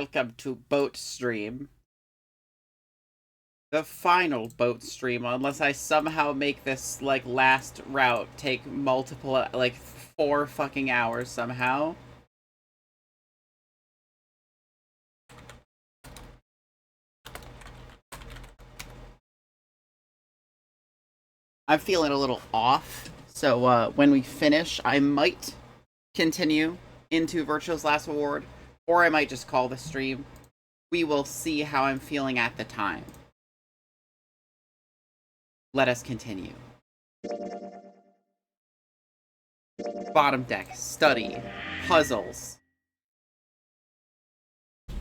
welcome to Boat Stream. The final boat stream, unless I somehow make this, like, last route take multiple, like, 4 fucking hours somehow. I'm feeling a little off, so when we finish, I might continue into Virtual's Last Reward, or I might just call the stream. We will see how I'm feeling at the time. Let us continue. Bottom deck, study, puzzles. I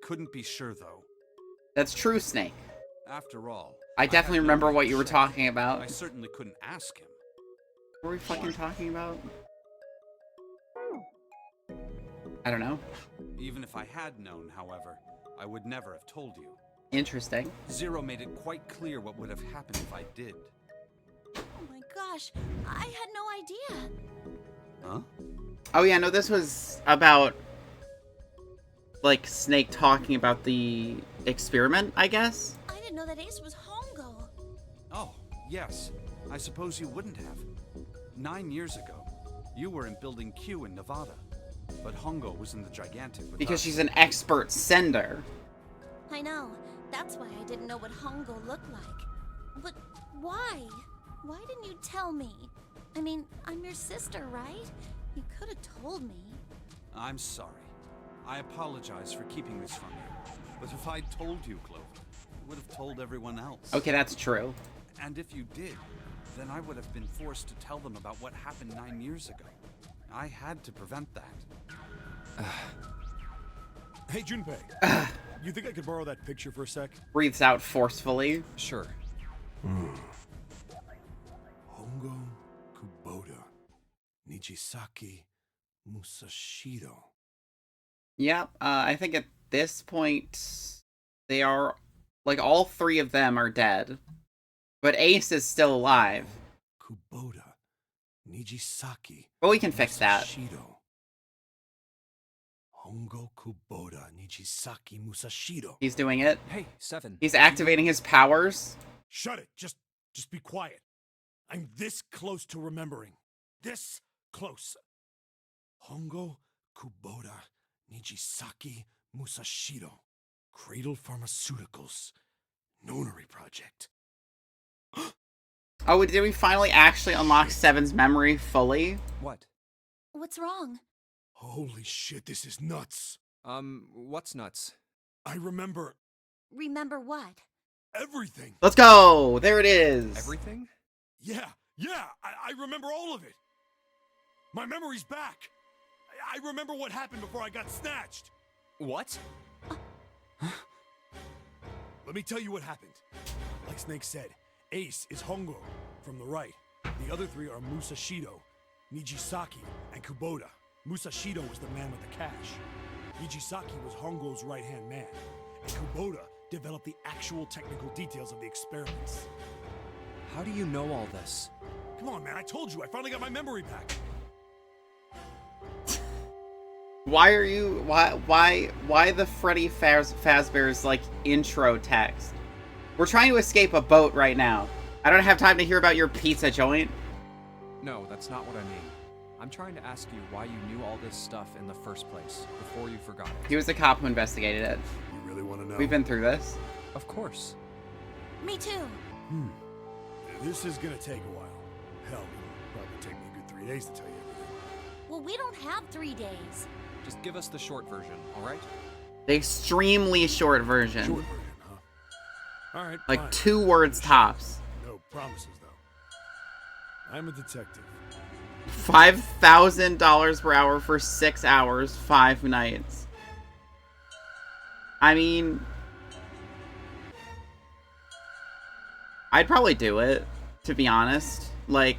couldn't be sure, though. That's true, Snake. After all, I definitely remember what you were check. talking about. I certainly couldn't ask him. What were we fucking talking about? I don't know. Even if I had known, however, I would never have told you. Interesting. Zero made it quite clear what would have happened if I did. Oh my gosh, I had no idea. Huh? Oh yeah, no, this was about, like, Snake talking about the experiment, I guess? I didn't know that Ace was Hongo. Oh, yes. I suppose you wouldn't have. 9 years ago, you were in Building Q in Nevada, but Hongo was in the Gigantic with Because us. she's an expert sender. I know. That's why I didn't know what Hongo looked like. But why? Why didn't you tell me? I mean, I'm your sister, right? You could have told me. I'm sorry. I apologize for keeping this from you. But if I'd told you, Clover, I would have told everyone else. Okay, that's true. And if you did, then I would have been forced to tell them about what happened 9 years ago. I had to prevent that. Hey, Junpei. You think I could borrow that picture for a sec? Breathes out forcefully. Sure. Hongo Kubota, Nijisaki Musashiro. Yep, I think at this point, they are, like, all 3 of them are dead. But Ace is still alive. Kubota, Nijisaki. But we can fix that. Musashiro. Hongo Kubota, Nijisaki Musashiro. He's doing it. Hey, Seven. He's activating his powers. Shut it. Just be quiet. I'm this close to remembering. This close. Hongo Kubota, Nijisaki Musashiro. Cradle Pharmaceuticals. Nonary Project. Oh, did we finally actually unlock Seven's memory fully? What? What's wrong? Holy shit, this is nuts. What's nuts? I remember Remember what? everything. Let's go! There it is! Everything? Yeah, I remember all of it. My memory's back. I remember what happened before I got snatched. What? Let me tell you what happened. Like Snake said, Ace is Hongo from the right. The other 3 are Musashido, Nijisaki, and Kubota. Musashido was the man with the cash. Nijisaki was Hongo's right-hand man. And Kubota developed the actual technical details of the experiments. How do you know all this? Come on, man, I told you, I finally got my memory back. Why are you... Why the Freddy Fazbear's, like, intro text? We're trying to escape a boat right now. I don't have time to hear about your pizza joint. No, that's not what I mean. I'm trying to ask you why you knew all this stuff in the first place, before you forgot it. He was the cop who investigated it. You really want to know? We've been through this. Of course. Me too. This is gonna take a while. Hell, it'll probably take me a good 3 days to tell you everything. Well, we don't have 3 days. Just give us the short version, alright? The extremely short version. Short version, huh? Alright, Like fine. 2 words tops. No promises, though. I'm a detective. $5,000 per hour for 6 hours, 5 nights. I mean... I'd probably do it, to be honest. Like...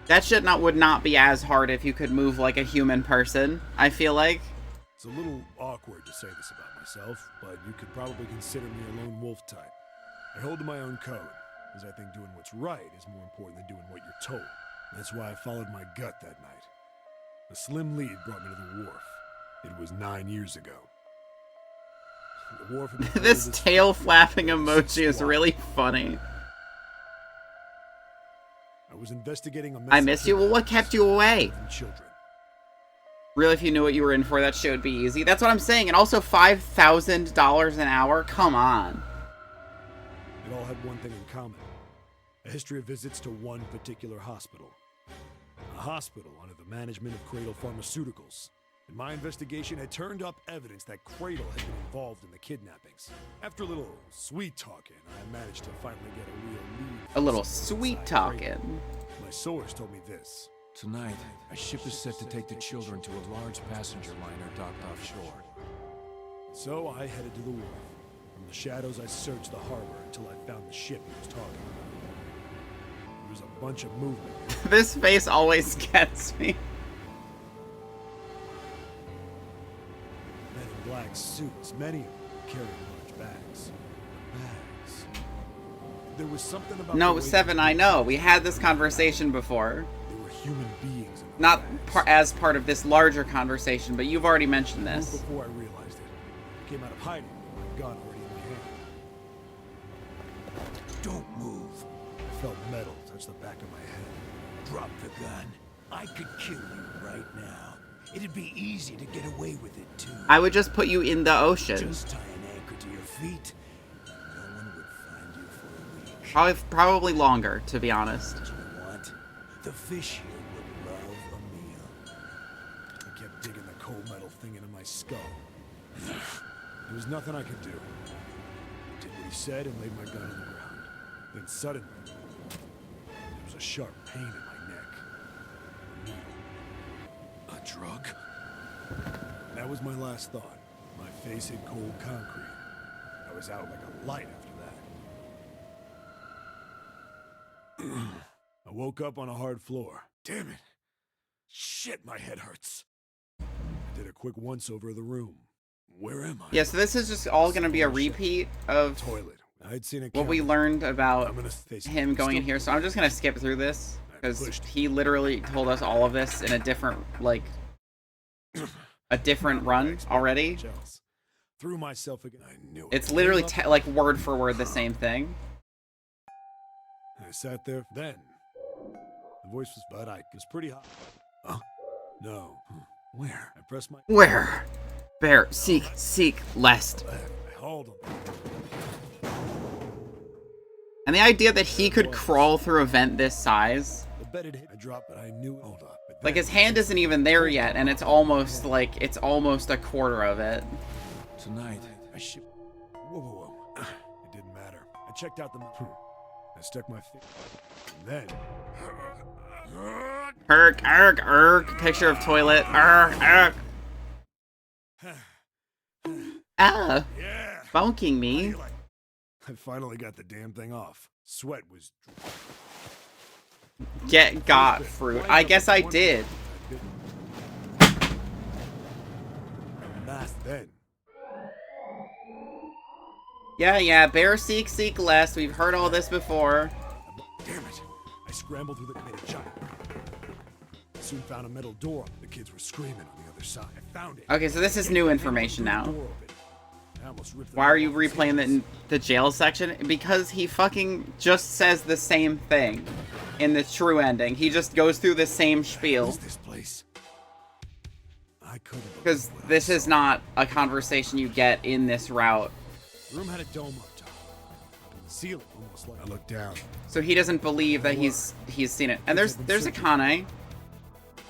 That shit would not be as hard if you could move like a human person, I feel like. It's a little awkward to say this about myself, but you could probably consider me a lone wolf type. I hold to my own code, as I think doing what's right is more important than doing what you're told. That's why I followed my gut that night. A slim lead brought me to the wharf. It was 9 years ago. The wharf had been This cold as tail fuck. flapping emoji is really funny. I was investigating a mess I of missed you. Well, what kept you away? and children. Really, if you knew what you were in for, that shit would be easy. That's what I'm saying. And also $5,000 an hour? Come on. It all had one thing in common. A history of visits to one particular hospital. A hospital under the management of Cradle Pharmaceuticals. And my investigation had turned up evidence that Cradle had been involved in the kidnappings. After a little sweet talking, I managed to finally get a real lead. A little from someone sweet inside Cradle. talking. My source told me this. Tonight, a ship is set to take the children to a large passenger liner docked offshore. So I headed to the wharf. From the shadows, I searched the harbor until I found the ship he was talking about. There was a bunch of movement. This face always gets me. Men in black suits, many of them carrying large bags. Bags. There was something about the No, way Seven, they I know. We had this conversation before. They were human beings. In those Not bags. as part of this larger conversation, but you've already mentioned Moved this. Before I realized it, I came out of hiding with my gun already in my hand. Don't move. I felt metal touch the back of my head. Drop the gun. I could kill you right now. It'd be easy to get away with it, too. I would just put you in the ocean. Just tie an anchor to your feet. No one would find you for a week. Probably longer, to be honest. What you want? The fish here would love a meal. I kept digging the cold metal thing into my skull. There was nothing I could do. I did what he said and laid my gun on the ground. Then suddenly, there was a sharp pain in my neck. A needle. A drug? That was my last thought. My face hit cold concrete. I was out like a light after that. I woke up on a hard floor. Damn it. Shit, my head hurts. I did a quick once-over of the room. Where am I? Yeah, so this is just all going to be a repeat of Toilet. I'd seen a what we camera. learned about I'm gonna face him going in here. So I'm just going to skip through this because he literally told us all of this in a different, like, a different run already. Jealous. Threw myself again. I knew it. It's literally Gave up. like word for word the same thing. I sat there. Then the voice was, but I was pretty hot. Huh? No. Where? I pressed my Where? Bear, seek, lest. left. I hauled him. And the idea that he could crawl through a vent this size, The bed had hit. I dropped, but I knew. Hold up. But like then- his hand isn't even there yet, and it's almost a quarter of it. Tonight, I ship. Whoa. It didn't matter. I checked out the. I stuck my finger. And then. Erk. Picture of toilet. Erk. Ah, Yeah. bonking me. I finally got the damn thing off. Sweat was. Got fruit. I guess I did. Math then. Yeah, bear seek lest. We've heard all this before. Damn it. I scrambled through the made a giant. Soon found a metal door. The kids were screaming on the other side. I found it. Okay, so this is new information now. Door open. I almost ripped the Why are metal you off his replaying hands. the jail section? Because he fucking just says the same thing in the true ending. He just goes through the same What spiel. is this place? I couldn't believe Because what I this is saw. not a conversation you get in this route. The room had a dome up top. The ceiling almost like. I looked down. So he doesn't believe that he's seen it. And there's Akane.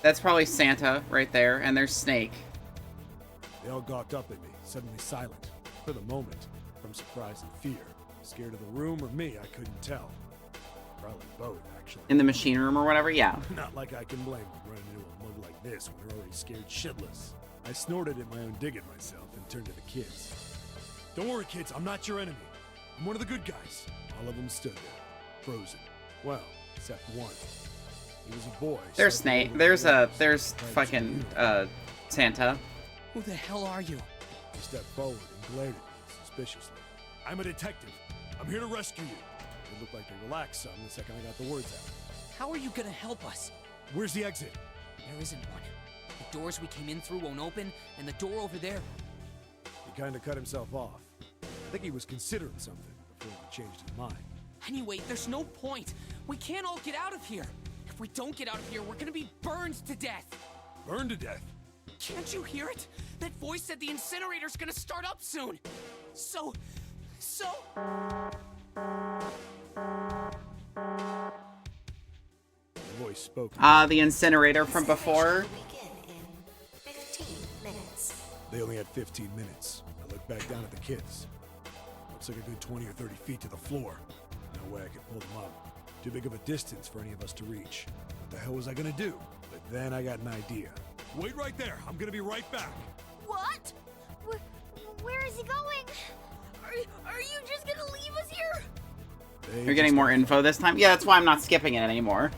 That's probably Santa right there. And there's Snake. They all gawked up at me, suddenly silent. For the moment, from surprise and fear. Scared of the room or me, I couldn't tell. Probably both, actually. In the machine room or whatever, yeah. Not like I can blame them running into a mug like this when they're already scared shitless. I snorted at my own dig at myself and turned to the kids. Don't worry, kids, I'm not your enemy. I'm one of the good guys. All of them stood there, frozen. Well, except one. He was a boy. There's slightly Snake. older than There's the others. fucking Santa. Who the hell are you? He stepped forward and glared at me suspiciously. I'm a detective. I'm here to rescue you. It looked like they relaxed some the second I got the words out. How are you gonna help us? Where's the exit? There isn't one. The doors we came in through won't open, and the door over there... He kinda cut himself off. I think he was considering something before he changed his mind. Anyway, there's no point. We can't all get out of here. If we don't get out of here, we're gonna be burned to death. Burned to death? Can't you hear it? That voice said the incinerator's gonna start up soon. So... The voice spoke. The incinerator from before. Begin in 15 minutes. They only had 15 minutes. I looked back down at the kids. Looks like a good 20 or 30 feet to the floor. No way I could pull them up. Too big of a distance for any of us to reach. What the hell was I gonna do? But then I got an idea. Wait right there. I'm gonna be right back. What? Where is he going? Are you just gonna leave us here? You're getting more info this time? Yeah, that's why I'm not skipping it anymore.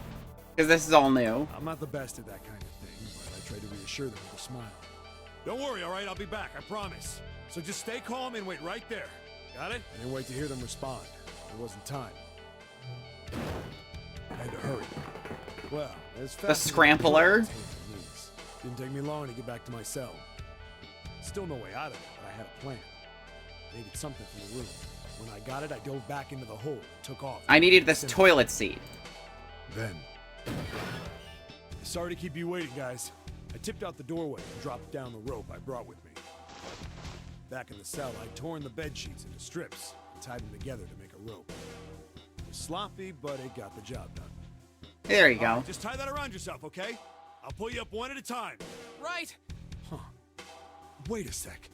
Because this is all new. I'm not the best at that kind of thing, but I try to reassure them with a smile. Don't worry, all right? I'll be back, I promise. So just stay calm and wait right there. Got it? I didn't wait to hear them respond. There wasn't time. I had to hurry. Well, as fast The as I could, scrampler. I was hitting my knees. Didn't take me long to get back to my cell. Still no way out of it, but I had a plan. I needed something from the room. When I got it, I dove back into the hole and took off. I needed this toilet seat. Then. Sorry to keep you waiting, guys. I tipped out the doorway and dropped down the rope I brought with me. Back in the cell, I'd torn the bed sheets into strips and tied them together to make a rope. It was sloppy, but it got the job done. There you All go. right, just tie that around yourself, okay? I'll pull you up one at a time. Right. Huh. Wait a sec.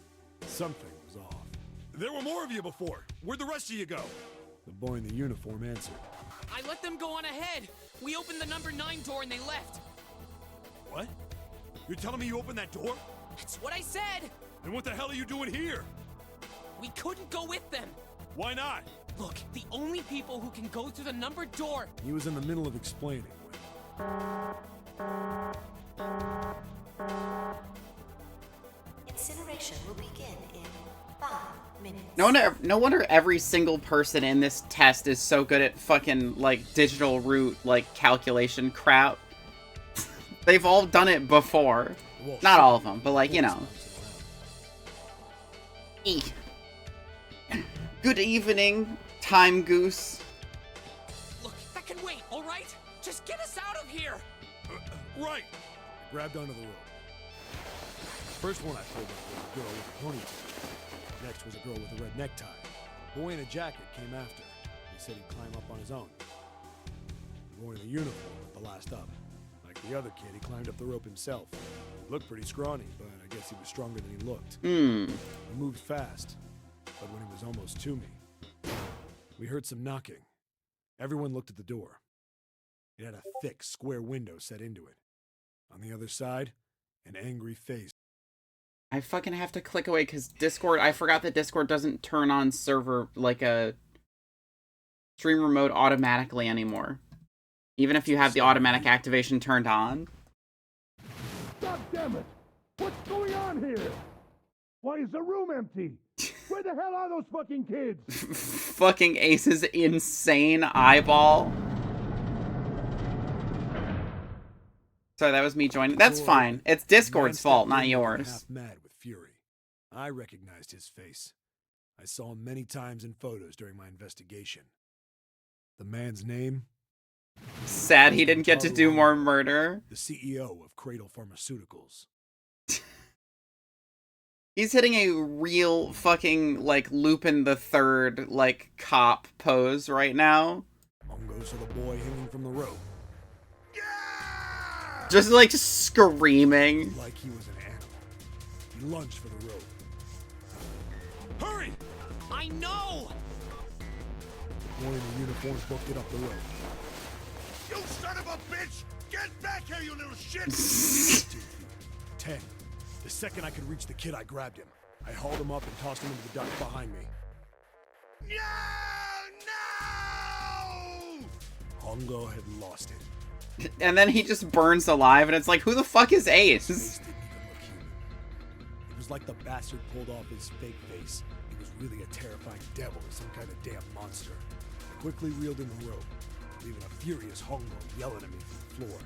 Something was off. There were more of you before. Where'd the rest of you go? The boy in the uniform answered. I let them go on ahead. We opened the number 9 door and they left. What? You're telling me you opened that door? That's what I said. Then what the hell are you doing here? We couldn't go with them. Why not? Look, the only people who can go through the numbered door... He was in the middle of explaining when... Incineration will begin in 5 minutes. No wonder every single person in this test is so good at fucking, like, digital root, like, calculation crap. They've all done it before. Well, Not all of them, but, like, you know. Eek. Good evening, Time Goose. Look, that can wait, all right? Just get us out of here. Right! I grabbed onto the rope. First one I pulled up was a girl with a ponytail. Next was a girl with a red necktie. The boy in a jacket came after. He said he'd climb up on his own. The boy in the uniform was the last up. Like the other kid, he climbed up the rope himself. He looked pretty scrawny, but I guess he was stronger than he looked. He moved fast, but when he was almost to me, we heard some knocking. Everyone looked at the door. It had a thick, square window set into it. On the other side, an angry face. I fucking have to click away because Discord, I forgot that Discord doesn't turn on server, like a stream remote automatically anymore. Even if you have the automatic activation turned on. God damn it! What's going on here? Why is the room empty? Where the hell are those fucking kids? Fucking Ace's insane eyeball. Sorry, that was me joining. That's fine. It's Discord's fault, not yours. Half mad with fury. I recognized his face. I saw him many times in photos during my investigation. The man's name? Sad he didn't get to do more murder. The CEO of Cradle Pharmaceuticals. He's hitting a real fucking, like, Lupin the Third, like, cop pose right now. Hongo saw the boy hanging from the rope. Just, like, screaming. Like he was an animal. He lunged for the rope. Hurry! I know! The boy in the uniform booked it up the rope. You son of a bitch! Get back here, you little shit! 2 feet. 10. The second I could reach the kid, I grabbed him. I hauled him up and tossed him into the duct behind me. No! Hongo had lost it. And then he just burns alive, and it's like, who the fuck is Ace? Face didn't even look human. It was like the bastard pulled off his fake face. He was really a terrifying devil or some kind of damn monster. I quickly reeled in the rope, leaving a furious Hongo yelling at me from the floor.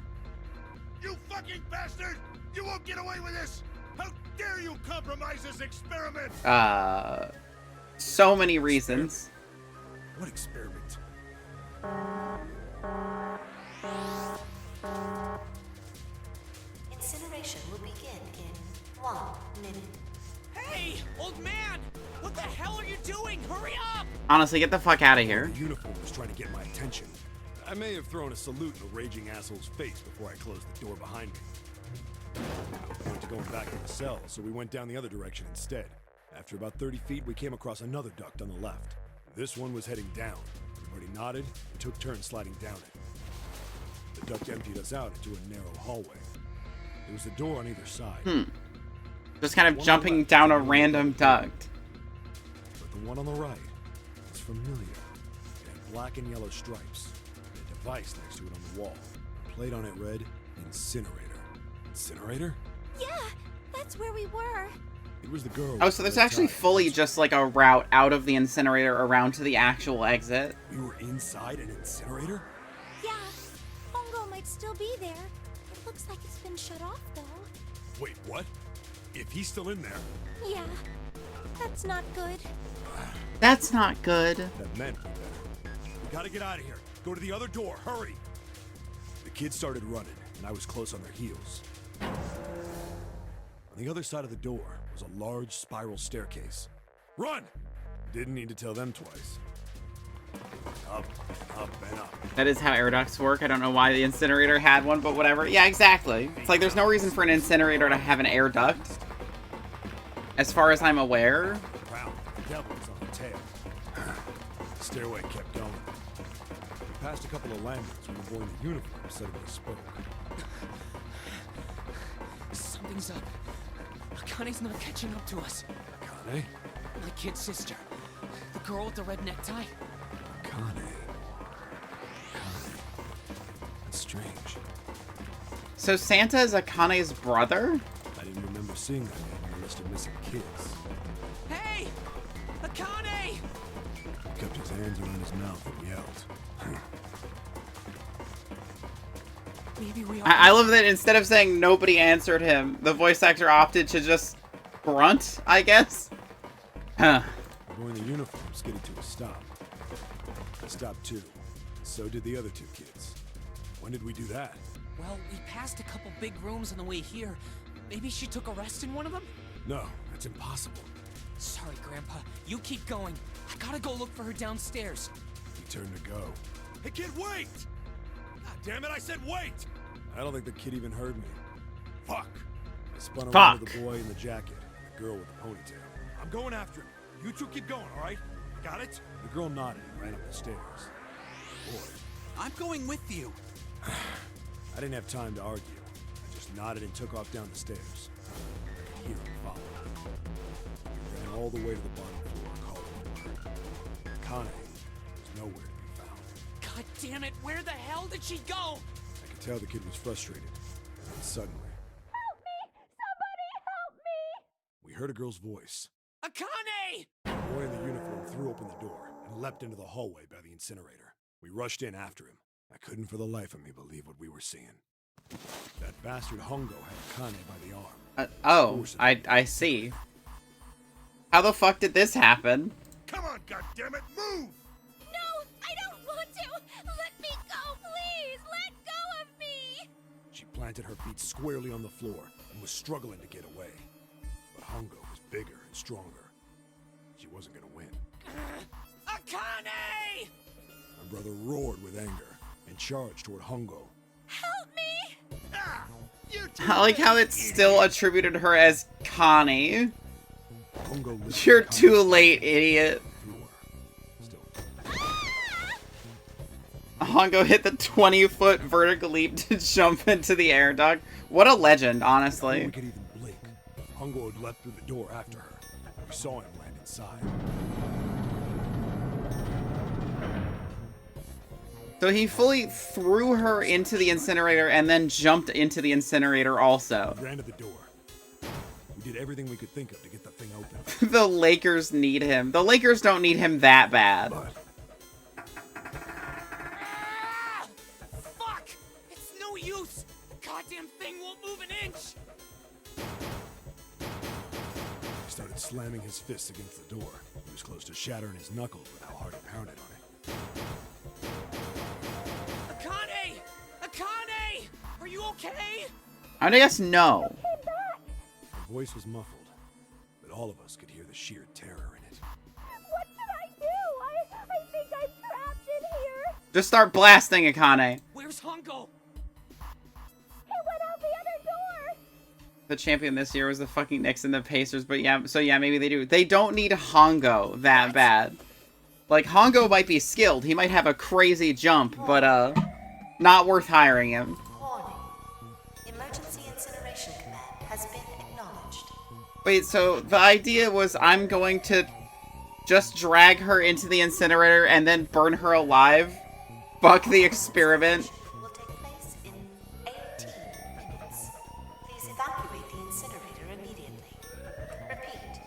You fucking bastard! You won't get away with this! How dare you compromise this experiment! So many reasons. What experiment? Incineration will begin in 1 minute. Hey, old man! What the hell are you doing? Hurry up! Honestly, get the fuck out of here. The uniform was trying to get my attention. I may have thrown a salute in the raging asshole's face before I closed the door behind me. I went to going back to the cell, so we went down the other direction instead. After about 30 feet, we came across another duct on the left. This one was heading down. Everybody nodded and took turns sliding down it. The duct emptied us out into a narrow hallway. There was a door on either side. Just kind of jumping down a random duct. But the one on the right was familiar. It had black and yellow stripes. And a device next to it on the wall. A plate on it read, Incinerator. Incinerator? Yeah, that's where we were. It was the girl. Oh, so there's actually fully just like a route out of the incinerator around to the actual exit. We were inside an incinerator? Yeah, Hongo might still be there. It looks like it's been shut off, though. Wait, what? If he's still in there, Yeah, that's not good. That's not good. that meant we better. We gotta get out of here. Go to the other door, hurry! The kids started running, and I was close on their heels. On the other side of the door was a large spiral staircase. Run! Didn't need to tell them twice. Up, up, and up. That is how air ducts work. I don't know why the incinerator had one, but whatever. Yeah, exactly. It's like there's no reason for an incinerator to have an air duct. As far as I'm aware. Wow, the devil was on the tail. The stairway kept going. We passed a couple of landmarks when the boy in the uniform suddenly spoke. Something's up. Akane's not catching up to us. Akane? My kid sister. The girl with the red necktie. Akane. That's strange. So Santa is Akane's brother? I didn't remember seeing that name on the list of missing kids. Hey! Akane! He kept his hands around his mouth and yelled. Maybe we I love that instead of saying nobody answered him, the voice actor opted to just grunt, I guess? Huh. The boy in the uniform skidded to a stop. I stopped too. So did the other two kids. When did we do that? Well, we passed a couple big rooms on the way here. Maybe she took a rest in one of them? No, that's impossible. Sorry, Grandpa. You keep going. I gotta go look for her downstairs. He turned to go. Hey, kid, wait! God damn it, I said wait! I don't think the kid even heard me. Fuck! I spun Fuck. around to the boy in the jacket, the girl with the ponytail. I'm going after him. You two keep going, alright? Got it? The girl nodded and ran up the stairs. Boy, I'm going with you. I didn't have time to argue. I just nodded and took off down the stairs. I could hear him follow. We ran all the way to the bottom floor, calling. Akane was nowhere to be found. God damn it, where the hell did she go? I could tell the kid was frustrated. And suddenly, Help me! Somebody help me! we heard a girl's voice. Akane! The boy in the uniform threw open the door and leapt into the hallway by the incinerator. We rushed in after him. I couldn't for the life of me believe what we were seeing. That bastard Hongo had Akane by the arm. I see. How the fuck did this happen? Come on, goddammit, move! No, I don't want to! Let me go, please! Let go of me! She planted her feet squarely on the floor and was struggling to get away. But Hongo was bigger and stronger. She wasn't gonna win. Akane! My brother roared with anger and charged toward Hongo. Help me! Ah! You two I like how it's still attributed her as Connie. Hongo lifted You're Akane too late, idiot. Still, Hongo hit the 20-foot vertical leap to jump into the air duct. What a legend, before honestly. we could even blink, Hongo had leapt through the door after her. We saw him land inside. So he fully threw her into the incinerator and then jumped into the incinerator also. We ran to the door. We did everything we could think of to get the thing open. The Lakers need him. The Lakers don't need him that bad. But Ah! Fuck! It's no use! The goddamn thing won't move an inch! started slamming his fists against the door. He was close to shattering his knuckles with how hard he pounded on it. Akane! Akane! Are you okay? I guess no. Her voice was muffled, but all of us could hear the sheer terror in it. What should I do? I think I'm trapped in here. Just start blasting, Akane. Where's Hongo? He went out the other door. The champion this year was the fucking Knicks and the Pacers, but yeah, so yeah, maybe they do. They don't need Hongo that bad. Like, Hongo might be skilled. He might have a crazy jump, but, not worth hiring him. Warning. Emergency incineration command has been acknowledged. Wait, so the idea was I'm going to just drag her into the incinerator and then burn her alive? Fuck the experiment. Will take place in 18 minutes. Please evacuate the incinerator immediately. Repeat.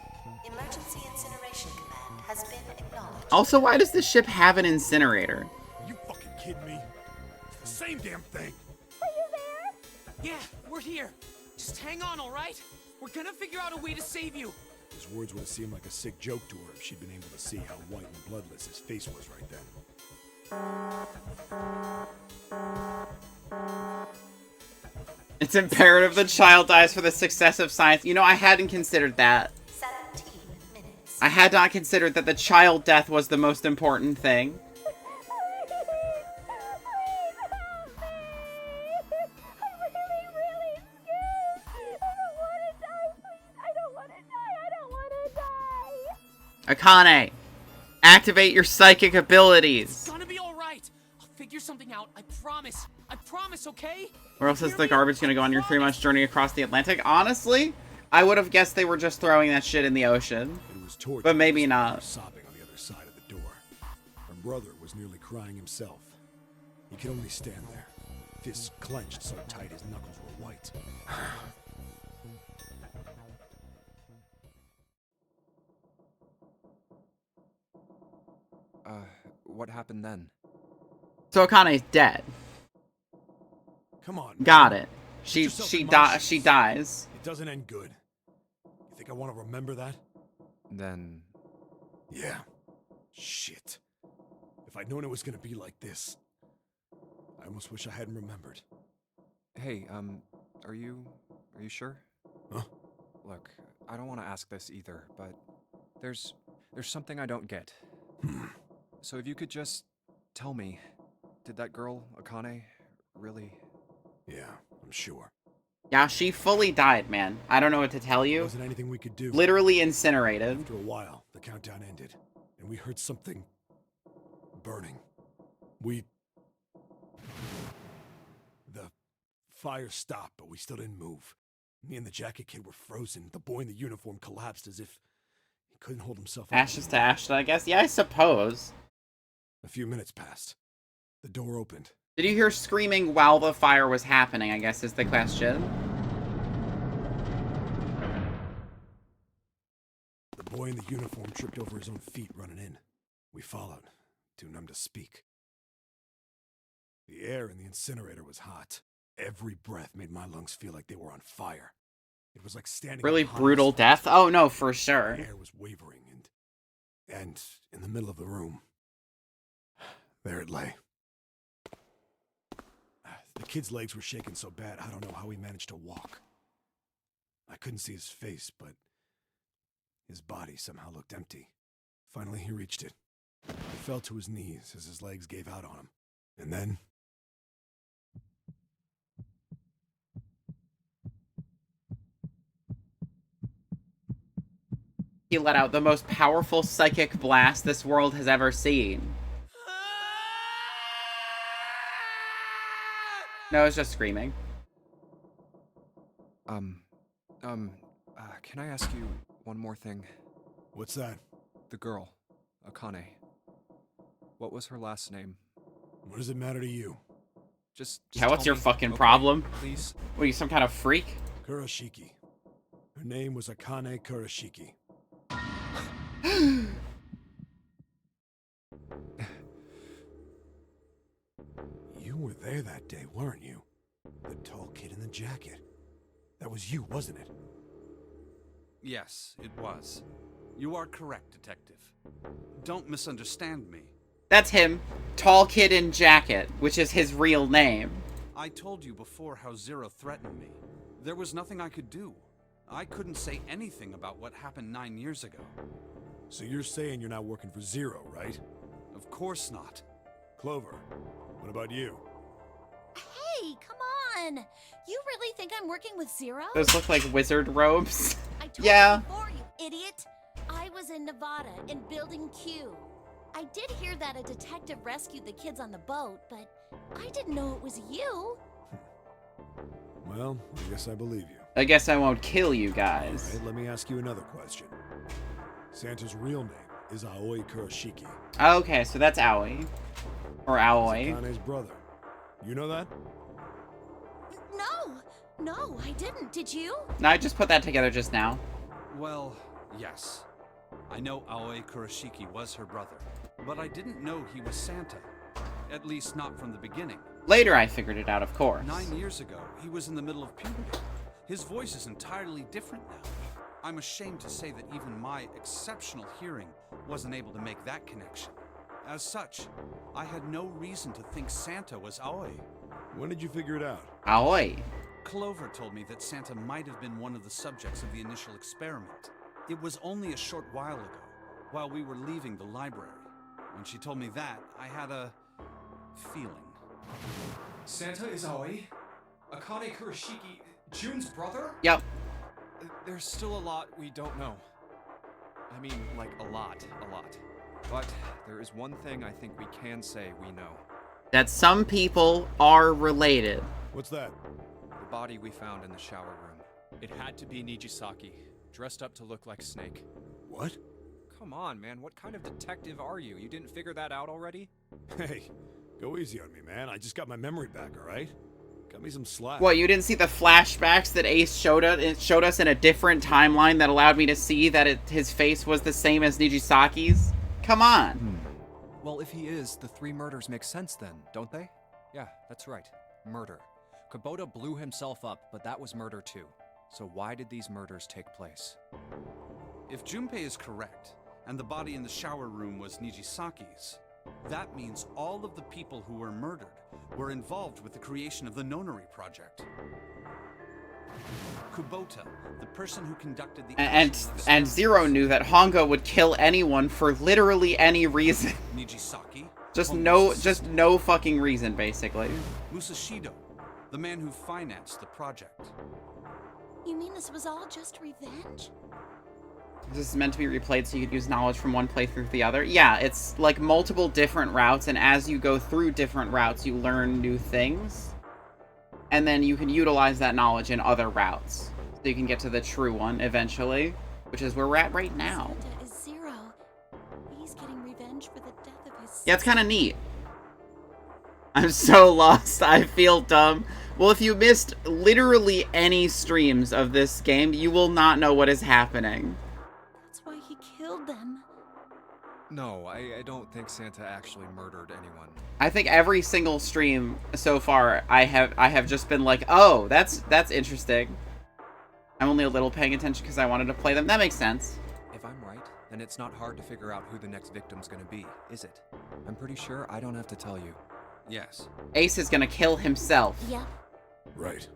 Emergency incineration command has been acknowledged. Also, why does the ship have an incinerator? You fucking kidding me? It's the same damn thing. Are you there? Yeah, we're here. Just hang on, alright? We're gonna figure out a way to save you. His words would have seemed like a sick joke to her if she'd been able to see how white and bloodless his face was right then. It's imperative the child dies for the success of science. You know, I hadn't considered that. 17 minutes. I had not considered that the child death was the most important thing. Akane, activate your psychic abilities. It's gonna be alright. I'll figure something out. I promise. I promise, okay? Where else is the garbage gonna go on your 3-month journey across the Atlantic? Honestly, I would have guessed they were just throwing that shit in the ocean. It was torture. But maybe not. Sobbing on the other side of the door. Her brother was nearly crying himself. He could only stand there, fists clenched so tight his knuckles were white. What happened then? So Akane's dead. Come on. Got it. She dies. It doesn't end good. You think I want to remember that? Then... Yeah. Shit. If I'd known it was gonna be like this, I almost wish I hadn't remembered. Hey, are you sure? Huh? Look, I don't want to ask this either, but there's something I don't get. So if you could just tell me, did that girl, Akane, really... Yeah, I'm sure. Yeah, she fully died, man. I don't know what to tell There you. wasn't anything we could do. Literally incinerated. After a while, the countdown ended, and we heard something burning. The fire stopped, but we still didn't move. Me and the jacket kid were frozen. The boy in the uniform collapsed as if he couldn't hold himself up. Ashes to ashes, I guess. Yeah, I suppose. A few minutes passed. The door opened. Did you hear screaming while the fire was happening, I guess is the question. The boy in the uniform tripped over his own feet running in. We followed, too numb to speak. The air in the incinerator was hot. Every breath made my lungs feel like they were on fire. It was like standing Really on brutal high. death? Oh, no, for sure. The air was wavering, and in the middle of the room, there it lay. The kid's legs were shaking so bad, I don't know how he managed to walk. I couldn't see his face, but his body somehow looked empty. Finally, he reached it. He fell to his knees as his legs gave out on him. And then... He let out the most powerful psychic blast this world has ever seen. No, it's just screaming. Can I ask you one more thing? What's that? The girl, Akane. What was her last name? What does it matter to you? Just Yeah, what's tell your me, fucking okay? problem? Please. What, are you some kind of freak? Kurashiki. Her name was Akane Kurashiki. You were there that day, weren't you? The tall kid in the jacket. That was you, wasn't it? Yes, it was. You are correct, Detective. Don't misunderstand me. That's him. Tall kid in jacket, which is his real name. I told you before how Zero threatened me. There was nothing I could do. I couldn't say anything about what happened 9 years ago. So you're saying you're not working for Zero, right? Of course not. Clover, what about you? Hey, come on! You really think I'm working with Zero? Those look like wizard robes. I told Yeah. you before, you idiot! I was in Nevada, in Building Q. I did hear that a detective rescued the kids on the boat, but I didn't know it was you. Well, I guess I believe you. I guess I won't kill you guys. Alright, let me ask you another question. Santa's real name is Aoi Kurashiki. Okay, so that's Aoi. Or Aoi. Akane's brother. You know that? No, I didn't. Did you? No, I just put that together just now. Well, yes. I know Aoi Kurashiki was her brother, but I didn't know he was Santa. At least not from the beginning. Later I figured it out, of course. 9 years ago, he was in the middle of puberty. His voice is entirely different now. I'm ashamed to say that even my exceptional hearing wasn't able to make that connection. As such, I had no reason to think Santa was Aoi. When did you figure it out? Aoi. Clover told me that Santa might have been one of the subjects of the initial experiment. It was only a short while ago, while we were leaving the library. When she told me that, I had a feeling. Santa is Aoi? Akane Kurashiki, June's brother? Yep. There's still a lot we don't know. I mean, like, a lot. But there is one thing I think we can say we know. That some people are related. What's that? The body we found in the shower room. It had to be Nijisaki, dressed up to look like Snake. What? Come on, man, what kind of detective are you? You didn't figure that out already? Hey, go easy on me, man. I just got my memory back, alright? Cut me some slack. What, you didn't see the flashbacks that Ace showed us in a different timeline that allowed me to see that his face was the same as Nijisaki's? Come on. Well, if he is, the 3 murders make sense then, don't they? Yeah, that's right. Murder. Kubota blew himself up, but that was murder too. So why did these murders take place? If Junpei is correct, and the body in the shower room was Nijisaki's, that means all of the people who were murdered were involved with the creation of the Nonary Project. Kubota, the person who conducted the And Zero knew that Hongo would kill anyone for literally any reason. Nijisaki, just no fucking reason, basically. Musashido, the man who financed the project. You mean this was all just revenge? This is meant to be replayed so you could use knowledge from one playthrough to the other. Yeah, it's like multiple different routes, and as you go through different routes, you learn new things. And then you can utilize that knowledge in other routes. So you can get to the true one eventually, which is where we're at right now. Santa is Zero. He's getting revenge for the death of his Yeah, it's kind of neat. I'm so lost. I feel dumb. Well, if you missed literally any streams of this game, you will not know what is happening. That's why he killed them. No, I don't think Santa actually murdered anyone. I think every single stream so far, I have just been like, oh, that's interesting. I'm only a little paying attention because I wanted to play them. That makes sense. If I'm right, then it's not hard to figure out who the next victim's gonna be, is it? I'm pretty sure I don't have to tell you. Yes. Ace is gonna kill himself. Yep. Right.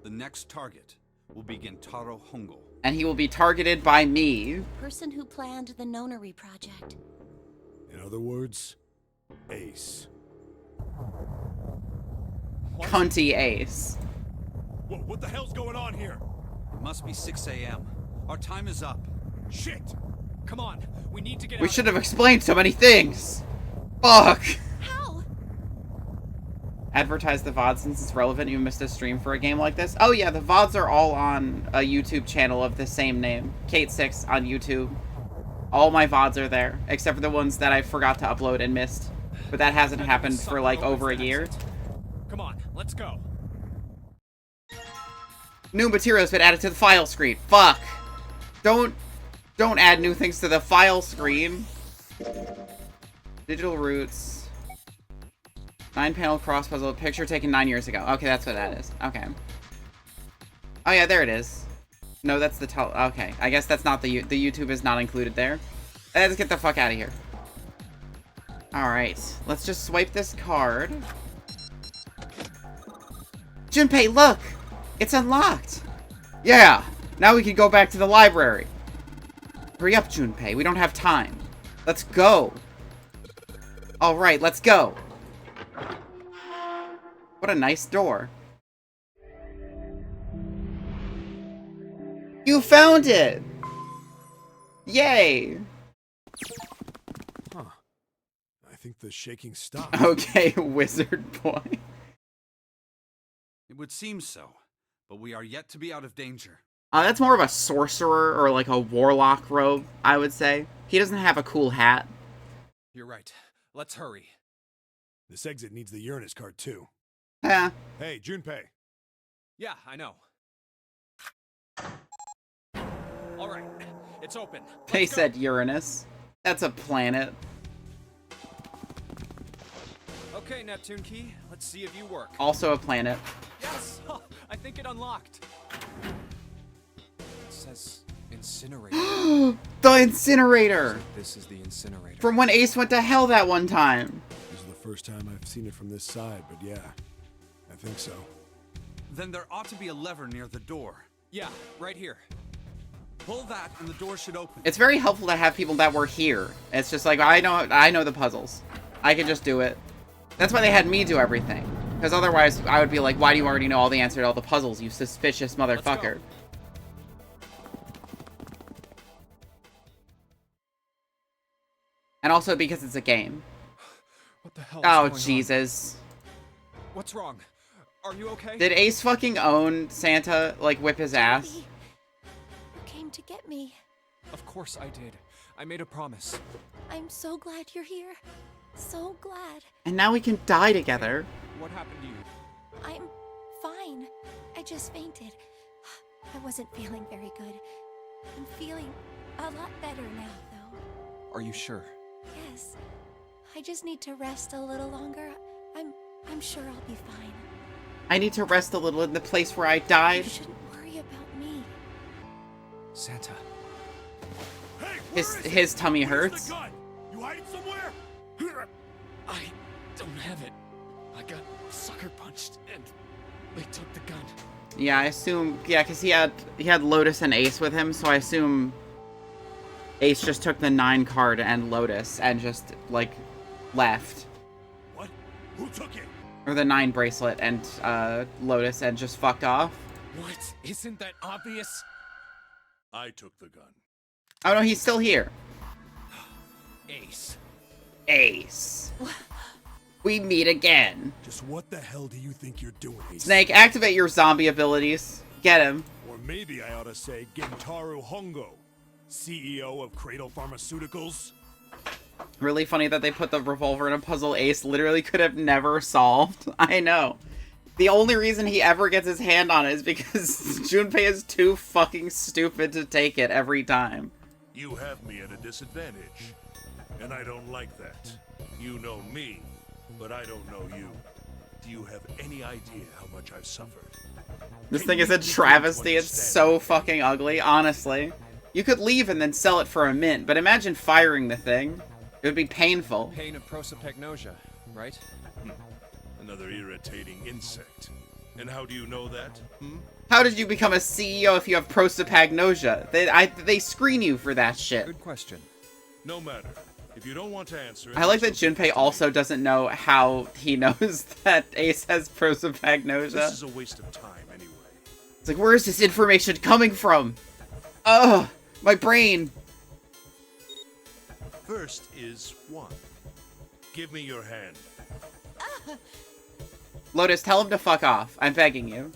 The next target will be Gentaro Hongo. And he will be targeted by me. Person who planned the Nonary Project. In other words, Ace. Cunty Ace. What the hell's going on here? It must be 6 a.m. Our time is up. Shit! Come on, we need to get We out should have explained so many things. Fuck. How? Advertise the VOD since it's relevant. You missed a stream for a game like this. Oh yeah, the VODs are all on a YouTube channel of the same name. Kate6 on YouTube. All my VODs are there, except for the ones that I forgot to upload and missed. But that hasn't happened for like over a year. Come on, let's go. New materials been added to the file screen. Fuck. Don't add new things to the file screen. Digital roots. 9-panel cross puzzle. Picture taken 9 years ago. Okay, that's what that is. Okay. Oh yeah, there it is. No, that's the okay, I guess that's not the YouTube is not included there. Let's get the fuck out of here. Alright, let's just swipe this card. Junpei, look! It's unlocked! Yeah! Now we can go back to the library. Hurry up, Junpei. We don't have time. Let's go. Alright, let's go. What a nice door. You found it! Yay! Huh. I think the shaking stopped. Okay, wizard boy. It would seem so, but we are yet to be out of danger. That's more of a sorcerer or like a warlock robe, I would say. He doesn't have a cool hat. You're right. Let's hurry. This exit needs the Uranus card too. Yeah. Hey, Junpei. Yeah, I know. All right, it's open. They said Uranus. That's a planet. Okay, Neptune Key. Let's see if you work. Also a planet. Yes! I think it unlocked. It says incinerator. The incinerator! This is the incinerator. From when Ace went to hell that one time. This is the first time I've seen it from this side, but yeah, I think so. Then there ought to be a lever near the door. Yeah, right here. Pull that and the door should open. It's very helpful to have people that were here. It's just like, I know the puzzles. I can just do it. That's why they had me do everything. Because otherwise, I would be like, why do you already know all the answer to all the puzzles, you suspicious motherfucker? And also because it's a game. What the hell is Oh, going Jesus. on? What's wrong? Are you okay? Did Ace fucking own Santa, like, whip his ass? You came to get me. Of course I did. I made a promise. I'm so glad you're here. So glad. And now we can die together. What happened to you? I'm fine. I just fainted. I wasn't feeling very good. I'm feeling a lot better now, though. Are you sure? Yes. I just need to rest a little longer. I'm sure I'll be fine. I need to rest a little in the place where I died. You shouldn't worry about me. Santa. Hey, His tummy Where's hurts. the gun? You hide it somewhere? I don't have it. I got sucker punched and they took the gun. Yeah, I assume, yeah, because he had Lotus and Ace with him, so I assume Ace just took the 9 card and Lotus and just, like, left. What? Who took it? Or the 9 bracelet and Lotus and just fucked off. What? Isn't that obvious? I took the gun. Oh no, he's still here. Ace. Ace. We meet again. Just what the hell do you think you're doing, Ace? Snake, activate your zombie abilities. Get him. Or maybe I ought to say Gentaro Hongo, CEO of Cradle Pharmaceuticals. Really funny that they put the revolver in a puzzle Ace literally could have never solved. I know. The only reason he ever gets his hand on it is because Junpei is too fucking stupid to take it every time. You have me at a disadvantage, and I don't like that. You know me, but I don't know you. Do you have any idea how much I've suffered? This thing is a travesty. It's so fucking ugly, honestly. You could leave and then sell it for a mint, but imagine firing the thing. It would be painful. Pain of prosopagnosia, right? Another irritating insect. And how do you know that? How did you become a CEO if you have prosopagnosia? They screen you for that shit. Good question. No matter. If you don't want to answer it, I like that Junpei also doesn't know how he knows that Ace has prosopagnosia. This is a waste of time anyway. It's like, where is this information coming from? Ugh, my brain. First is 1. Give me your hand. Lotus, tell him to fuck off. I'm begging you.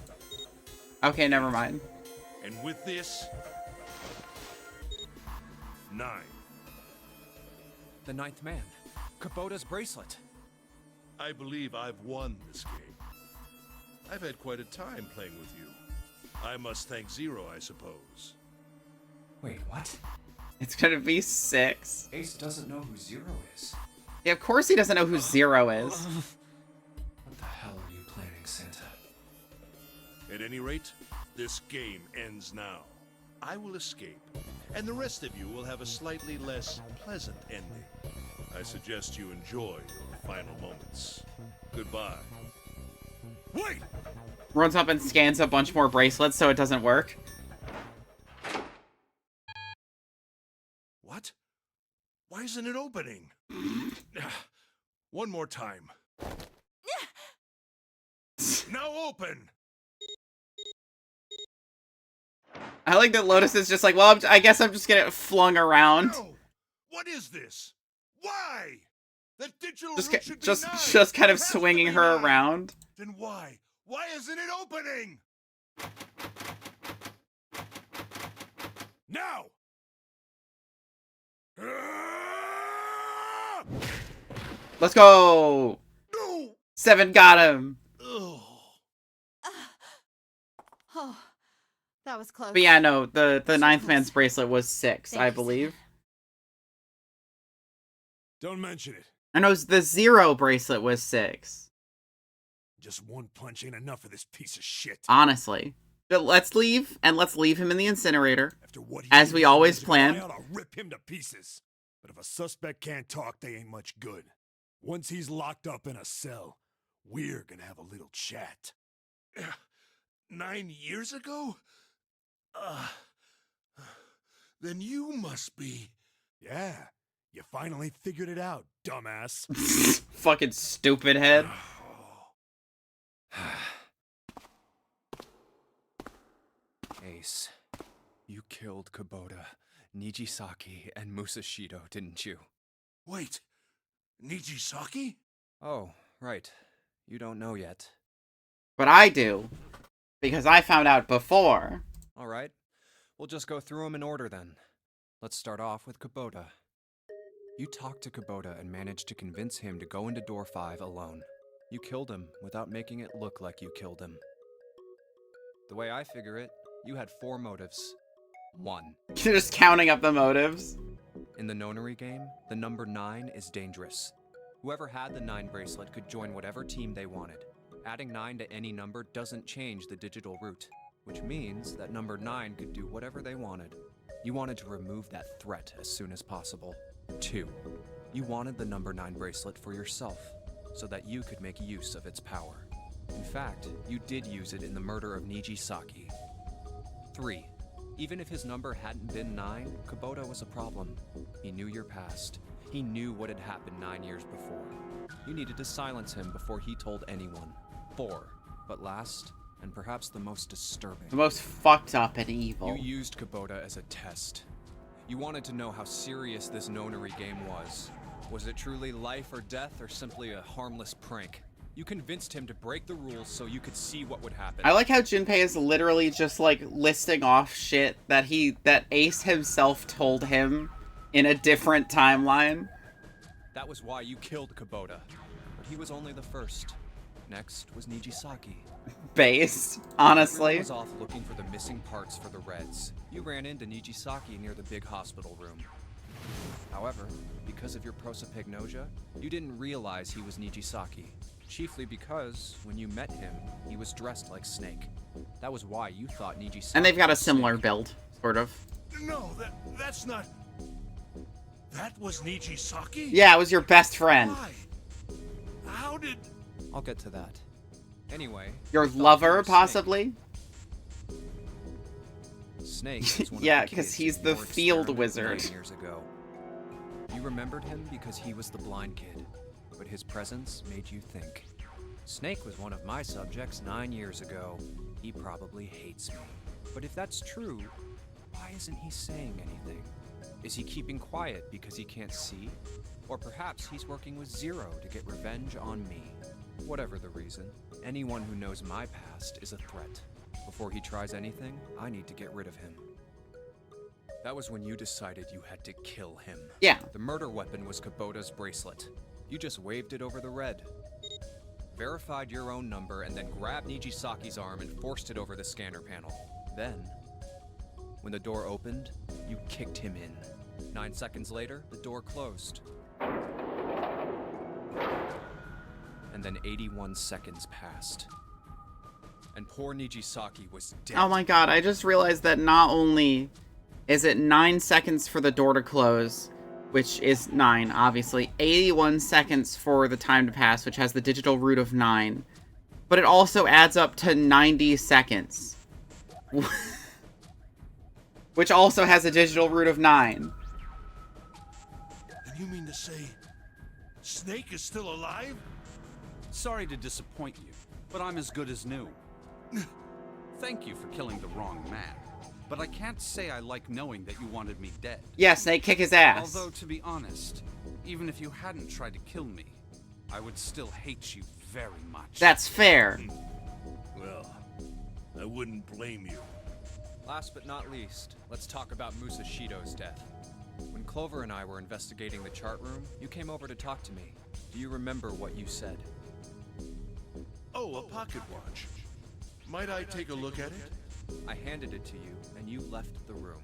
Okay, never mind. And with this, 9. The 9th man. Kubota's bracelet. I believe I've won this game. I've had quite a time playing with you. I must thank Zero, I suppose. Wait, what? It's gonna be 6. Ace doesn't know who Zero is. Yeah, of course he doesn't know who Zero is. What the hell are you planning, Santa? At any rate, this game ends now. I will escape, and the rest of you will have a slightly less pleasant ending. I suggest you enjoy your final moments. Goodbye. Wait! Runs up and scans a bunch more bracelets so it doesn't work. What? Why isn't it opening? One more time. Now open! I like that Lotus is just like, well, I guess I'm just gonna get flung around. No! What is this? Why? That digital Just, route should be just 9. kind of It has to swinging be her 9. around. Then why? Why isn't it opening? Now! Let's go! No! 7 got him! Ugh. Oh, that was close. But yeah, no, the ninth man's bracelet was 6, I believe. Don't mention it. I know the 0 bracelet was 6. Just one punch ain't enough for this piece of shit. Honestly. But let's leave, and let's leave him in the incinerator. After what he as did we years always ago, planned. I ought to rip him to pieces. But if a suspect can't talk, they ain't much good. Once he's locked up in a cell, we're gonna have a little chat. 9 years ago? Then you must be... Yeah, you finally figured it out, dumbass. Fucking stupid head. Ace, you killed Kubota, Nijisaki, and Musashido, didn't you? Wait, Nijisaki? Oh, right. You don't know yet. But I do. Because I found out before. Alright, we'll just go through them in order then. Let's start off with Kubota. You talked to Kubota and managed to convince him to go into door 5 alone. You killed him without making it look like you killed him. The way I figure it, you had 4 motives. 1. You're just counting up the motives. In the nonary game, the number 9 is dangerous. Whoever had the 9 bracelet could join whatever team they wanted. Adding 9 to any number doesn't change the digital route, which means that number 9 could do whatever they wanted. You wanted to remove that threat as soon as possible. 2. You wanted the number 9 bracelet for yourself, so that you could make use of its power. In fact, you did use it in the murder of Nijisaki. 3. Even if his number hadn't been 9, Kubota was a problem. He knew your past. He knew what had happened 9 years before. You needed to silence him before he told anyone. 4. But last, and perhaps the most disturbing. The most fucked up and evil. You used Kubota as a test. You wanted to know how serious this nonary game was. Was it truly life or death, or simply a harmless prank? You convinced him to break the rules so you could see what would happen. I like how Junpei is literally just like listing off shit that Ace himself told him in a different timeline. That was why you killed Kubota. But he was only the first. Next was Nijisaki. Based, honestly. Everyone was off looking for the missing parts for the Reds. You ran into Nijisaki near the big hospital room. However, because of your prosopagnosia, you didn't realize he was Nijisaki. Chiefly because, when you met him, he was dressed like Snake. That was why you thought Nijisaki. And they've got a was similar Snake. build, sort of. No, that's not... That was Nijisaki? Yeah, it was your best friend. Why? How did... I'll get to that. Anyway... Your you thought he lover, was possibly? Snake was one Yeah, of the 'cause kids he's you the wore field experiment wizard. 9 years ago. You remembered him because he was the blind kid, but his presence made you think. Snake was one of my subjects 9 years ago. He probably hates me. But if that's true, why isn't he saying anything? Is he keeping quiet because he can't see? Or perhaps he's working with Zero to get revenge on me. Whatever the reason, anyone who knows my past is a threat. Before he tries anything, I need to get rid of him. That was when you decided you had to kill him. Yeah. The murder weapon was Kubota's bracelet. You just waved it over the red. Verified your own number and then grabbed Nijisaki's arm and forced it over the scanner panel. Then, when the door opened, you kicked him in. 9 seconds later, the door closed. And then 81 seconds passed. and poor Nijisaki was dead. Oh my god, I just realized that not only is it 9 seconds for the door to close, which is 9, obviously, 81 seconds for the time to pass, which has the digital root of 9, but it also adds up to 90 seconds. Which also has a digital root of 9. And you mean to say Snake is still alive? Sorry to disappoint you, but I'm as good as new. Thank you for killing the wrong man, but I can't say I like knowing that you wanted me dead. Yeah, Snake, kick his ass. Although, to be honest, even if you hadn't tried to kill me, I would still hate you very much. That's fair. Well, I wouldn't blame you. Last but not least, let's talk about Musashido's death. When Clover and I were investigating the chart room, you came over to talk to me. Do you remember what you said? Oh, a pocket watch. Might I take a look at it? I handed it to you, and you left the room.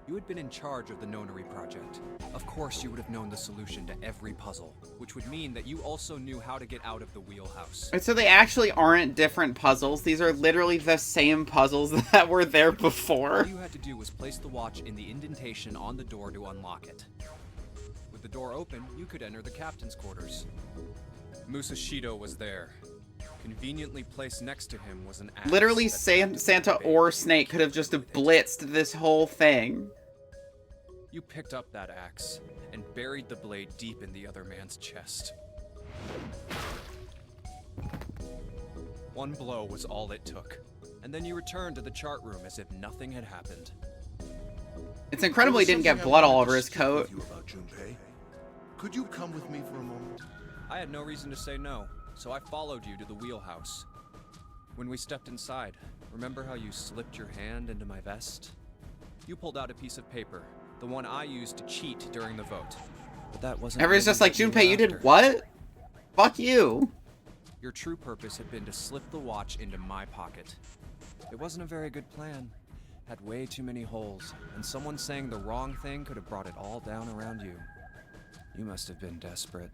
You had been in charge of the Nonary project. Of course, you would have known the solution to every puzzle, which would mean that you also knew how to get out of the wheelhouse. And so they actually aren't different puzzles. These are literally the same puzzles that were there before. All you had to do was place the watch in the indentation on the door to unlock it. With the door open, you could enter the captain's quarters. Musashido was there. Conveniently placed next to him was an axe. Literally, Santa or Snake could have just blitzed this whole thing. You picked up that axe and buried the blade deep in the other man's chest. One blow was all it took, and then you returned to the chart room as if nothing had happened. It's incredible he didn't get blood all over his coat. About Junpei. Could you come with me for a moment? I had no reason to say no, so I followed you to the wheelhouse. When we stepped inside, remember how you slipped your hand into my vest? You pulled out a piece of paper, the one I used to cheat during the vote. But that wasn't. Everyone's just like, Junpei, you did what? Fuck you. Your true purpose had been to slip the watch into my pocket. It wasn't a very good plan. Had way too many holes, and someone saying the wrong thing could have brought it all down around you. You must have been desperate.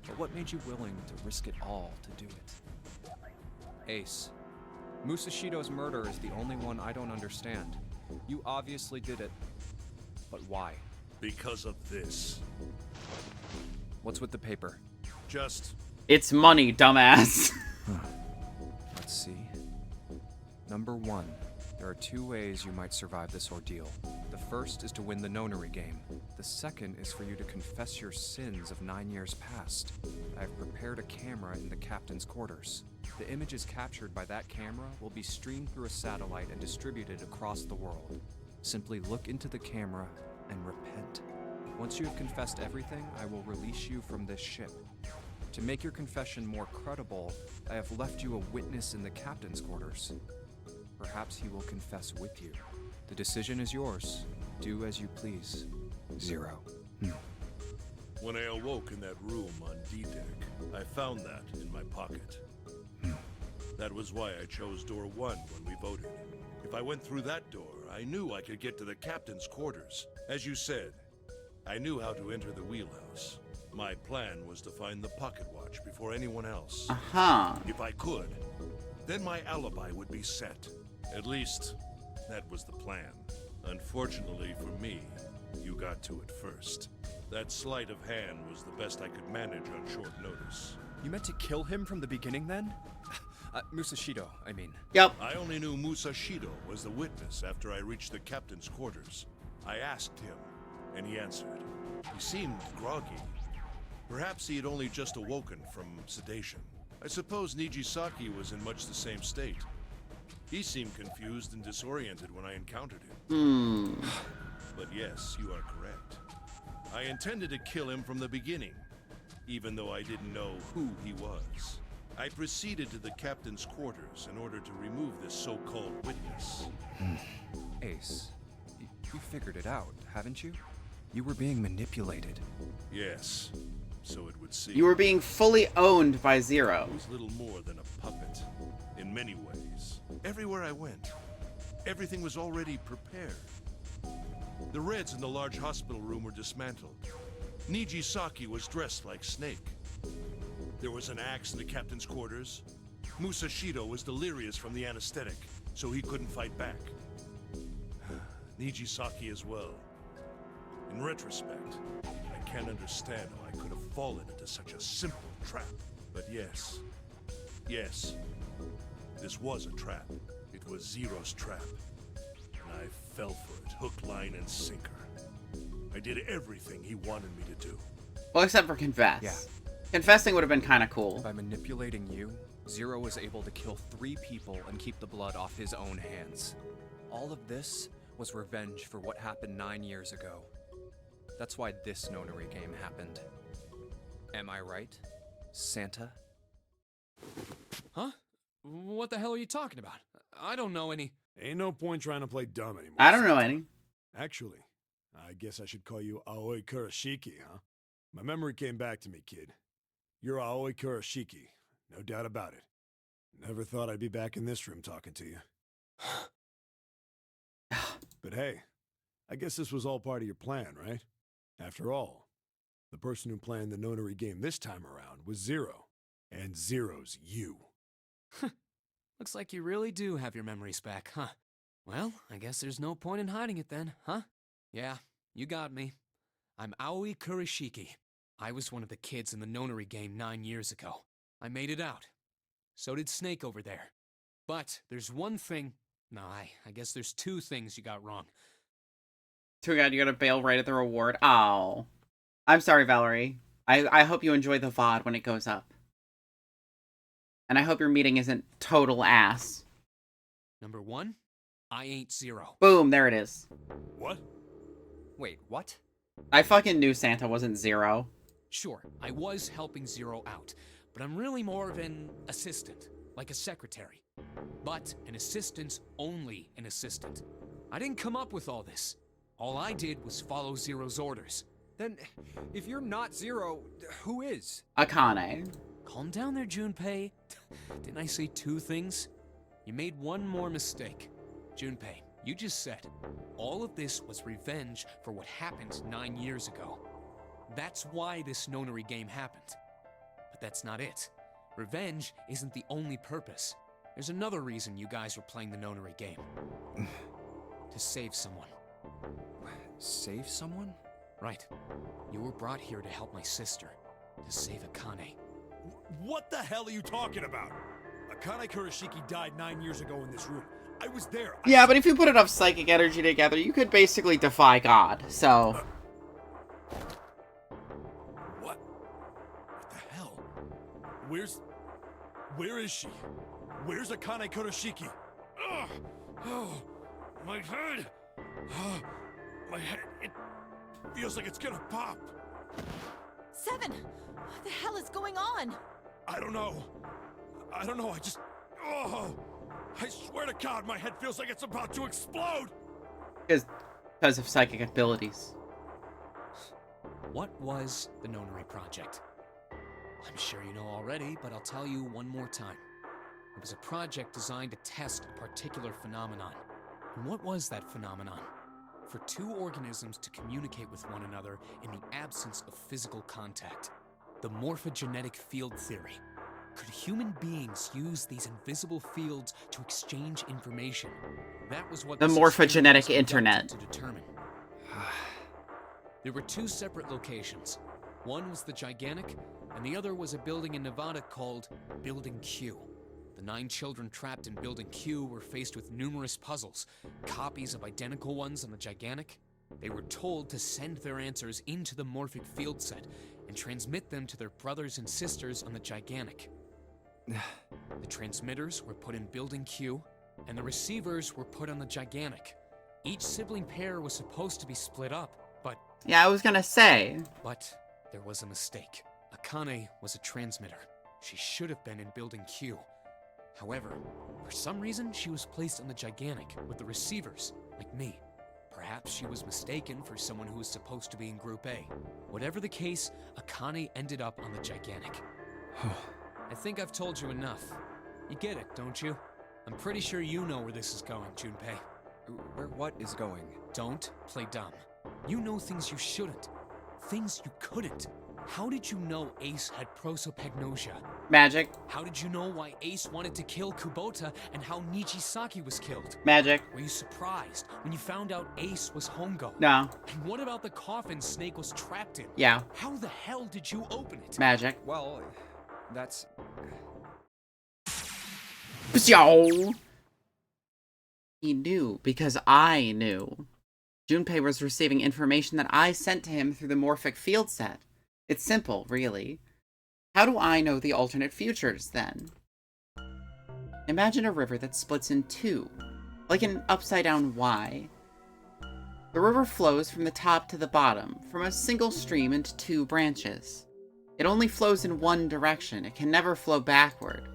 But what made you willing to risk it all to do it? Ace, Musashido's murder is the only one I don't understand. You obviously did it. But why? Because of this. What's with the paper? Just... It's money, dumbass. Let's see. Number 1. There are 2 ways you might survive this ordeal. The first is to win the Nonary game. The second is for you to confess your sins of 9 years past. I have prepared a camera in the captain's quarters. The images captured by that camera will be streamed through a satellite and distributed across the world. Simply look into the camera and repent. Once you have confessed everything, I will release you from this ship. To make your confession more credible, I have left you a witness in the captain's quarters. Perhaps he will confess with you. The decision is yours. Do as you please. 0. When I awoke in that room on D-Deck, I found that in my pocket. That was why I chose door 1 when we voted. If I went through that door, I knew I could get to the captain's quarters. As you said, I knew how to enter the wheelhouse. My plan was to find the pocket watch before anyone else. Uh-huh. If I could, then my alibi would be set. At least, that was the plan. Unfortunately for me, you got to it first. That sleight of hand was the best I could manage on short notice. You meant to kill him from the beginning then? Musashido, I mean. Yep. I only knew Musashido was the witness after I reached the captain's quarters. I asked him, and he answered. He seemed groggy. Perhaps he had only just awoken from sedation. I suppose Nijisaki was in much the same state. He seemed confused and disoriented when I encountered him. But yes, you are correct. I intended to kill him from the beginning, even though I didn't know who he was. I proceeded to the captain's quarters in order to remove this so-called witness. Ace, you figured it out, haven't you? You were being manipulated. Yes, so it would seem. You were being fully owned by Zero. I was little more than a puppet, in many ways. Everywhere I went, everything was already prepared. The Reds in the large hospital room were dismantled. Nijisaki was dressed like Snake. There was an axe in the captain's quarters. Musashido was delirious from the anesthetic, so he couldn't fight back. Nijisaki as well. In retrospect, I can't understand how I could have fallen into such a simple trap. But yes, this was a trap. It was Zero's trap. And I fell for it, hook, line, and sinker. I did everything he wanted me to do. Well, except for confess. Yeah. Confessing would have been kind of cool. By manipulating you, Zero was able to kill 3 people and keep the blood off his own hands. All of this was revenge for what happened 9 years ago. That's why this Nonary game happened. Am I right, Santa? Huh? What the hell are you talking about? I don't know any. Ain't no point trying to play dumb anymore. I don't know any. Actually, I guess I should call you Aoi Kurashiki, huh? My memory came back to me, kid. You're Aoi Kurashiki, no doubt about it. Never thought I'd be back in this room talking to you. But hey, I guess this was all part of your plan, right? After all, the person who planned the Nonary game this time around was Zero. And Zero's you. Looks like you really do have your memories back, huh? Well, I guess there's no point in hiding it then, huh? Yeah, you got me. I'm Aoi Kurashiki. I was one of the kids in the Nonary game 9 years ago. I made it out. So did Snake over there. But there's one thing... No, I guess there's 2 things you got wrong. Too bad you're gonna bail right at the reward. Oh. I'm sorry, Valerie. I hope you enjoy the VOD when it goes up. And I hope your meeting isn't total ass. Number 1, I ain't Zero. Boom, there it is. What? Wait, what? I fucking knew Santa wasn't Zero. Sure, I was helping Zero out, but I'm really more of an assistant, like a secretary. But an assistant's only an assistant. I didn't come up with all this. All I did was follow Zero's orders. Then, if you're not Zero, who is? Akane. Calm down there, Junpei. Didn't I say 2 things? You made one more mistake. Junpei, you just said, all of this was revenge for what happened 9 years ago. That's why this Nonary game happened. But that's not it. Revenge isn't the only purpose. There's another reason you guys were playing the Nonary game. To save someone. Save someone? Right. You were brought here to help my sister. To save Akane. What the hell are you talking about? Akane Kurashiki died 9 years ago in this room. I was there. Yeah, but if you put enough psychic energy together, you could basically defy God, so... What? What the hell? Where is she? Where's Akane Kurashiki? Ugh! Oh, my head! My head, it feels like it's gonna pop. 7! What the hell is going on? I don't know, I just... Oh! I swear to God, my head feels like it's about to explode! Because of psychic abilities. What was the Nonary Project? I'm sure you know already, but I'll tell you one more time. It was a project designed to test a particular phenomenon. And what was that phenomenon? For 2 organisms to communicate with one another in the absence of physical contact. The morphogenetic field theory. Could human beings use these invisible fields to exchange information? That was what the morphogenetic internet. To determine. There were 2 separate locations. One was the Gigantic, and the other was a building in Nevada called Building Q. The 9 children trapped in Building Q were faced with numerous puzzles, copies of identical ones on the Gigantic. They were told to send their answers into the morphic field set and transmit them to their brothers and sisters on the Gigantic. The transmitters were put in Building Q, and the receivers were put on the Gigantic. Each sibling pair was supposed to be split up, but... Yeah, I was gonna say. But there was a mistake. Akane was a transmitter. She should have been in Building Q. However, for some reason, she was placed on the Gigantic with the receivers, like me. Perhaps she was mistaken for someone who was supposed to be in Group A. Whatever the case, Akane ended up on the Gigantic. I think I've told you enough. You get it, don't you? I'm pretty sure you know where this is going, Junpei. Where what is going? Don't play dumb. You know things you shouldn't. Things you couldn't. How did you know Ace had prosopagnosia? Magic. How did you know why Ace wanted to kill Kubota and how Nijisaki was killed? Magic. Were you surprised when you found out Ace was Hongo? No. And what about the coffin Snake was trapped in? Yeah. How the hell did you open it? Magic. Well, that's... Pshaw! He knew because I knew. Junpei was receiving information that I sent to him through the Morphic field set. It's simple, really. How do I know the alternate futures, then? Imagine a river that splits in two, like an upside-down Y. The river flows from the top to the bottom, from a single stream into two branches. It only flows in one direction. It can never flow backward.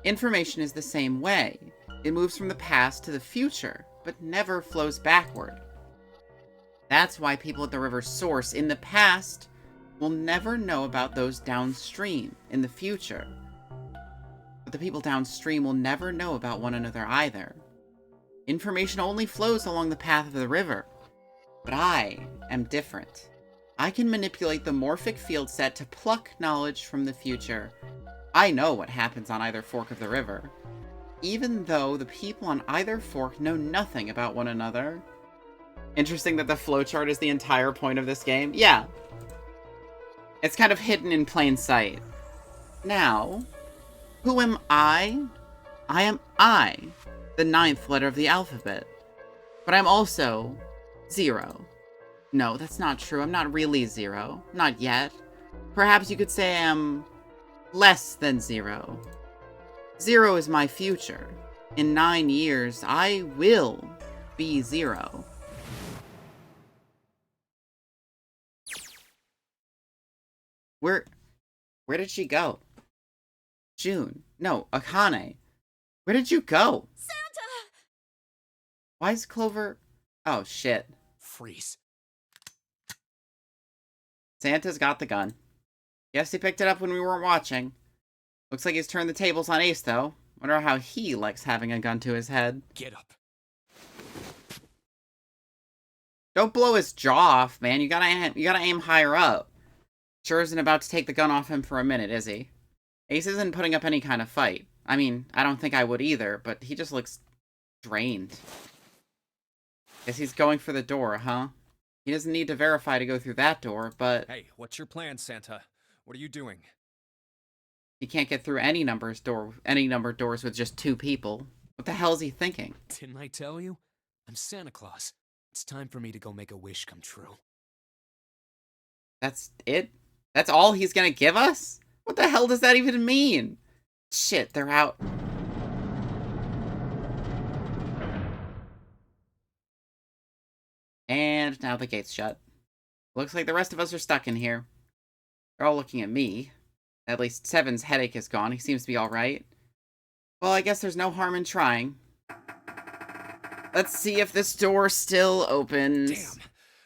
Information is the same way. It moves from the past to the future, but never flows backward. That's why people at the river's source in the past will never know about those downstream in the future. But the people downstream will never know about one another either. Information only flows along the path of the river. But I am different. I can manipulate the Morphic field set to pluck knowledge from the future. I know what happens on either fork of the river, even though the people on either fork know nothing about one another. Interesting that the flowchart is the entire point of this game. Yeah. It's kind of hidden in plain sight. Now, who am I? I am I, the 9th letter of the alphabet. But I'm also 0. No, that's not true. I'm not really 0. Not yet. Perhaps you could say I'm less than 0. 0 is my future. In 9 years, I will be 0. Where did she go? June. No, Akane. Where did you go? Santa! Why is Clover... Oh, shit. Freeze. Santa's got the gun. Guess he picked it up when we weren't watching. Looks like he's turned the tables on Ace, though. Wonder how he likes having a gun to his head. Get up. Don't blow his jaw off, man. You gotta aim higher up. Sure isn't about to take the gun off him for a minute, is he? Ace isn't putting up any kind of fight. I mean, I don't think I would either, but he just looks drained. Guess he's going for the door, huh? He doesn't need to verify to go through that door, but... Hey, what's your plan, Santa? What are you doing? He can't get through any numbered doors with just 2 people. What the hell is he thinking? Didn't I tell you? I'm Santa Claus. It's time for me to go make a wish come true. That's it? That's all he's gonna give us? What the hell does that even mean? Shit, they're out. And now the gate's shut. Looks like the rest of us are stuck in here. They're all looking at me. At least Seven's headache is gone. He seems to be alright. Well, I guess there's no harm in trying. Let's see if this door still opens. Damn.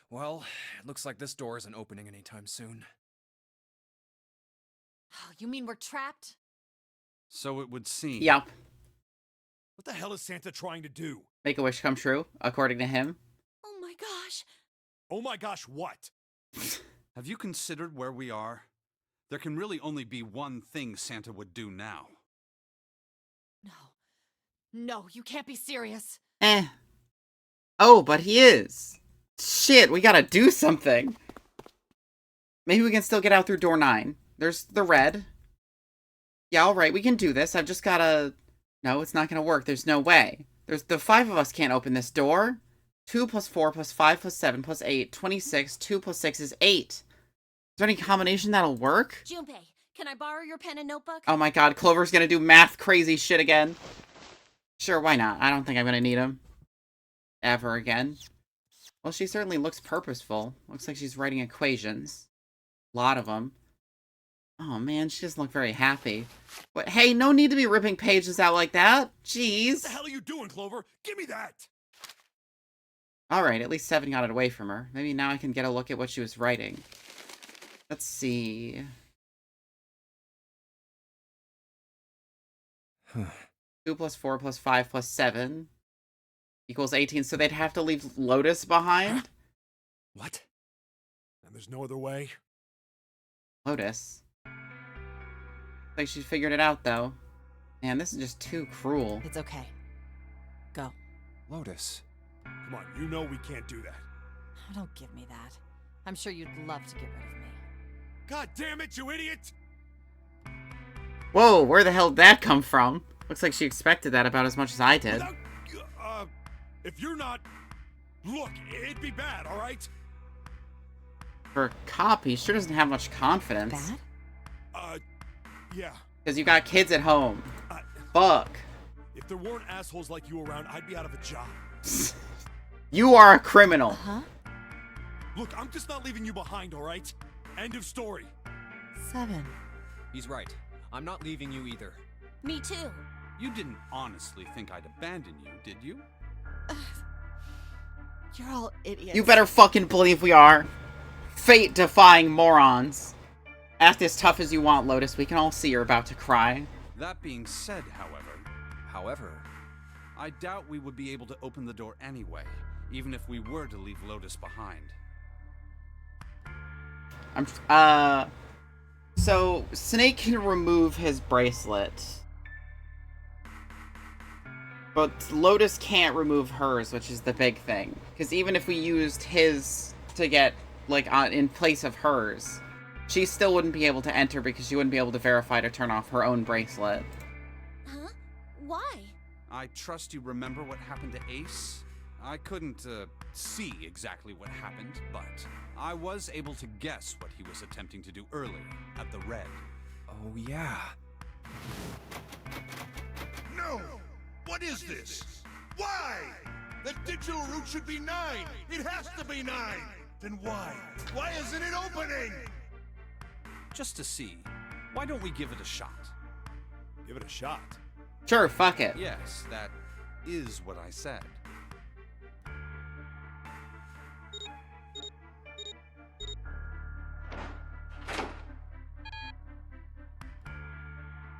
Well, it looks like this door isn't opening anytime soon. Oh, you mean we're trapped? So it would seem. Yup. What the hell is Santa trying to do? Make a wish come true, according to him. Oh my gosh. Oh my gosh, what? Have you considered where we are? There can really only be one thing Santa would do now. No. No, you can't be serious. Oh, but he is. Shit, we gotta do something. Maybe we can still get out through door 9. There's the red. Yeah, alright, we can do this. I've just gotta... No, it's not gonna work. There's no way. There's the 5 of us can't open this door. 2 plus 4 plus 5 plus 7 plus 8. 26. 2 plus 6 is 8. Is there any combination that'll work? Junpei, can I borrow your pen and notebook? Oh my god, Clover's gonna do math crazy shit again. Sure, why not? I don't think I'm gonna need him. Ever again. Well, she certainly looks purposeful. Looks like she's writing equations. A lot of them. Oh man, she doesn't look very happy. But hey, no need to be ripping pages out like that. Jeez. What the hell are you doing, Clover? Give me that! Alright, at least 7 got it away from her. Maybe now I can get a look at what she was writing. Let's see. 2 plus 4 plus 5 plus 7 equals 18, so they'd have to leave Lotus behind? What? And there's no other way? Lotus. Like she figured it out, though. Man, this is just too cruel. It's okay. Go. Lotus. Come on, you know we can't do that. Oh, don't give me that. I'm sure you'd love to get rid of me. God damn it, you idiot! Whoa, where the hell did that come from? Looks like she expected that about as much as I did. If you're not... Look, it'd be bad, alright? For a cop, he sure doesn't have much confidence. Bad? Yeah. Because you got kids at home. Fuck. If there weren't assholes like you around, I'd be out of a job. You are a criminal. Uh-huh. Look, I'm just not leaving you behind, alright? End of story. 7. He's right. I'm not leaving you either. Me too. You didn't honestly think I'd abandon you, did you? You're all idiots. You better fucking believe we are. Fate-defying morons. Act as tough as you want, Lotus. We can all see you're about to cry. That being said, however, I doubt we would be able to open the door anyway, even if we were to leave Lotus behind. So Snake can remove his bracelet. But Lotus can't remove hers, which is the big thing. Because even if we used his to get, like, in place of hers, she still wouldn't be able to enter because she wouldn't be able to verify to turn off her own bracelet. Huh? Why? I trust you remember what happened to Ace? I couldn't, see exactly what happened, but I was able to guess what he was attempting to do earlier at the Red. Oh, yeah. No! What is this? Why? The digital route should be 9! It has to be 9! Then why? Why isn't it opening? Just to see, why don't we give it a shot? Give it a shot. Sure, fuck it. Yes, that is what I said.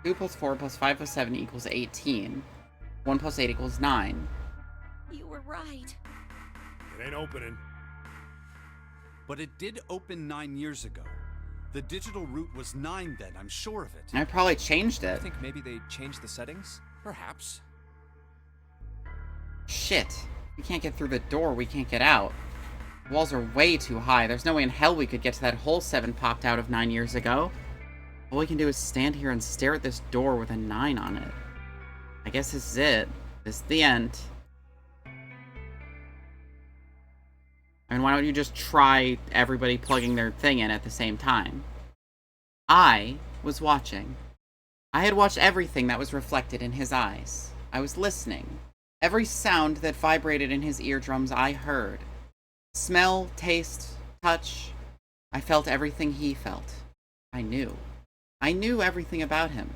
Two plus 4 plus 5 plus 7 equals 18. 1 plus 8 equals 9. You were right. It ain't opening. But it did open 9 years ago. The digital route was 9 then, I'm sure of it. I probably changed I it. think maybe they changed the settings? Perhaps. Shit. We can't get through the door, we can't get out. The walls are way too high. There's no way in hell we could get to that hole 7 popped out of 9 years ago. All we can do is stand here and stare at this door with a 9 on it. I guess this is it. This is the end. I mean, why don't you just try everybody plugging their thing in at the same time? I was watching. I had watched everything that was reflected in his eyes. I was listening. Every sound that vibrated in his eardrums I heard. Smell, taste, touch. I felt everything he felt. I knew. I knew everything about him.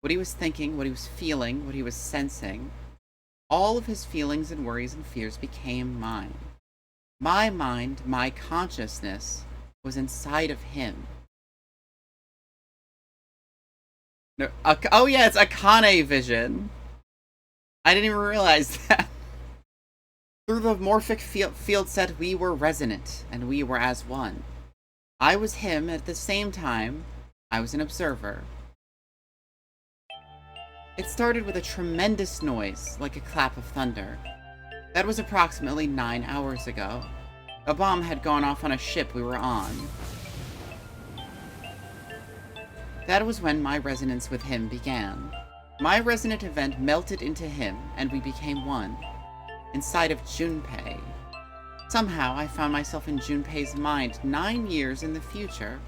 What he was thinking, what he was feeling, what he was sensing. All of his feelings and worries and fears became mine. My mind, my consciousness, was inside of him. No, oh yeah, it's Akane vision. I didn't even realize that. Through the morphic field set, we were resonant, and we were as one. I was him, at the same time, I was an observer. It started with a tremendous noise, like a clap of thunder. That was approximately 9 hours ago. A bomb had gone off on a ship we were on. That was when my resonance with him began. My resonant event melted into him, and we became one. Inside of Junpei. Somehow, I found myself in Junpei's mind 9 years in the future.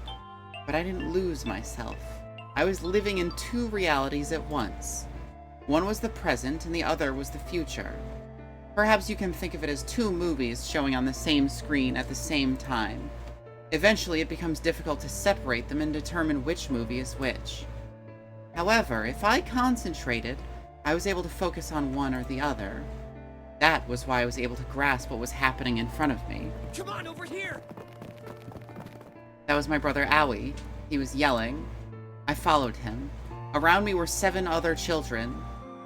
But I didn't lose myself. I was living in 2 realities at once. One was the present, and the other was the future. Perhaps you can think of it as 2 movies showing on the same screen at the same time. Eventually, it becomes difficult to separate them and determine which movie is which. However, if I concentrated, I was able to focus on one or the other. That was why I was able to grasp what was happening in front of me. Come on, over here! That was my brother Aoi. He was yelling. I followed him. Around me were 7 other children.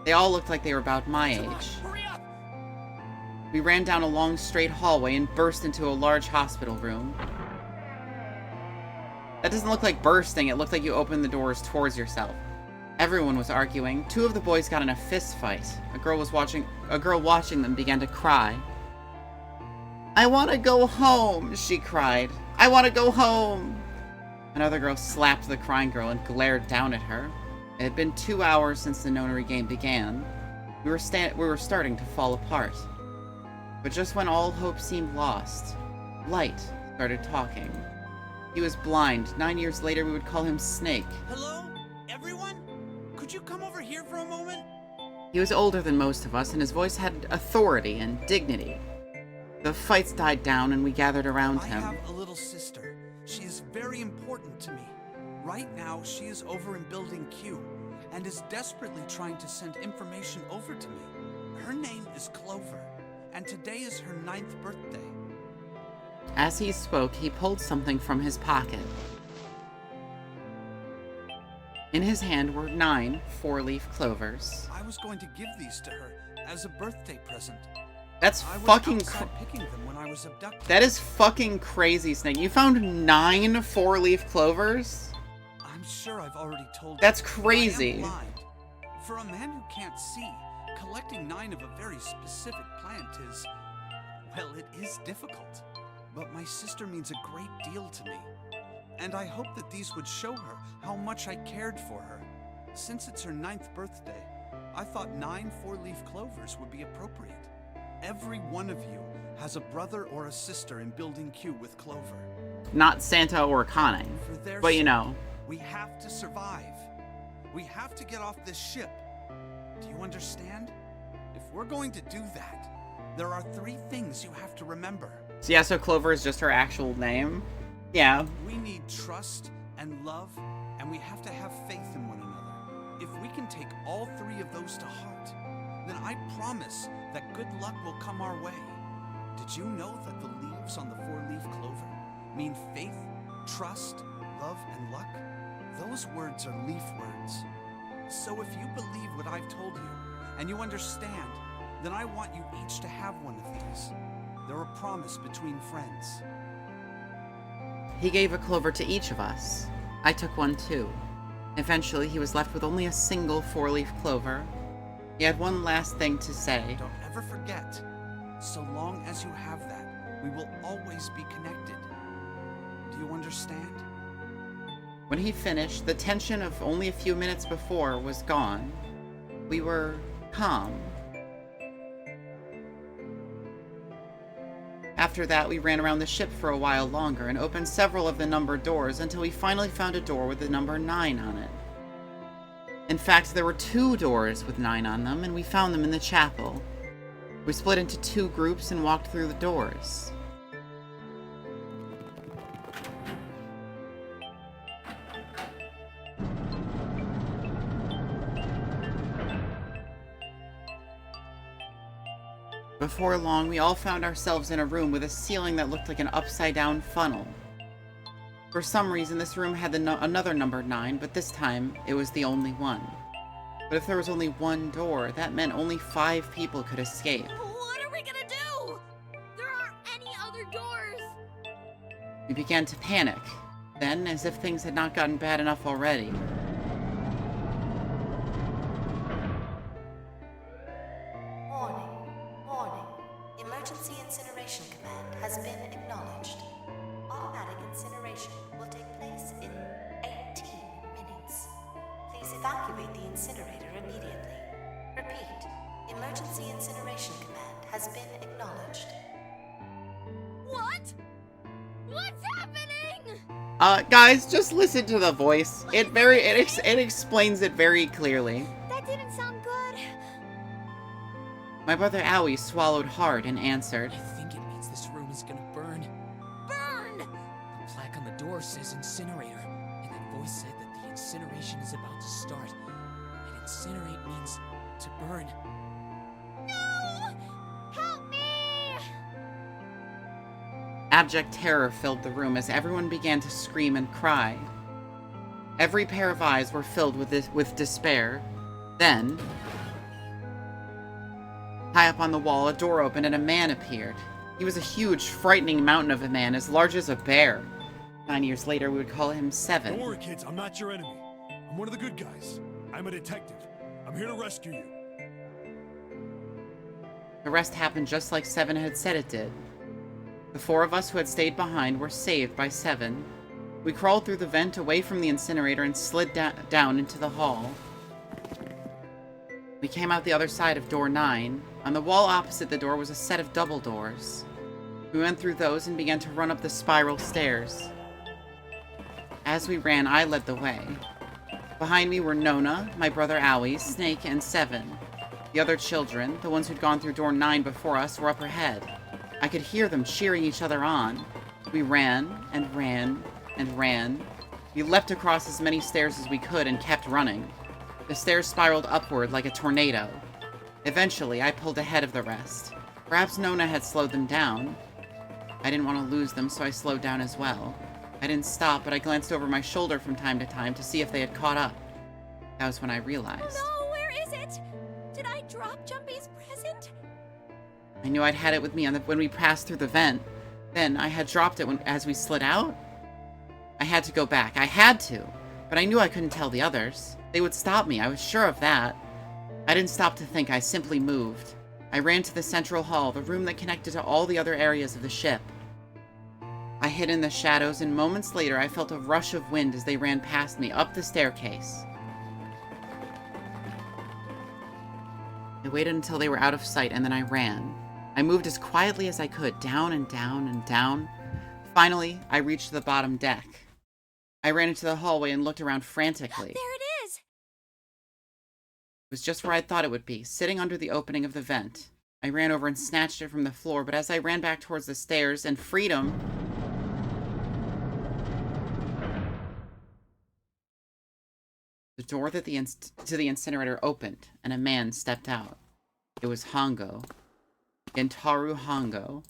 They all looked like they were about my age. Hurry up! We ran down a long straight hallway and burst into a large hospital room. That doesn't look like bursting. It looked like you opened the doors towards yourself. Everyone was arguing. Two of the boys got in a fist fight. A girl watching them began to cry. "I want to go home," she cried. "I want to go home." Another girl slapped the crying girl and glared down at her. It had been 2 hours since the nonary game began. We were starting to fall apart. But just when all hope seemed lost, Light started talking. He was blind. 9 years later, we would call him Snake. Hello? Everyone? Could you come over here for a moment? He was older than most of us, and his voice had authority and dignity. The fights died down, and we gathered around him. I have a little sister. She is very important to me. Right now, she is over in Building Q, and is desperately trying to send information over to me. Her name is Clover, and today is her 9th birthday. As he spoke, he pulled something from his pocket. In his hand were 9 four-leaf clovers. I was going to give these to her as a birthday present. That's I was fucking outside picking them when I was abducted. That is fucking crazy, Snake. You found 9 four-leaf clovers? I'm sure I've already told That's you, crazy. but I am blind. For a man who can't see, collecting 9 of a very specific plant is, well, it is difficult. But my sister means a great deal to me. And I hope that these would show her how much I cared for her. Since it's her 9th birthday, I thought 9 four-leaf clovers would be appropriate. Every one of you has a brother or a sister in Building Q with Clover. Not Santa or Kane, For their but you sake, know. we have to survive. We have to get off this ship. Do you understand? If we're going to do that, there are 3 things you have to remember. So yeah, so Clover is just her actual name? Yeah. We need trust and love, and we have to have faith in one another. If we can take all 3 of those to heart, then I promise that good luck will come our way. Did you know that the leaves on the 4-leaf clover mean faith, trust, love, and luck? Those words are leaf words. So if you believe what I've told you, and you understand, then I want you each to have one of these. They're a promise between friends. He gave a clover to each of us. I took one too. Eventually, he was left with only a single 4-leaf clover. He had one last thing to say. Don't ever forget, so long as you have that, we will always be connected. Do you understand? When he finished, the tension of only a few minutes before was gone. We were calm. After that, we ran around the ship for a while longer and opened several of the numbered doors until we finally found a door with the number 9 on it. In fact, there were 2 doors with 9 on them, and we found them in the chapel. We split into 2 groups and walked through the doors. Before long, we all found ourselves in a room with a ceiling that looked like an upside-down funnel. For some reason, this room had another number 9, but this time, it was the only one. But if there was only one door, that meant only 5 people could escape. What are we gonna do? There aren't any other doors. We began to panic. Then, as if things had not gotten bad enough already, Warning. Emergency Incineration Command has been acknowledged. Automatic incineration will take place in 18 minutes. Please evacuate the incinerator immediately. Repeat. Emergency Incineration Command has been acknowledged. What? What's happening? Guys, just listen to the voice. It explains it very clearly. That didn't sound good. My brother Owie swallowed hard and answered. I think it means this room is gonna burn. Burn! The plaque on the door says incinerator, and that voice said that the incineration is about to start. And incinerate means to burn. No! Help me! Abject terror filled the room as everyone began to scream and cry. Every pair of eyes were filled with despair. Then, high up on the wall, a door opened and a man appeared. He was a huge, frightening mountain of a man, as large as a bear. 9 years later, we would call him Don't 7. worry, kids. I'm not your enemy. I'm one of the good guys. I'm a detective. I'm here to rescue you. The rest happened just like 7 had said it did. The 4 of us who had stayed behind were saved by 7. We crawled through the vent away from the incinerator and slid down into the hall. We came out the other side of door 9. On the wall opposite the door was a set of double doors. We went through those and began to run up the spiral stairs. As we ran, I led the way. Behind me were Nona, my brother Owie, Snake, and 7. The other children, the ones who'd gone through door 9 before us, were up ahead. I could hear them cheering each other on. We ran, and ran, and ran. We leapt across as many stairs as we could and kept running. The stairs spiraled upward like a tornado. Eventually, I pulled ahead of the rest. Perhaps Nona had slowed them down. I didn't want to lose them, so I slowed down as well. I didn't stop, but I glanced over my shoulder from time to time to see if they had caught up. That was when I realized. Oh no, where is it? Did I drop Jumpy's present? I knew I'd had it with me when we passed through the vent. Then I had dropped it as we slid out. I had to go back. I had to. But I knew I couldn't tell the others. They would stop me. I was sure of that. I didn't stop to think. I simply moved. I ran to the central hall, the room that connected to all the other areas of the ship. I hid in the shadows, and moments later I felt a rush of wind as they ran past me up the staircase. I waited until they were out of sight, and then I ran. I moved as quietly as I could, down and down and down. Finally, I reached the bottom deck. I ran into the hallway and looked around frantically. There it is! It was just where I thought it would be, sitting under the opening of the vent. I ran over and snatched it from the floor, but as I ran back towards the stairs and freedom... The door to the incinerator opened, and a man stepped out. It was Hongo. Gentaro Hongo.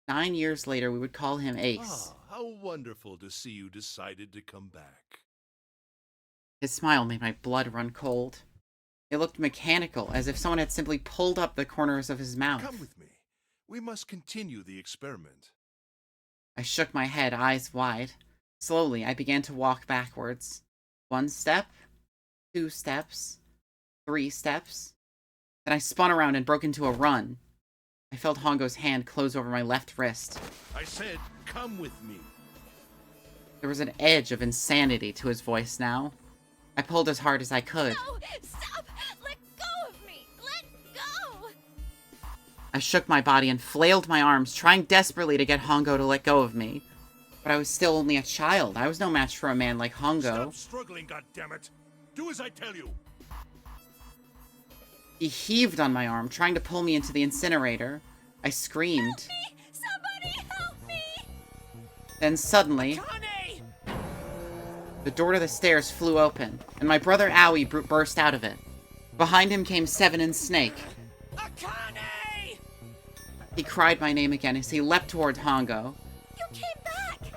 9 years later, we would call him Ace. Ah, how wonderful to see you decided to come back. His smile made my blood run cold. It looked mechanical, as if someone had simply pulled up the corners of his mouth. Come with me. We must continue the experiment. I shook my head, eyes wide. Slowly, I began to walk backwards. 1 step, 2 steps, 3 steps. Then I spun around and broke into a run. I felt Hongo's hand close over my left wrist. I said, come with me. There was an edge of insanity to his voice now. I pulled as hard as I could. No! Stop! Let go of me! Let go! I shook my body and flailed my arms, trying desperately to get Hongo to let go of me. But I was still only a child. I was no match for a man like Hongo. Stop struggling, goddammit! Do as I tell you! He heaved on my arm, trying to pull me into the incinerator. I screamed. Help me! Somebody help me! Then suddenly, Connie! the door to the stairs flew open, and my brother Owie burst out of it. Behind him came 7 and Snake. Akane! He cried my name again as he leapt toward Hongo. You came back!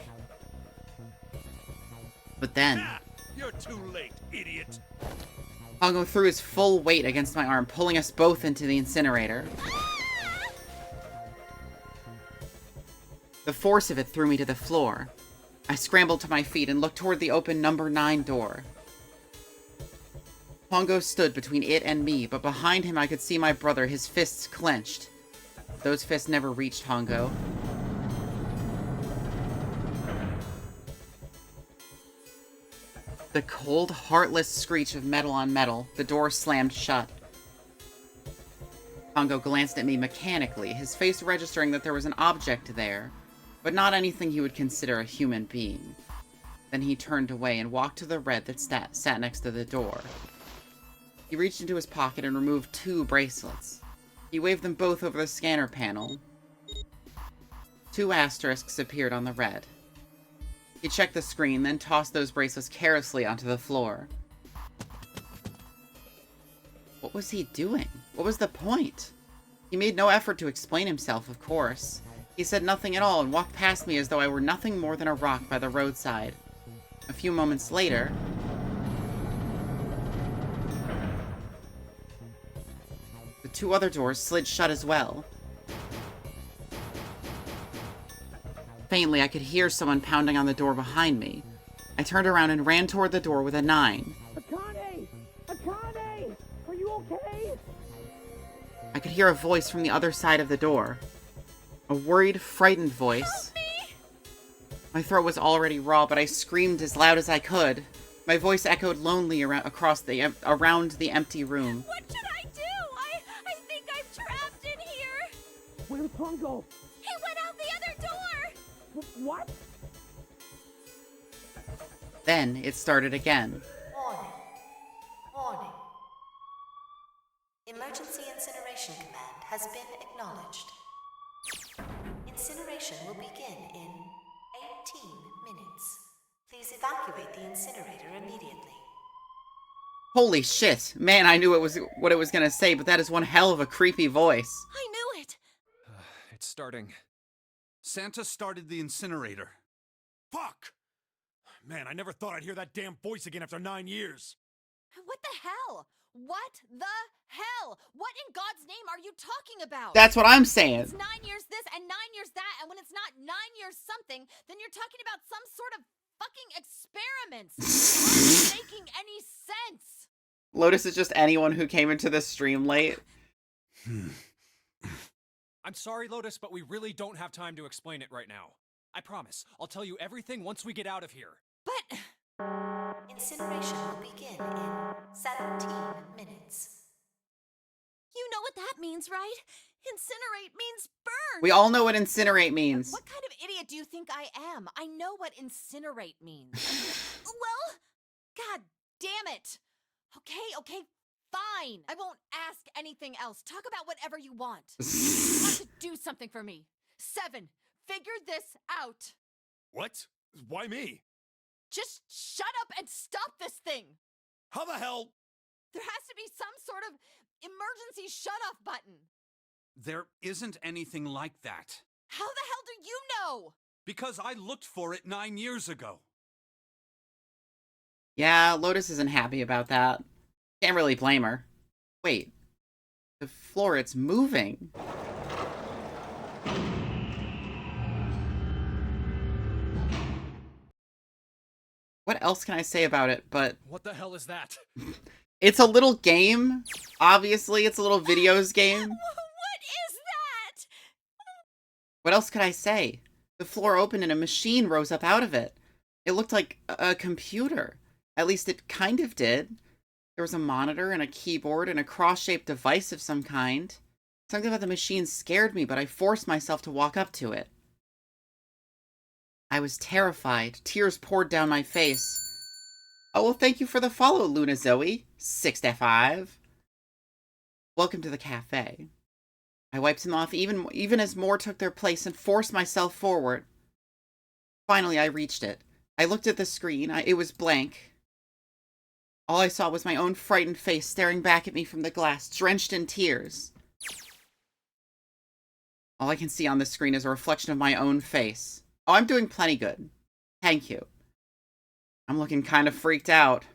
But then, Ah, you're too late, idiot! Hongo threw his full weight against my arm, pulling us both into the incinerator. The force of it threw me to the floor. I scrambled to my feet and looked toward the open number 9 door. Hongo stood between it and me, but behind him I could see my brother, his fists clenched. Those fists never reached Hongo. The cold, heartless screech of metal on metal, the door slammed shut. Hongo glanced at me mechanically, his face registering that there was an object there, but not anything he would consider a human being. Then he turned away and walked to the red that sat next to the door. He reached into his pocket and removed 2 bracelets. He waved them both over the scanner panel. 2 asterisks appeared on the red. He checked the screen, then tossed those bracelets carelessly onto the floor. What was he doing? What was the point? He made no effort to explain himself, of course. He said nothing at all and walked past me as though I were nothing more than a rock by the roadside. A few moments later, the 2 other doors slid shut as well. Faintly, I could hear someone pounding on the door behind me. I turned around and ran toward the door with a 9. Akane! Akane! Are you okay? I could hear a voice from the other side of the door. A worried, frightened voice. My throat was already raw, but I screamed as loud as I could. My voice echoed lonely around the empty room. What should I do? I think I'm trapped in here. Where's Hongo? He went out the other door. What? Then it started again. Warning. Warning. Emergency Incineration Command has been acknowledged. Incineration will begin in 18 minutes. Please evacuate the incinerator immediately. Holy shit. Man, I knew what it was gonna say, but that is one hell of a creepy voice. I knew it! It's starting. Santa started the incinerator. Fuck! Man, I never thought I'd hear that damn voice again after 9 years. What the hell? What the hell? What in God's name are you talking about? That's what I'm saying. It's 9 years this and 9 years that, and when it's not 9 years something, then you're talking about some sort of fucking experiments. It's not making any sense. Lotus is just anyone who came into this stream late. I'm sorry, Lotus, but we really don't have time to explain it right now. I promise. I'll tell you everything once we get out of here. But... Incineration will begin in 17 minutes. You know what that means, right? Incinerate means burn! We all know what incinerate means. What kind of idiot do you think I am? I know what incinerate means. Well... God damn it! Okay, fine. I won't ask anything else. Talk about whatever you want. You have to do something for me. 7, figure this out. What? Why me? Just shut up and stop this thing. How the hell? There has to be some sort of emergency shut-off button. There isn't anything like that. How the hell do you know? Because I looked for it 9 years ago. Yeah, Lotus isn't happy about that. Can't really blame her. Wait. The floor, it's moving. What else can I say about it, but... What the hell is that? It's a little game. Obviously, it's a little videos game. What is that? What else could I say? The floor opened and a machine rose up out of it. It looked like a computer. At least it kind of did. There was a monitor and a keyboard and a cross-shaped device of some kind. Something about the machine scared me, but I forced myself to walk up to it. I was terrified. Tears poured down my face. Oh, well, thank you for the follow, Luna Zoe. 65. Welcome to the cafe. I wiped him off even as more took their place and forced myself forward. Finally, I reached it. I looked at the screen. It was blank. All I saw was my own frightened face staring back at me from the glass, drenched in tears. All I can see on the screen is a reflection of my own face. Oh, I'm doing plenty good. Thank you. I'm looking kind of freaked out.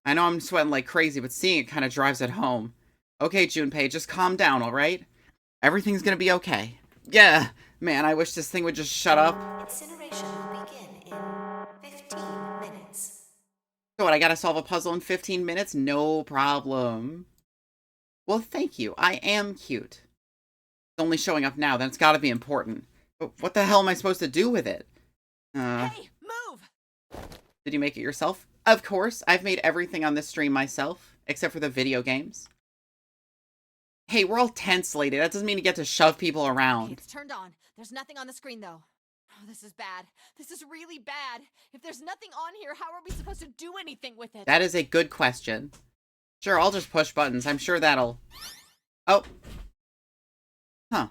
I know I'm sweating like crazy, but seeing it kind of drives it home. Okay, Junpei, just calm down, alright? Everything's gonna be okay. Yeah, man, I wish this thing would just shut up. Incineration will begin in 15 minutes. So what, I gotta solve a puzzle in 15 minutes? No problem. Well, thank you. I am cute. It's only showing up now, then it's gotta be important. But what the hell am I supposed to do with it? Hey, move! Did you make it yourself? Of course. I've made everything on this stream myself, except for the video games. Hey, we're all tense, lady. That doesn't mean you get to shove people around. Okay, it's turned on. There's nothing on the screen, though. Oh, this is bad. This is really bad. If there's nothing on here, how are we supposed to do anything with it? That is a good question. Sure, I'll just push buttons. I'm sure that'll... Oh. Huh.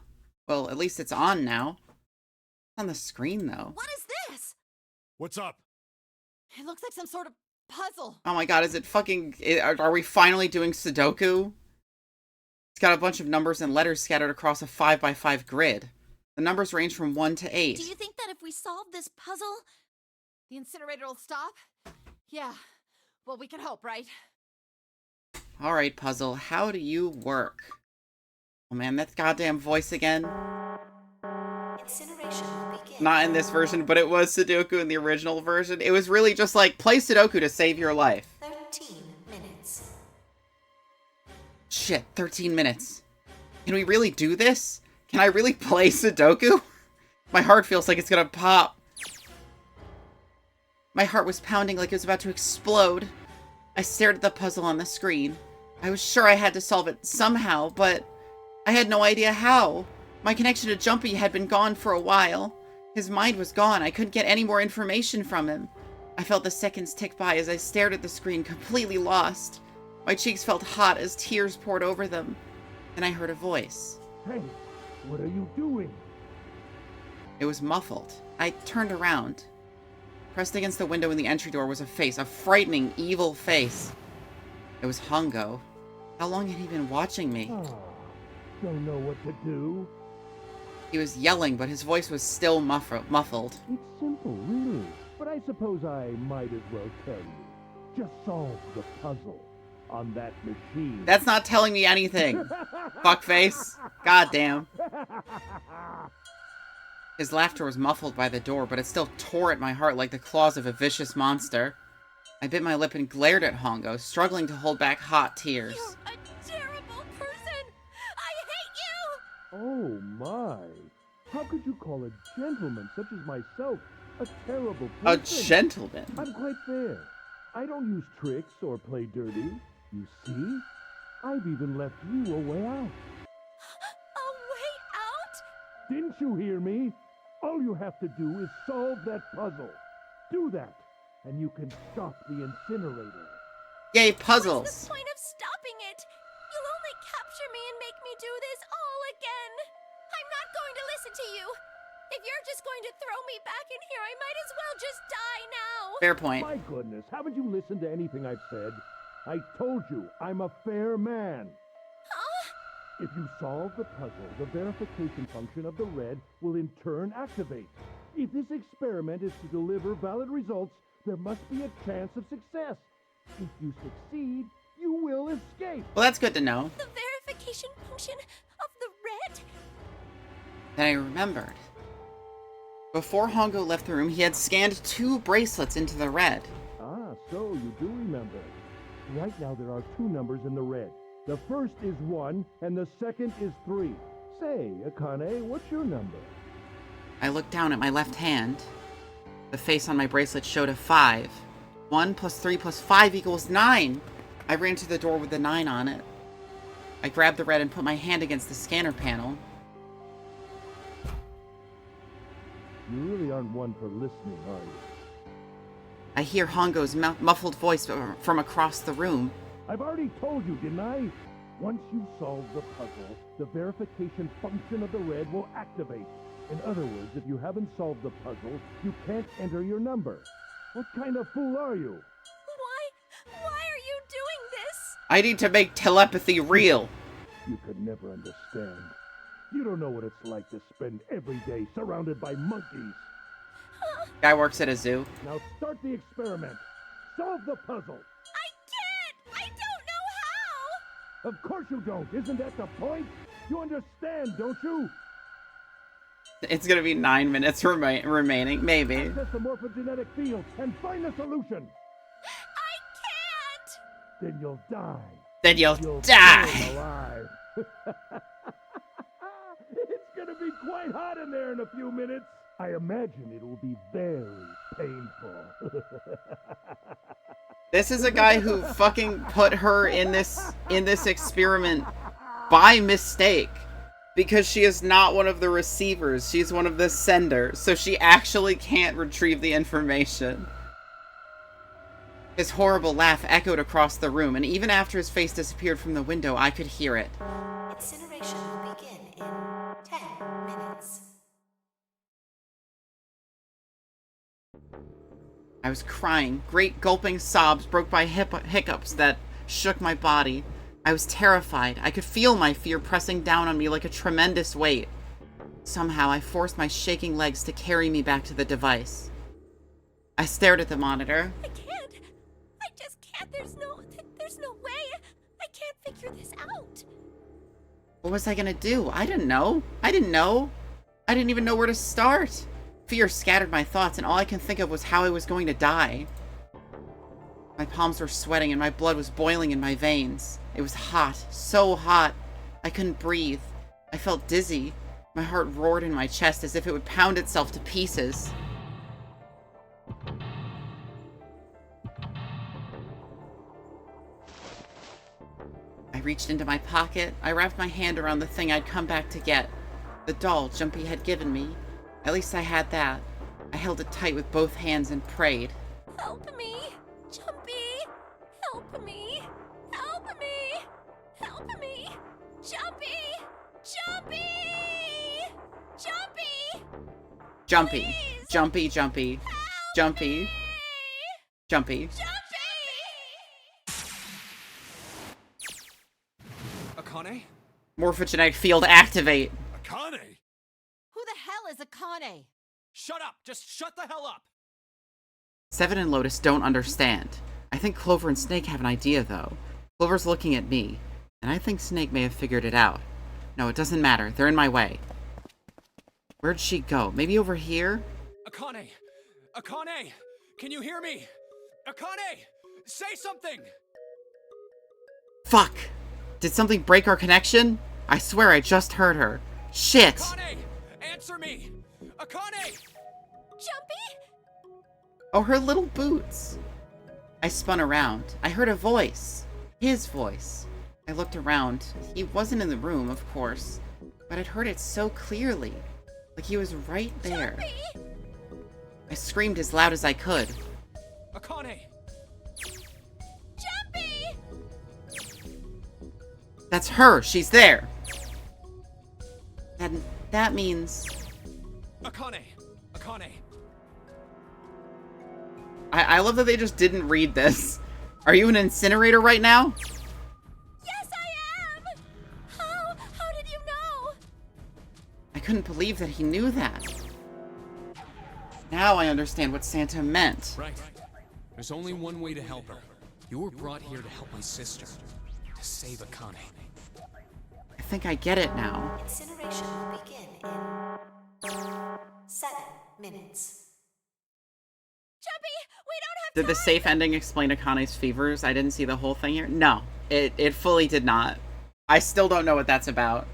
Well, at least it's on now. It's on the screen, though. What is this? What's up? It looks like some sort of puzzle. Oh my god, is it fucking... Are we finally doing Sudoku? It's got a bunch of numbers and letters scattered across a 5x5 grid. The numbers range from 1 to 8. Do you think that if we solve this puzzle... the incinerator will stop? Yeah. Well, we can hope, right? Alright, puzzle. How do you work? Oh man, that goddamn voice again. Incineration will begin in 15 minutes. Please evacuate the incinerator immediately. Incineration will begin in 18 minutes. Please evacuate the incinerator immediately. Incineration will begin in 15 minutes. Please evacuate the incinerator immediately. Alright, puzzle. How do you work? Incineration will begin. Not in this version, but it was Sudoku in the original version. It was really just like, play Sudoku to save your life. 13 minutes. Shit, 13 minutes. Can we really do this? Can I really play Sudoku? My heart feels like it's gonna pop. My heart was pounding like it was about to explode. I stared at the puzzle on the screen. I was sure I had to solve it somehow, but I had no idea how. My connection to Jumpy had been gone for a while. His mind was gone. I couldn't get any more information from him. I felt the seconds tick by as I stared at the screen, completely lost. My cheeks felt hot as tears poured over them. Then I heard a voice. Hey, what are you doing? It was muffled. I turned around. Pressed against the window in the entry door was a face, a frightening, evil face. It was Hongo. How long had he been watching me? Oh, don't know what to do. He was yelling, but his voice was still muffled. It's simple, really. But I suppose I might as well tell you. Just solve the puzzle on that machine. That's not telling me anything. Fuckface. Goddamn. His laughter was muffled by the door, but it still tore at my heart like the claws of a vicious monster. I bit my lip and glared at Hongo, struggling to hold back hot tears. You're a terrible person! I hate you! Oh my. How could you call a gentleman such as myself a terrible person? A gentleman? I'm quite fair. I don't use tricks or play dirty. You see? I've even left you a way out. A way out? Didn't you hear me? All you have to do is solve that puzzle. Do that, and you can stop the incinerator. Yay, puzzles! What's the point of stopping it? You'll only capture me and make me do this all again. I'm not going to listen to you. If you're just going to throw me back in here, I might as well just die now. Fair point. My goodness, haven't you listened to anything I've said? I told you, I'm a fair man. If you solve the puzzle, the verification function of the red will in turn activate. If this experiment is to deliver valid results, there must be a chance of success. If you succeed, you will escape. Well, that's good to know. The verification function of the red? Then I remembered. Before Hongo left the room, he had scanned 2 bracelets into the red. Ah, so you do remember. Right now there are 2 numbers in the red. The first is 1, and the second is 3. Say, Akane, what's your number? I looked down at my left hand. The face on my bracelet showed a 5. 1 plus 3 plus 5 equals 9. I ran to the door with the 9 on it. I grabbed the red and put my hand against the scanner panel. You really aren't one for listening, are you? I hear Hongo's muffled voice from across the room. I've already told you, didn't I? Once you solve the puzzle, the verification function of the red will activate. In other words, if you haven't solved the puzzle, you can't enter your number. What kind of fool are you? Why are you doing this? I need to make telepathy real. You could never understand. You don't know what it's like to spend every day surrounded by monkeys. Guy works at a zoo. Now start the experiment. Solve the puzzle. I don't know how! Of course you don't. Isn't that the point? You understand, don't you? It's gonna be 9 minutes remaining, maybe. Access the morphogenetic field and find the solution. I can't! Then you'll die. Then you'll stay die. alive. It's gonna be quite hot in there in a few minutes. I imagine it will be very painful. This is a guy who fucking put her in this experiment by mistake. Because she is not one of the receivers, she's one of the senders, so she actually can't retrieve the information. His horrible laugh echoed across the room, and even after his face disappeared from the window, I could hear it. Incineration will begin in 10 minutes. I was crying. Great gulping sobs broke by hiccups that shook my body. I was terrified. I could feel my fear pressing down on me like a tremendous weight. Somehow, I forced my shaking legs to carry me back to the device. I stared at the monitor. I can't. I just can't. There's no way. I can't figure this out. What was I gonna do? I didn't know. I didn't even know where to start. Fear scattered my thoughts, and all I can think of was how I was going to die. My palms were sweating, and my blood was boiling in my veins. It was hot, so hot. I couldn't breathe. I felt dizzy. My heart roared in my chest as if it would pound itself to pieces. I reached into my pocket. I wrapped my hand around the thing I'd come back to get. The doll Jumpy had given me. At least I had that. I held it tight with both hands and prayed. Help me! Jumpy! Help me! Help me! Help me! Jumpy! Jumpy! Jumpy! Jumpy. Please! Jumpy, Jumpy. Help Jumpy. me! Jumpy. Jumpy! Akane? Morphogenetic field activate. Akane! Who the hell is Akane? Shut up! Just shut the hell up! Seven and Lotus don't understand. I think Clover and Snake have an idea, though. Clover's looking at me, and I think Snake may have figured it out. No, it doesn't matter. They're in my way. Where'd she go? Maybe over here? Akane! Akane! Can you hear me? Akane! Say something! Fuck! Did something break our connection? I swear I just heard her. Shit! Akane! Answer me! Akane! Jumpy? Oh, her little boots. I spun around. I heard a voice. His voice. I looked around. He wasn't in the room, of course, but I'd heard it so clearly. Like he was right there. Jumpy? I screamed as loud as I could. Akane! Jumpy! That's her! She's there! And that means... Akane! Akane! I love that they just didn't read this. Are you an incinerator right now? Yes, I am! How did you know? I couldn't believe that he knew that. Now I understand what Santa meant. Right. There's only one way to help her. You were brought here to help my sister. To save Akane. I think I get it now. Incineration will begin in 7 minutes. Jumpy, we don't have Did the time! safe ending explain Akane's fevers? I didn't see the whole thing here. No, it fully did not. I still don't know what that's about.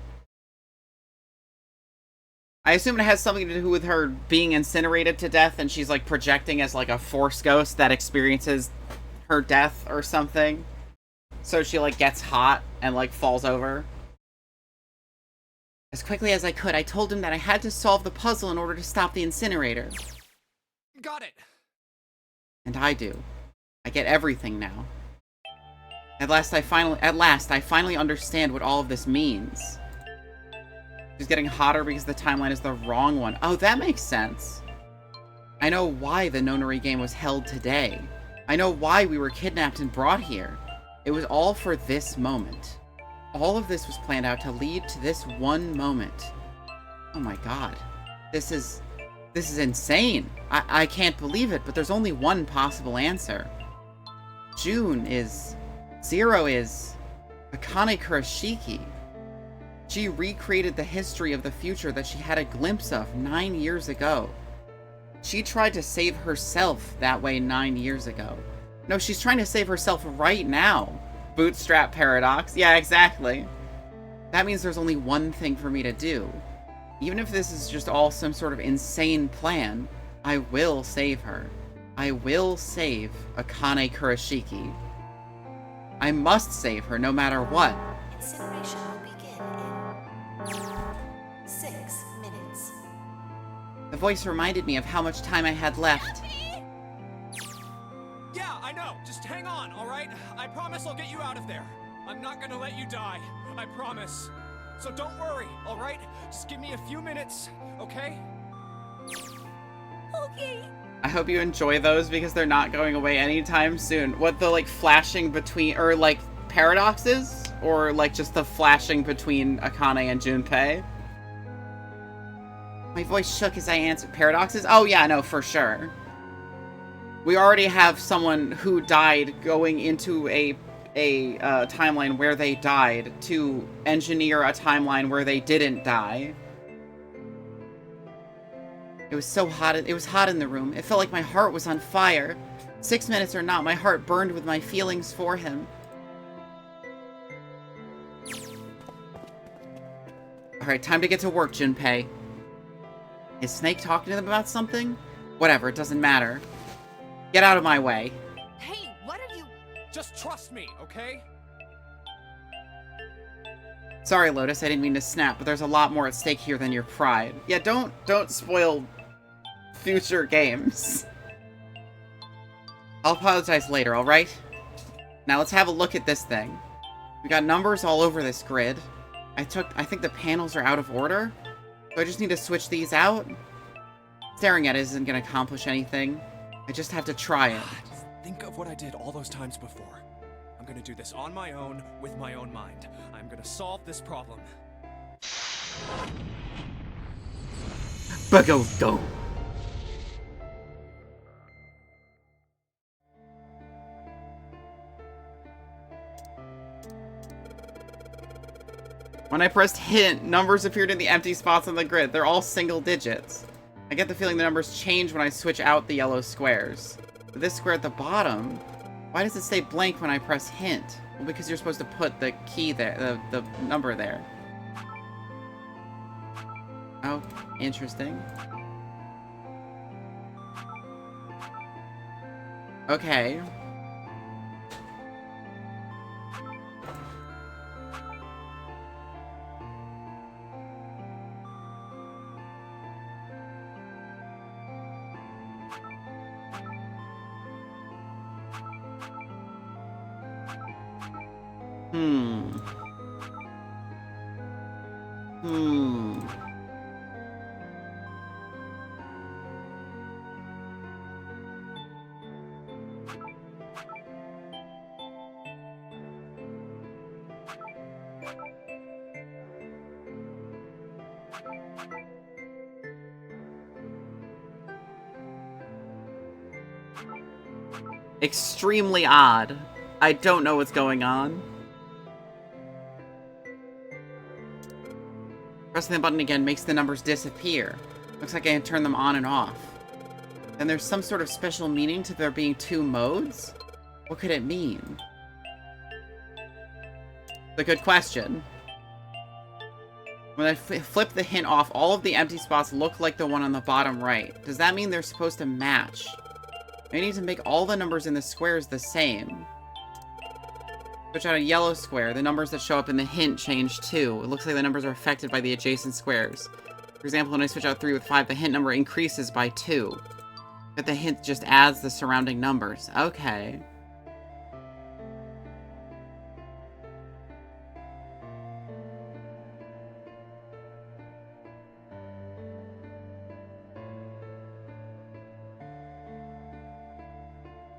I assume it has something to do with her being incinerated to death and she's like projecting as like a force ghost that experiences her death or something. So she like gets hot and like falls over. As quickly as I could, I told him that I had to solve the puzzle in order to stop the incinerator. Got it! And I do. I get everything now. At last I finally understand what all of this means. She's getting hotter because the timeline is the wrong one. Oh, that makes sense. I know why the Nonary game was held today. I know why we were kidnapped and brought here. It was all for this moment. All of this was planned out to lead to this one moment. Oh my god. This is insane. I can't believe it, but there's only one possible answer. June is... Zero is... Akane Kurashiki. She recreated the history of the future that she had a glimpse of 9 years ago. She tried to save herself that way 9 years ago. No, she's trying to save herself right now. Bootstrap paradox. Yeah, exactly. That means there's only one thing for me to do. Even if this is just all some sort of insane plan, I will save her. I will save Akane Kurashiki. I must save her no matter what. Incineration will begin in 6 minutes. The voice reminded me of how much time I had left. Yeah, I know. Just hang on, alright? I promise I'll get you out of there. I'm not gonna let you die. I promise. So don't worry, alright? Just give me a few minutes, okay? Okay. I hope you enjoy those because they're not going away anytime soon. What, the like flashing between, or like paradoxes? Or like just the flashing between Akane and Junpei? My voice shook as I answered. Paradoxes? Oh yeah, no, for sure. We already have someone who died going into a timeline where they died to engineer a timeline where they didn't die. It was so hot. It was hot in the room. It felt like my heart was on fire. 6 minutes or not, my heart burned with my feelings for him. Alright, time to get to work, Junpei. Is Snake talking to them about something? Whatever, it doesn't matter. Get out of my way. Hey, what are you... Just trust me, okay? Sorry, Lotus, I didn't mean to snap, but there's a lot more at stake here than your pride. Yeah, don't spoil future games. I'll apologize later, alright? Now let's have a look at this thing. We got numbers all over this grid. I think the panels are out of order. So I just need to switch these out. Staring at it isn't going to accomplish anything. I just have to try it. Just think of what I did all those times before. I'm gonna do this on my own, with my own mind. I'm gonna solve this problem. Go, go. When I pressed hint, numbers appeared in the empty spots on the grid. They're all single digits. I get the feeling the numbers change when I switch out the yellow squares. But this square at the bottom, why does it stay blank when I press hint? Well, because you're supposed to put the key there, the number there. Oh, interesting. Okay. Extremely odd. I don't know what's going on. Pressing the button again makes the numbers disappear. Looks like I can turn them on and off. And there's some sort of special meaning to there being two modes? What could it mean? It's a good question. When I flip the hint off, all of the empty spots look like the one on the bottom right. Does that mean they're supposed to match? I need to make all the numbers in the squares the same. Switch out a yellow square. The numbers that show up in the hint change too. It looks like the numbers are affected by the adjacent squares. For example, when I switch out 3 with 5, the hint number increases by 2. But the hint just adds the surrounding numbers. Okay.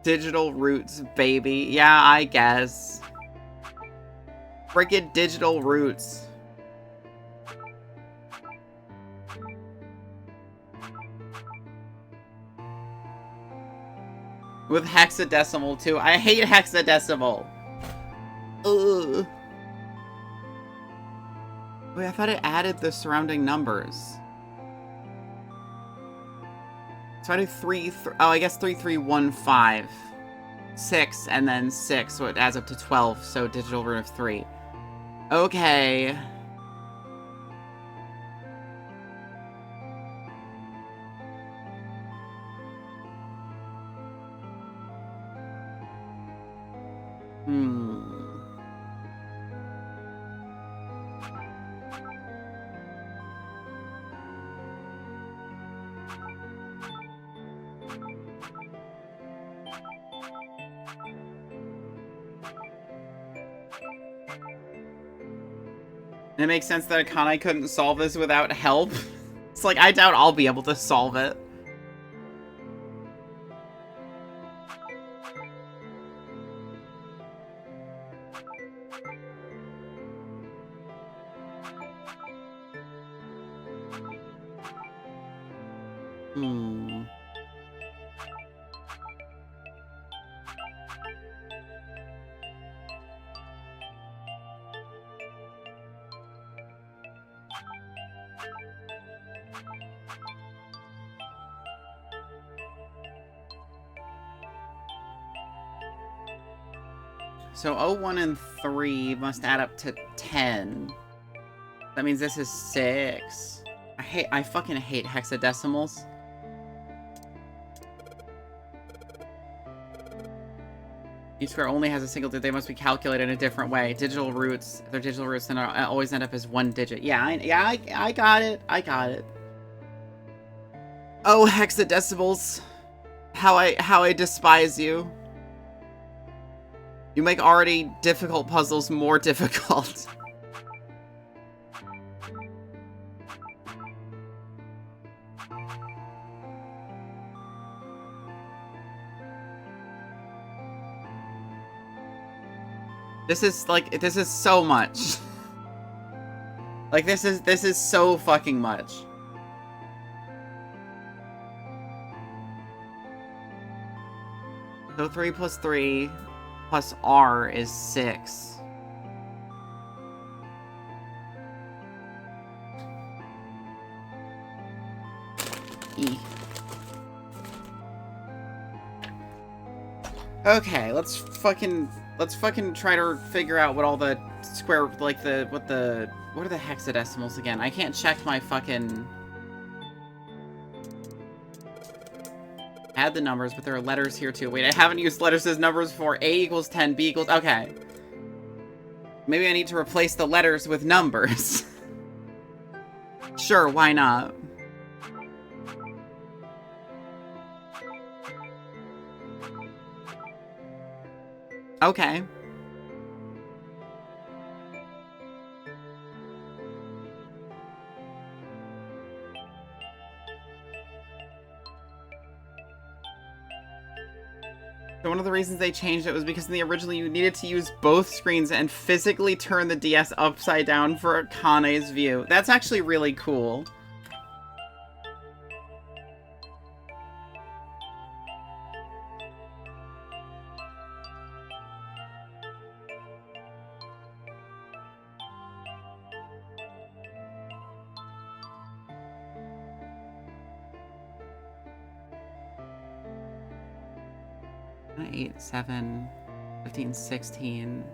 Digital roots, baby. Yeah, I guess. Frickin' digital roots. With hexadecimal, too. I hate hexadecimal. Ugh. Wait, I thought it added the surrounding numbers. So I do 3, oh, I guess 3, 3, 1, 5. 6, and then 6, so it adds up to 12, so digital root of 3. Okay. It makes sense that Akane couldn't solve this without help. It's like, I doubt I'll be able to solve it. So 0, 1, and 3 must add up to 10. That means this is 6. I fucking hate hexadecimals. Each square only has a single digit. They must be calculated in a different way. Digital roots. If they're digital roots, then always end up as 1 digit. Yeah, I got it. I got it. Oh, hexadecimals. How I despise you. You make already difficult puzzles more difficult. This is so much. Like, this is so fucking much. So 3 plus 3 plus R is 6. E. Okay, let's fucking try to figure out what all the square, like what are the hexadecimals again? I can't check my fucking... Add the numbers, but there are letters here too. Wait, I haven't used letters as numbers before. A equals 10, B equals... Okay. Maybe I need to replace the letters with numbers. Sure, why not? Okay. So one of the reasons they changed it was because in the original you needed to use both screens and physically turn the DS upside down for Kane's view. That's actually really cool. Eight, 7, 15, 16.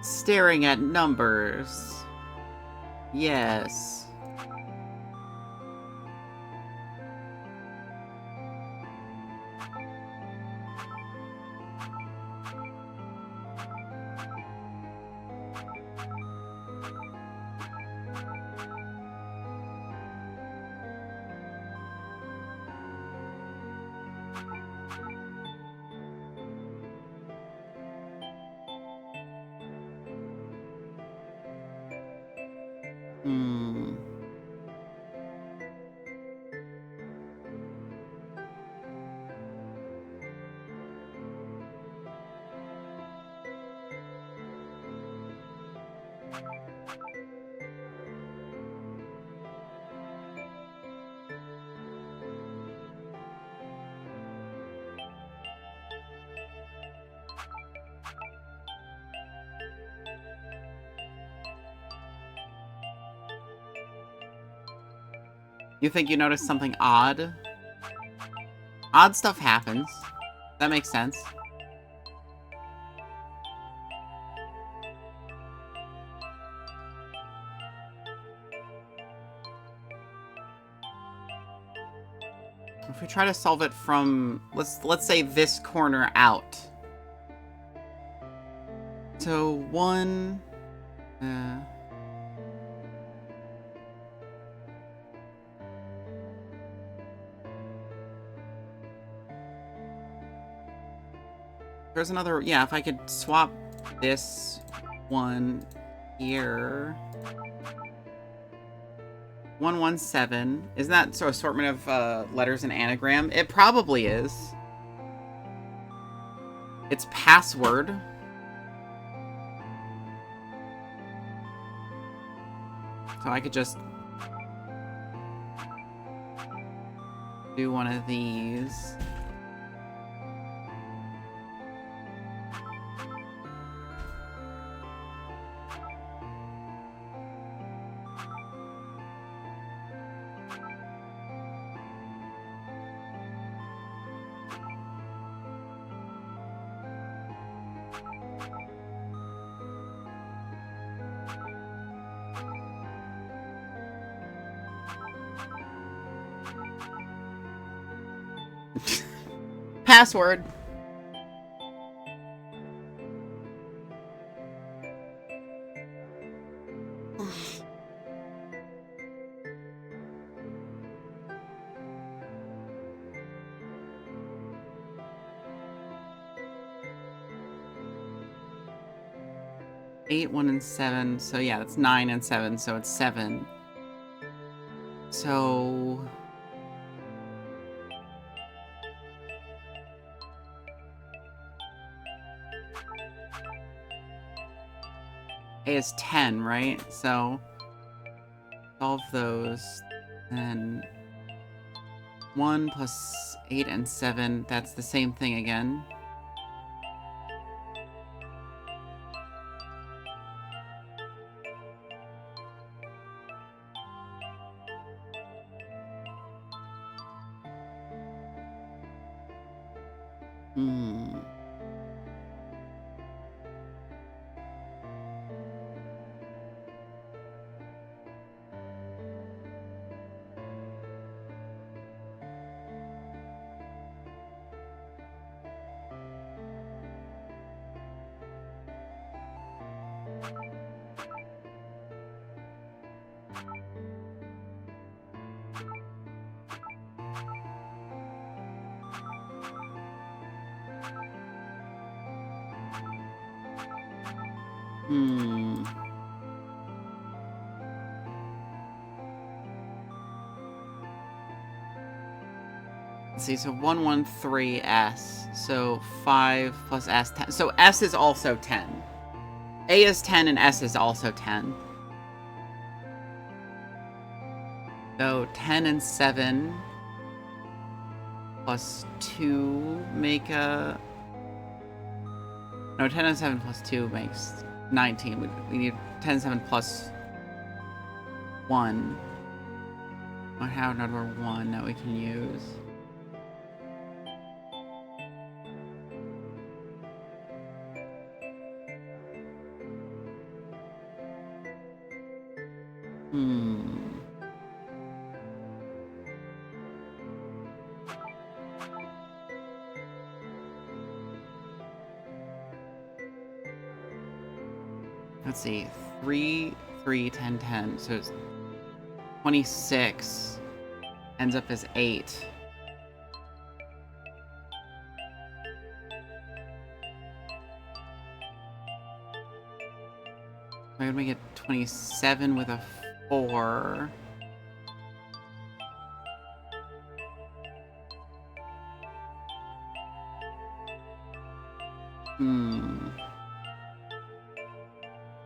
Staring at numbers. Yes. You think you noticed something odd? Odd stuff happens. That makes sense. If we try to solve it from, let's say this corner out. So 1, there's another, yeah, if I could swap this one here. 117. Isn't that so assortment of letters and anagram? It probably is. It's password. So I could just do one of these. Password. Eight, 1, and 7. So yeah, that's 9 and 7. So it's 7. So A is 10, right? So solve those. Then 1 plus 8 and 7. That's the same thing again. Let's see, so 113S. So 5 plus S, 10. So S is also 10. A is 10 and S is also 10. So 10 and 7 plus 2 make a... No, 10 and 7 plus 2 makes 19. We need 10 and 7 plus 1. I have another 1 that we can use. Let's see, 3, 3, 10, 10. So it's 26 ends up as 8. Why would we get 27 with a 4?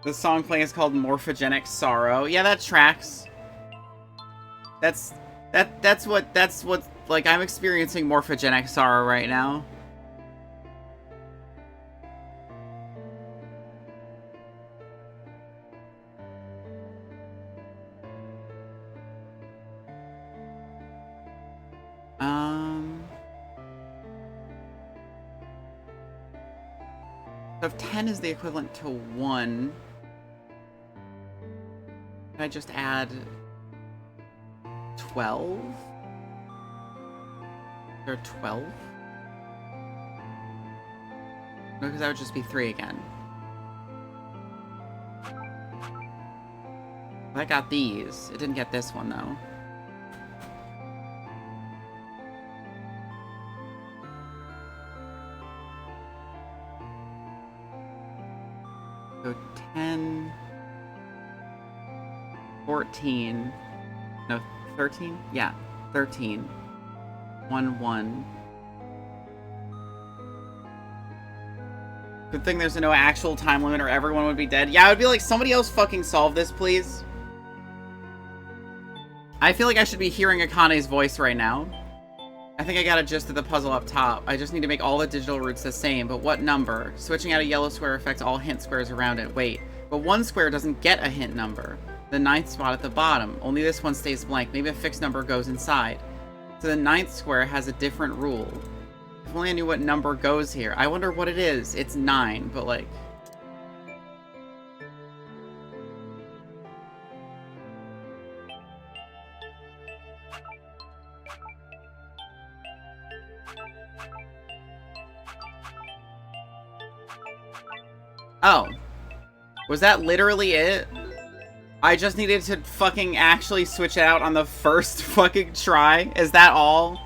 The song playing is called Morphogenic Sorrow. Yeah, that tracks. That's what like I'm experiencing morphogenic sorrow right now. So if 10 is the equivalent to 1, can I just add 12? Or 12? No, because that would just be 3 again. I got these. It didn't get this one, though. So 10, 14, No, 13? Yeah, 13. 1, 1. Good thing there's no actual time limit or everyone would be dead. Yeah, I would be like, somebody else fucking solve this, please. I feel like I should be hearing Akane's voice right now. I think I got a gist of the puzzle up top. I just need to make all the digital roots the same, but what number? Switching out a yellow square affects all hint squares around it. Wait, but one square doesn't get a hint number. The 9th spot at the bottom. Only this one stays blank. Maybe a fixed number goes inside. So the 9th square has a different rule. If only I knew what number goes here. I wonder what it is. It's 9, but like... Oh. Was that literally it? I just needed to fucking actually switch it out on the first fucking try? Is that all?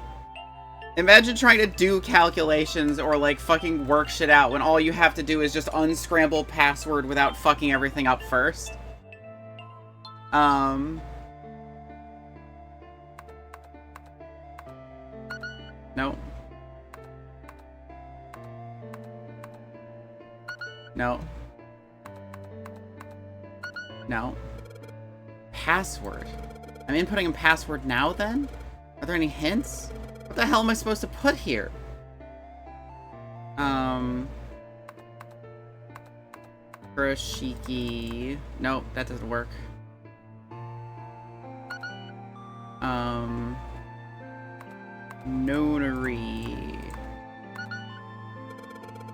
Imagine trying to do calculations or like fucking work shit out when all you have to do is just unscramble password without fucking everything up first. No. No. No. Password. I'm inputting a password now then? Are there any hints? What the hell am I supposed to put here? Kurashiki. Nope, that doesn't work. Notary.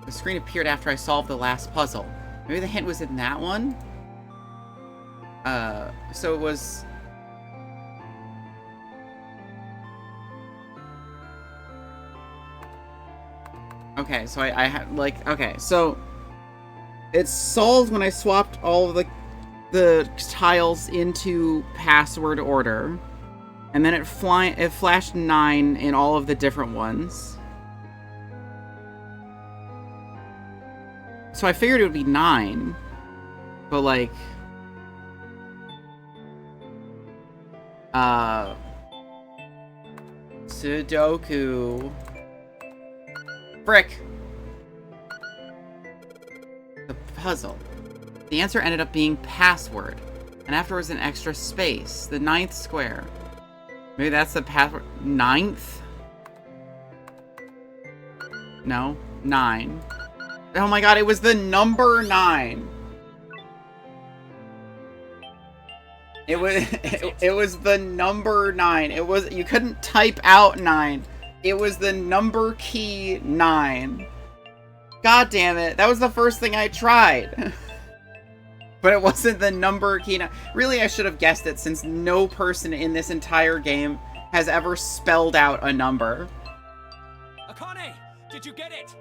The screen appeared after I solved the last puzzle. Maybe the hint was in that one? So it was... Okay, so I had, like, okay, so... It's solved when I swapped all of the tiles into password order. And then it flashed 9 in all of the different ones. So I figured it would be 9. But, like... Sudoku. Frick. The puzzle. The answer ended up being password. And afterwards an extra space. The 9th square. Maybe that's the password. 9th? No. 9. Oh my god, it was the number 9. It was the number 9. It was, you couldn't type out 9. It was the number key 9. God damn it. That was the first thing I tried. But it wasn't the number key 9. Really, I should have guessed it since no person in this entire game has ever spelled out a number. Akane, did you get it?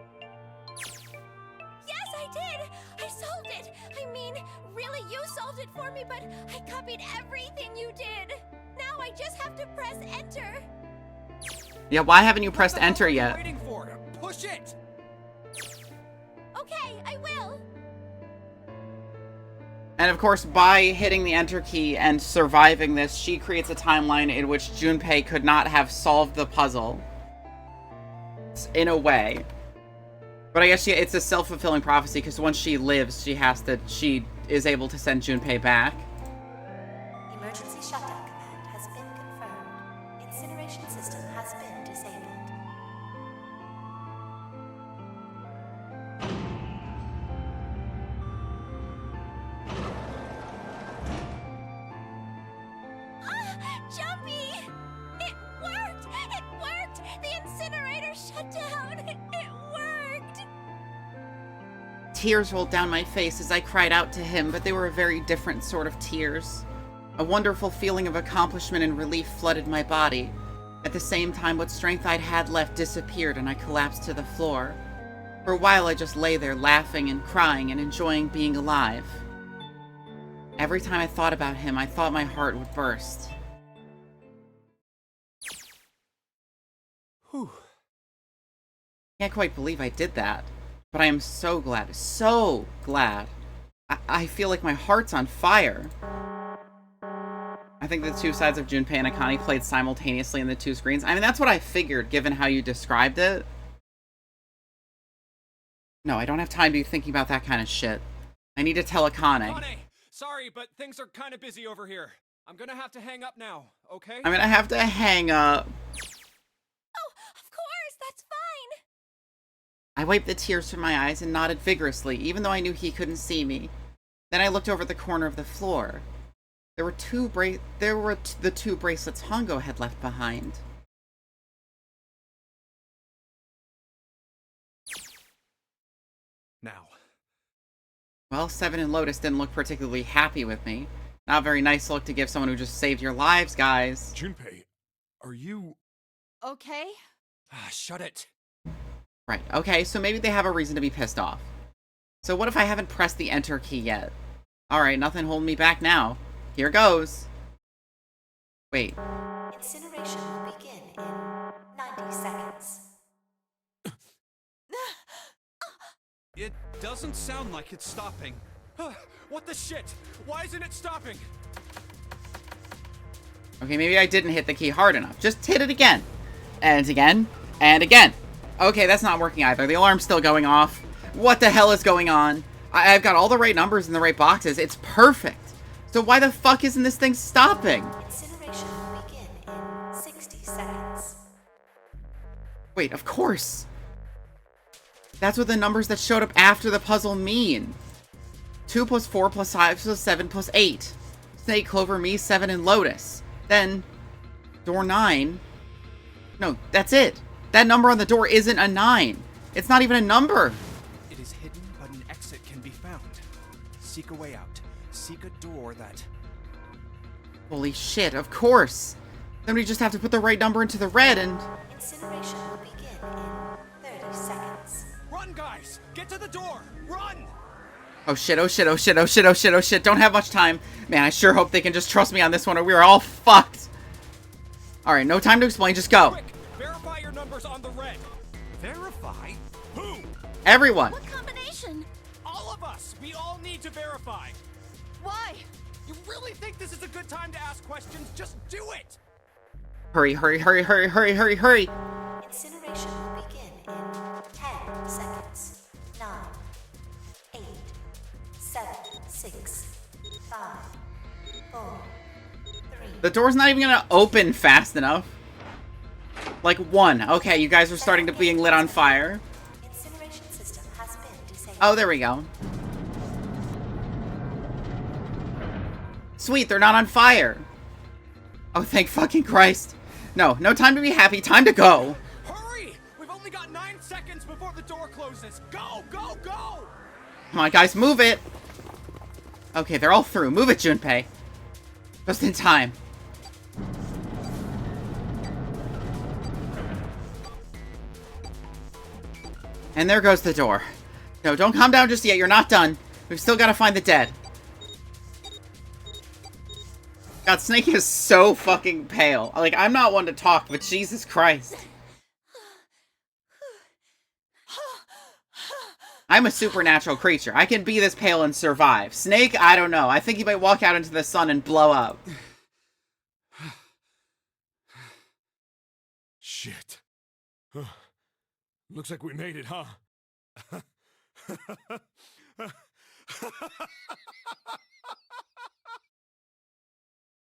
Yes, I did! I solved it! I mean, really, you solved it for me, but I copied everything you did! Now I just have to press enter! Yeah, why haven't you pressed enter yet? Waiting for? Push it! Okay, I will! And of course, by hitting the enter key and surviving this, she creates a timeline in which Junpei could not have solved the puzzle. In a way. But I guess it's a self-fulfilling prophecy, because once she lives, she is able to send Junpei back. Emergency shutdown command has been confirmed. Incineration system has been disabled. Jumpy! It worked! It worked! The incinerator shut down! It worked! Tears rolled down my face as I cried out to him, but they were a very different sort of tears. A wonderful feeling of accomplishment and relief flooded my body. At the same time, what strength I'd had left disappeared and I collapsed to the floor. For a while, I just lay there laughing and crying and enjoying being alive. Every time I thought about him, I thought my heart would burst. Whew. Can't quite believe I did that. But I am so glad. So glad. I feel like my heart's on fire. I think the two sides of Junpei and Akane played simultaneously in the two screens. I mean, that's what I figured, given how you described it. No, I don't have time to be thinking about that kind of shit. I need to tell Akane. Akane! Sorry, but things are kind of busy over here. I'm gonna have to hang up now, okay? I'm gonna have to hang up. Oh, of course, that's fine. I wiped the tears from my eyes and nodded vigorously, even though I knew he couldn't see me. Then I looked over the corner of the floor. There were the two bracelets Hongo had left behind. Now. Well, Seven and Lotus didn't look particularly happy with me. Not a very nice look to give someone who just saved your lives, guys. Junpei, are you... Okay? Shut it. Right, okay, so maybe they have a reason to be pissed off. So what if I haven't pressed the enter key yet? Alright, nothing holding me back now. Here goes. Wait. Incineration will begin in 90 seconds. It doesn't sound like it's stopping. What the shit? Why isn't it stopping? Okay, maybe I didn't hit the key hard enough. Just hit it again. And again. And again. Okay, that's not working either. The alarm's still going off. What the hell is going on? I've got all the right numbers in the right boxes. It's perfect. So why the fuck isn't this thing stopping? Incineration will begin in 60 seconds. Wait, of course. That's what the numbers that showed up after the puzzle mean. 2 plus 4 plus 5 plus 7 plus 8. Snake, Clover, me, 7, and Lotus. Then, door 9. No, that's it. That number on the door isn't a 9. It's not even a number. It is hidden, but an exit can be found. Seek a way out. Seek a door that... Holy shit, of course. Then we just have to put the right number into the red and... Incineration will begin in 30 seconds. Run, guys! Get to the door! Run! Oh shit, oh shit, oh shit, oh shit, oh shit, oh shit. Don't have much time. Man, I sure hope they can just trust me on this one or we're all fucked. Alright, no time to explain, just go. Quick! Verify your numbers on the red. Verify? Who? Everyone. What combination? All of us! We all need to verify! Why? You really think this is a good time to ask questions? Just do it! Hurry, hurry, hurry, hurry, hurry, hurry, hurry. Incineration will begin in 10 seconds. 9, 8, 7, 6, 5, 4, 3. The door's not even gonna open fast enough. Like 1. Okay, you guys are starting to being lit on fire. Incineration system has been disabled. Oh, there we go. Sweet, they're not on fire. Oh, thank fucking Christ. No, no time to be happy, time to go. Hurry! We've only got 9 seconds before the door closes. Go, go, go! Come on, guys, move it. Okay, they're all through. Move it, Junpei. Just in time. And there goes the door. No, don't calm down just yet. You're not done. We've still got to find the dead. God, Snake is so fucking pale. Like, I'm not one to talk, but Jesus Christ. I'm a supernatural creature. I can be this pale and survive. Snake, I don't know. I think he might walk out into the sun and blow up. Shit. Looks like we made it, huh?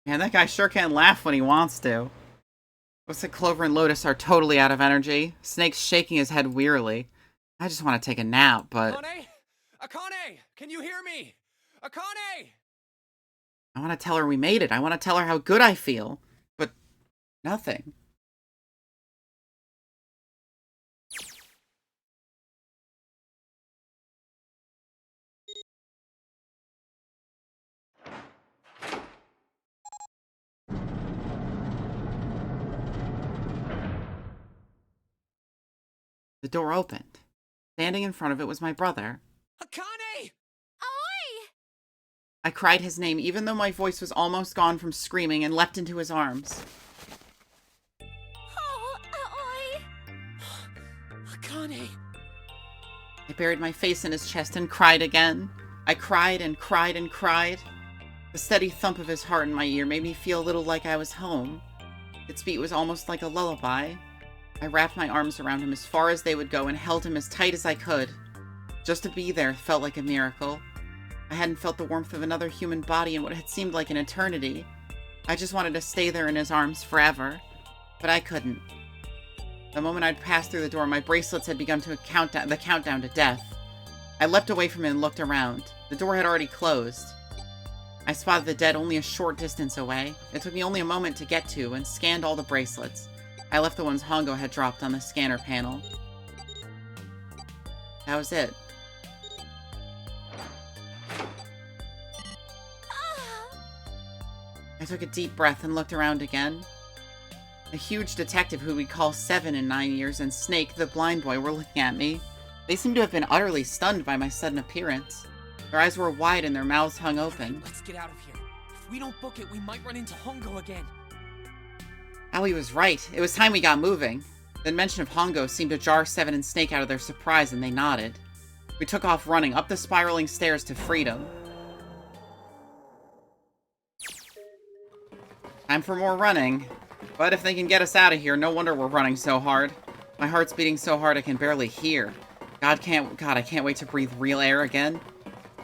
Man, that guy sure can laugh when he wants to. Looks like Clover and Lotus are totally out of energy. Snake's shaking his head wearily. I just want to take a nap, but... Akane? Akane! Can you hear me? Akane! I want to tell her we made it. I want to tell her how good I feel. But... nothing. The door opened. Standing in front of it was my brother. Akane! Oi! I cried his name even though my voice was almost gone from screaming and leapt into his arms. Oh, oi! Akane! I buried my face in his chest and cried again. I cried and cried and cried. The steady thump of his heart in my ear made me feel a little like I was home. Its beat was almost like a lullaby. I wrapped my arms around him as far as they would go and held him as tight as I could. Just to be there felt like a miracle. I hadn't felt the warmth of another human body in what had seemed like an eternity. I just wanted to stay there in his arms forever. But I couldn't. The moment I'd passed through the door, my bracelets had begun the countdown to death. I leapt away from it and looked around. The door had already closed. I spotted the dead only a short distance away. It took me only a moment to get to and scanned all the bracelets. I left the ones Hongo had dropped on the scanner panel. That was it. I took a deep breath and looked around again. The huge detective who we'd call 7 in 9 years and Snake, the blind boy, were looking at me. They seemed to have been utterly stunned by my sudden appearance. Their eyes were wide and their mouths hung open. Let's get out of here. If we don't book it, we might run into Hongo again. Aoi was right. It was time we got moving. The mention of Hongo seemed to jar 7 and Snake out of their surprise, and they nodded. We took off running up the spiraling stairs to freedom. Time for more running. But if they can get us out of here, no wonder we're running so hard. My heart's beating so hard I can barely hear. God, I can't wait to breathe real air again.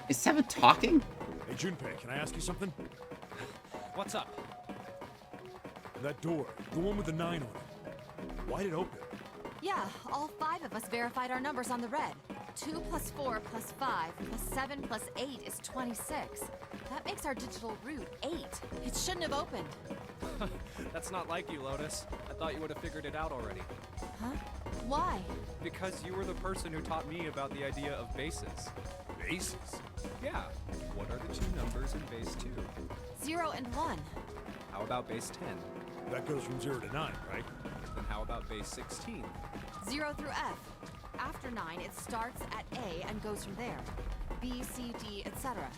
Is 7 talking? Hey, Junpei, can I ask you something? What's up? That door, the one with the 9 on it. Why'd it open? Yeah, all 5 of us verified our numbers on the red. 2 plus 4 plus 5 plus 7 plus 8 is 26. That makes our digital route 8. It shouldn't have opened. That's not like you, Lotus. I thought you would have figured it out already. Huh? Why? Because you were the person who taught me about the idea of bases. Bases? Yeah. What are the 2 numbers in base 2? 0 and 1. How about base 10? That goes from 0 to 9, right? Then how about base 16? 0 through F. After 9, it starts at A and goes from there. B, C, D, etc.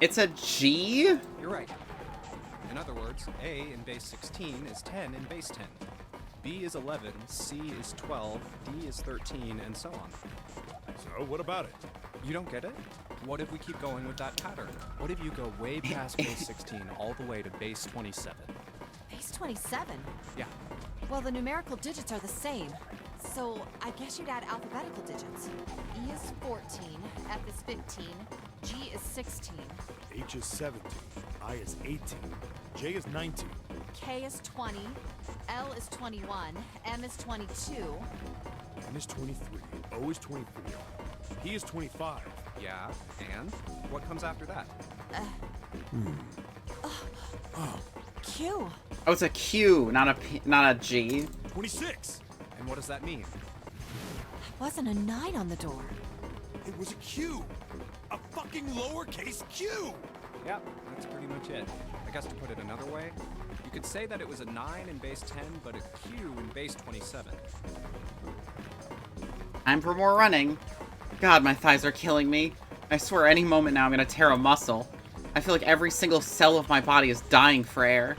It's a G? You're right. In other words, A in base 16 is 10 in base 10. B is 11, C is 12, D is 13, and so on. So, what about it? You don't get it? What if we keep going with that pattern? What if you go way past base 16 all the way to base 27? Base 27? Yeah. Well, the numerical digits are the same. So, I guess you'd add alphabetical digits. E is 14, F is 15, G is 16. H is 17, I is 18, J is 19. K is 20, L is 21, M is 22. N is 23, O is 24, P is 25. Yeah, and? What comes after that? Q. Oh, it's a Q, not a P, not a G. 26! And what does that mean? Wasn't a 9 on the door. It was a Q! A fucking lowercase q! Yep, that's pretty much it. I guess to put it another way, you could say that it was a 9 in base 10, but a Q in base 27. Time for more running. God, my thighs are killing me. I swear any moment now I'm gonna tear a muscle. I feel like every single cell of my body is dying for air.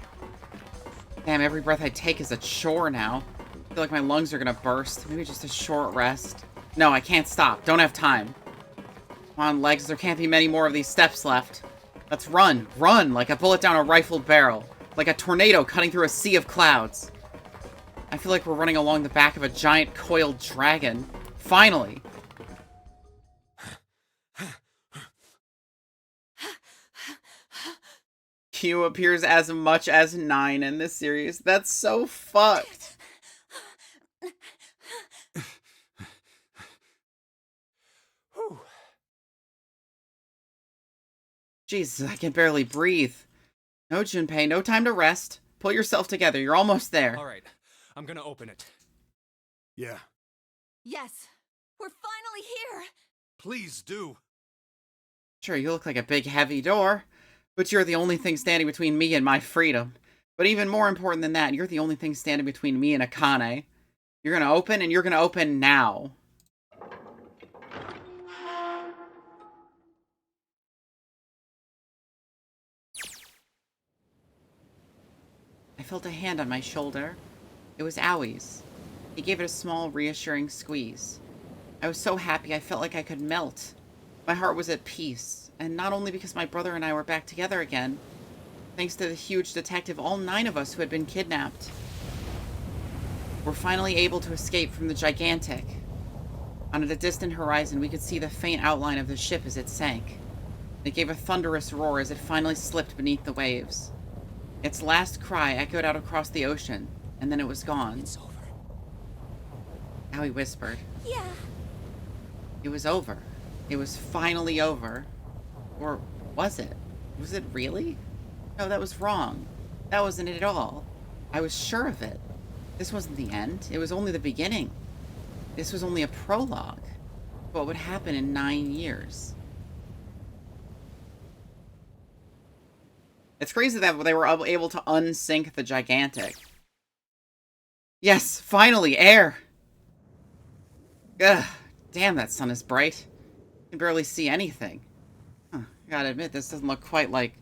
Damn, every breath I take is a chore now. I feel like my lungs are gonna burst. Maybe just a short rest. No, I can't stop. Don't have time. Come on, legs. There can't be many more of these steps left. Let's run. Run like a bullet down a rifled barrel. Like a tornado cutting through a sea of clouds. I feel like we're running along the back of a giant coiled dragon. Finally. Q appears as much as 9 in this series. That's so fucked. Jesus, I can barely breathe. No, Junpei, no time to rest. Pull yourself together. You're almost there. All right, I'm gonna open it. Yeah. Yes, we're finally here. Please do. Sure, you look like a big, heavy door, but you're the only thing standing between me and my freedom. But even more important than that, you're the only thing standing between me and Akane. You're gonna open, and you're gonna open now. I felt a hand on my shoulder. It was Aoi's. He gave it a small, reassuring squeeze. I was so happy I felt like I could melt. My heart was at peace. And not only because my brother and I were back together again, thanks to the huge detective, all 9 of us who had been kidnapped were finally able to escape from the Gigantic. On the distant horizon, we could see the faint outline of the ship as it sank. It gave a thunderous roar as it finally slipped beneath the waves. Its last cry echoed out across the ocean, and then it was gone. It's over. Howie whispered. Yeah. It was over. It was finally over. Or was it? Was it really? No, that was wrong. That wasn't it at all. I was sure of it. This wasn't the end. It was only the beginning. This was only a prologue. What would happen in 9 years? It's crazy that they were able to unsink the Gigantic. Yes, finally, air! Ugh, damn, that sun is bright. You can barely see anything. Huh, I gotta admit, this doesn't look quite like...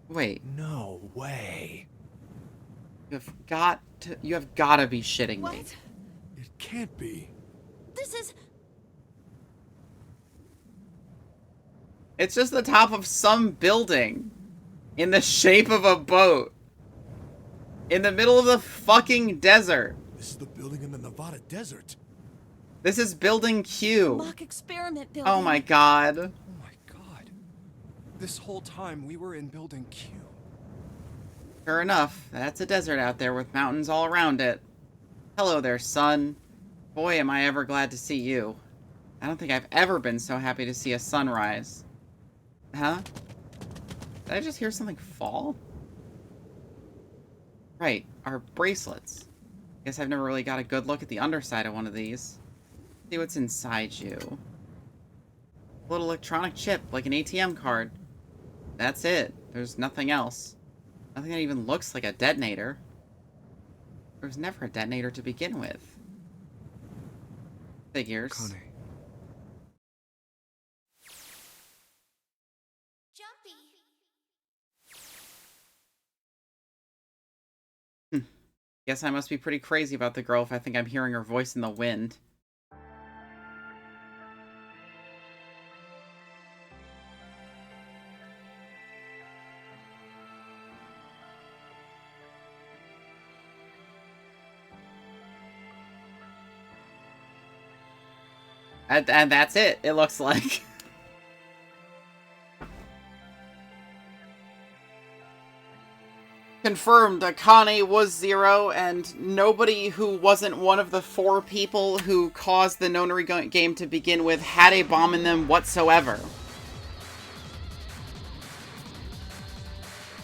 Wait. No way. You have gotta be shitting me. It can't be. This is... It's just the top of some building. In the shape of a boat. In the middle of the fucking desert. This is the building in the Nevada desert. This is Building Q. Mock experiment building. Oh my god. Oh my god. This whole time we were in Building Q. Sure enough, that's a desert out there with mountains all around it. Hello there, sun. Boy, am I ever glad to see you. I don't think I've ever been so happy to see a sunrise. Huh? Did I just hear something fall? Right, our bracelets. Guess I've never really got a good look at the underside of one of these. See what's inside you. A little electronic chip, like an ATM card. That's it. There's nothing else. Nothing that even looks like a detonator. There was never a detonator to begin with. Figures. Connie. Guess I must be pretty crazy about the girl if I think I'm hearing her voice in the wind. And that's it, it looks like. Confirmed, Akane was Zero, and nobody who wasn't one of the 4 people who caused the Nonary game to begin with had a bomb in them whatsoever.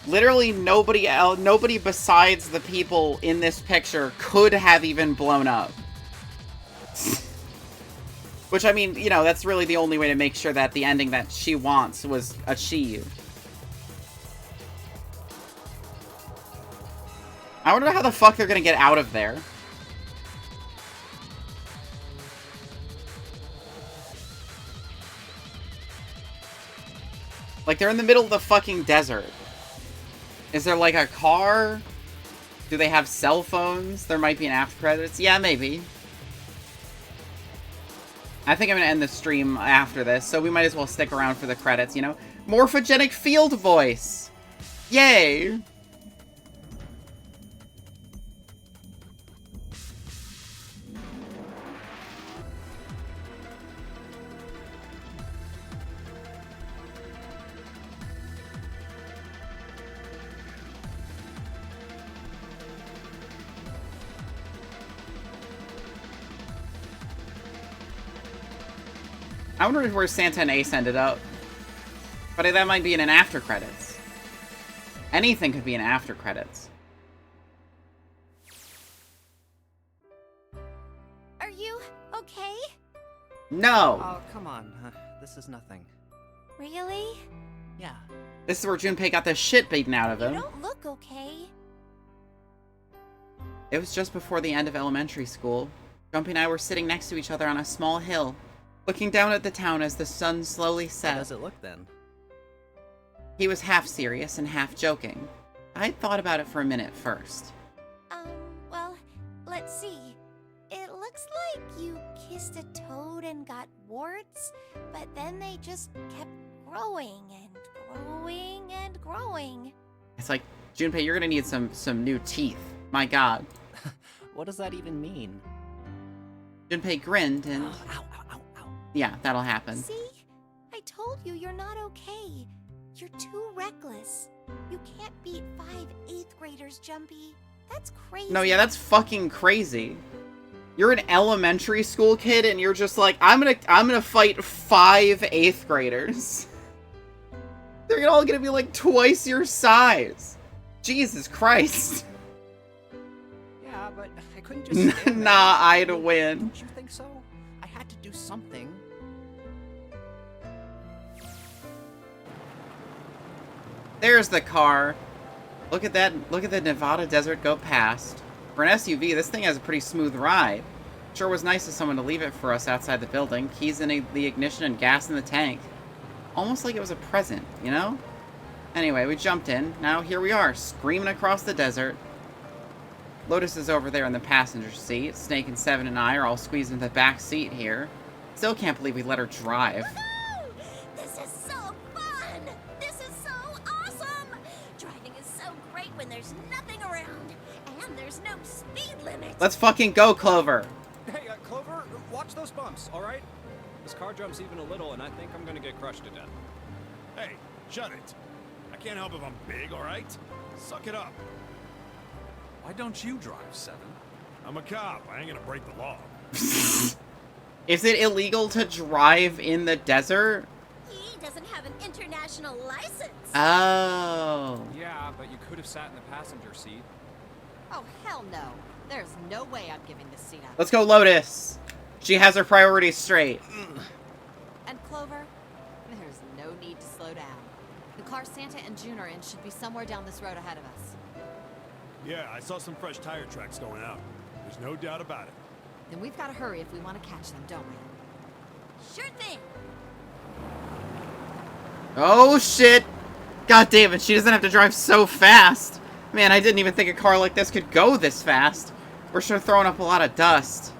Literally nobody besides the people in this picture could have even blown up. Which, I mean, you know, that's really the only way to make sure that the ending that she wants was achieved. I wonder how the fuck they're gonna get out of there. Like, they're in the middle of the fucking desert. Is there, like, a car? Do they have cell phones? There might be an after credits. Yeah, maybe. I think I'm gonna end the stream after this, so we might as well stick around for the credits, you know? Morphogenic field voice! Yay! I wonder where Santa and Ace ended up. But that might be in an after credits. Anything could be in after credits. Are you okay? No! Oh, come on. This is nothing. Really? Yeah. This is where Junpei got the shit beaten out of him. You don't look okay. It was just before the end of elementary school. Junpei and I were sitting next to each other on a small hill, looking down at the town as the sun slowly set. How does it look then? He was half serious and half joking. I thought about it for a minute first. Well, let's see. It looks like you kissed a toad and got warts, but then they just kept growing and growing and growing. It's like, Junpei, you're gonna need some new teeth. My god. What does that even mean? Junpei grinned and... Yeah, that'll happen. See? I told you you're not okay. You're too reckless. You can't beat 5 8th graders, Jumpy. That's crazy. No, yeah, that's fucking crazy. You're an elementary school kid and you're just like, I'm gonna fight 5 8th graders. They're all gonna be like twice your size. Jesus Christ. Yeah, but I couldn't just stand Nah, there. I'd win. Don't you think so? I had to do something. There's the car. Look at that. Look at the Nevada desert go past. For an SUV, this thing has a pretty smooth ride. Sure was nice of someone to leave it for us outside the building. Keys in the ignition and gas in the tank. Almost like it was a present, you know? Anyway, we jumped in. Now here we are, screaming across the desert. Lotus is over there in the passenger seat. Snake and Seven and I are all squeezed into the back seat here. Still can't believe we let her drive. This is so fun! This is so awesome! Driving is so great when there's nothing around. And there's no speed limit. Let's fucking go, Clover! Hey, Clover, watch those bumps, alright? This car jumps even a little, and I think I'm gonna get crushed to death. Hey, shut it. I can't help if I'm big, alright? Suck it up. Why don't you drive, Seven? I'm a cop. I ain't gonna break the law. Is it illegal to drive in the desert? He doesn't have an international license. Oh. Yeah, but you could have sat in the passenger seat. Oh, hell no. There's no way I'm giving this seat up. Let's go, Lotus. She has her priorities straight. And Clover, there's no need to slow down. The car Santa and June are in should be somewhere down this road ahead of us. Yeah, I saw some fresh tire tracks going out. There's no doubt about it. Then we've got to hurry if we want to catch them, don't we? Sure thing. Oh, shit. God damn it, she doesn't have to drive so fast. Man, I didn't even think a car like this could go this fast. We're sure throwing up a lot of dust.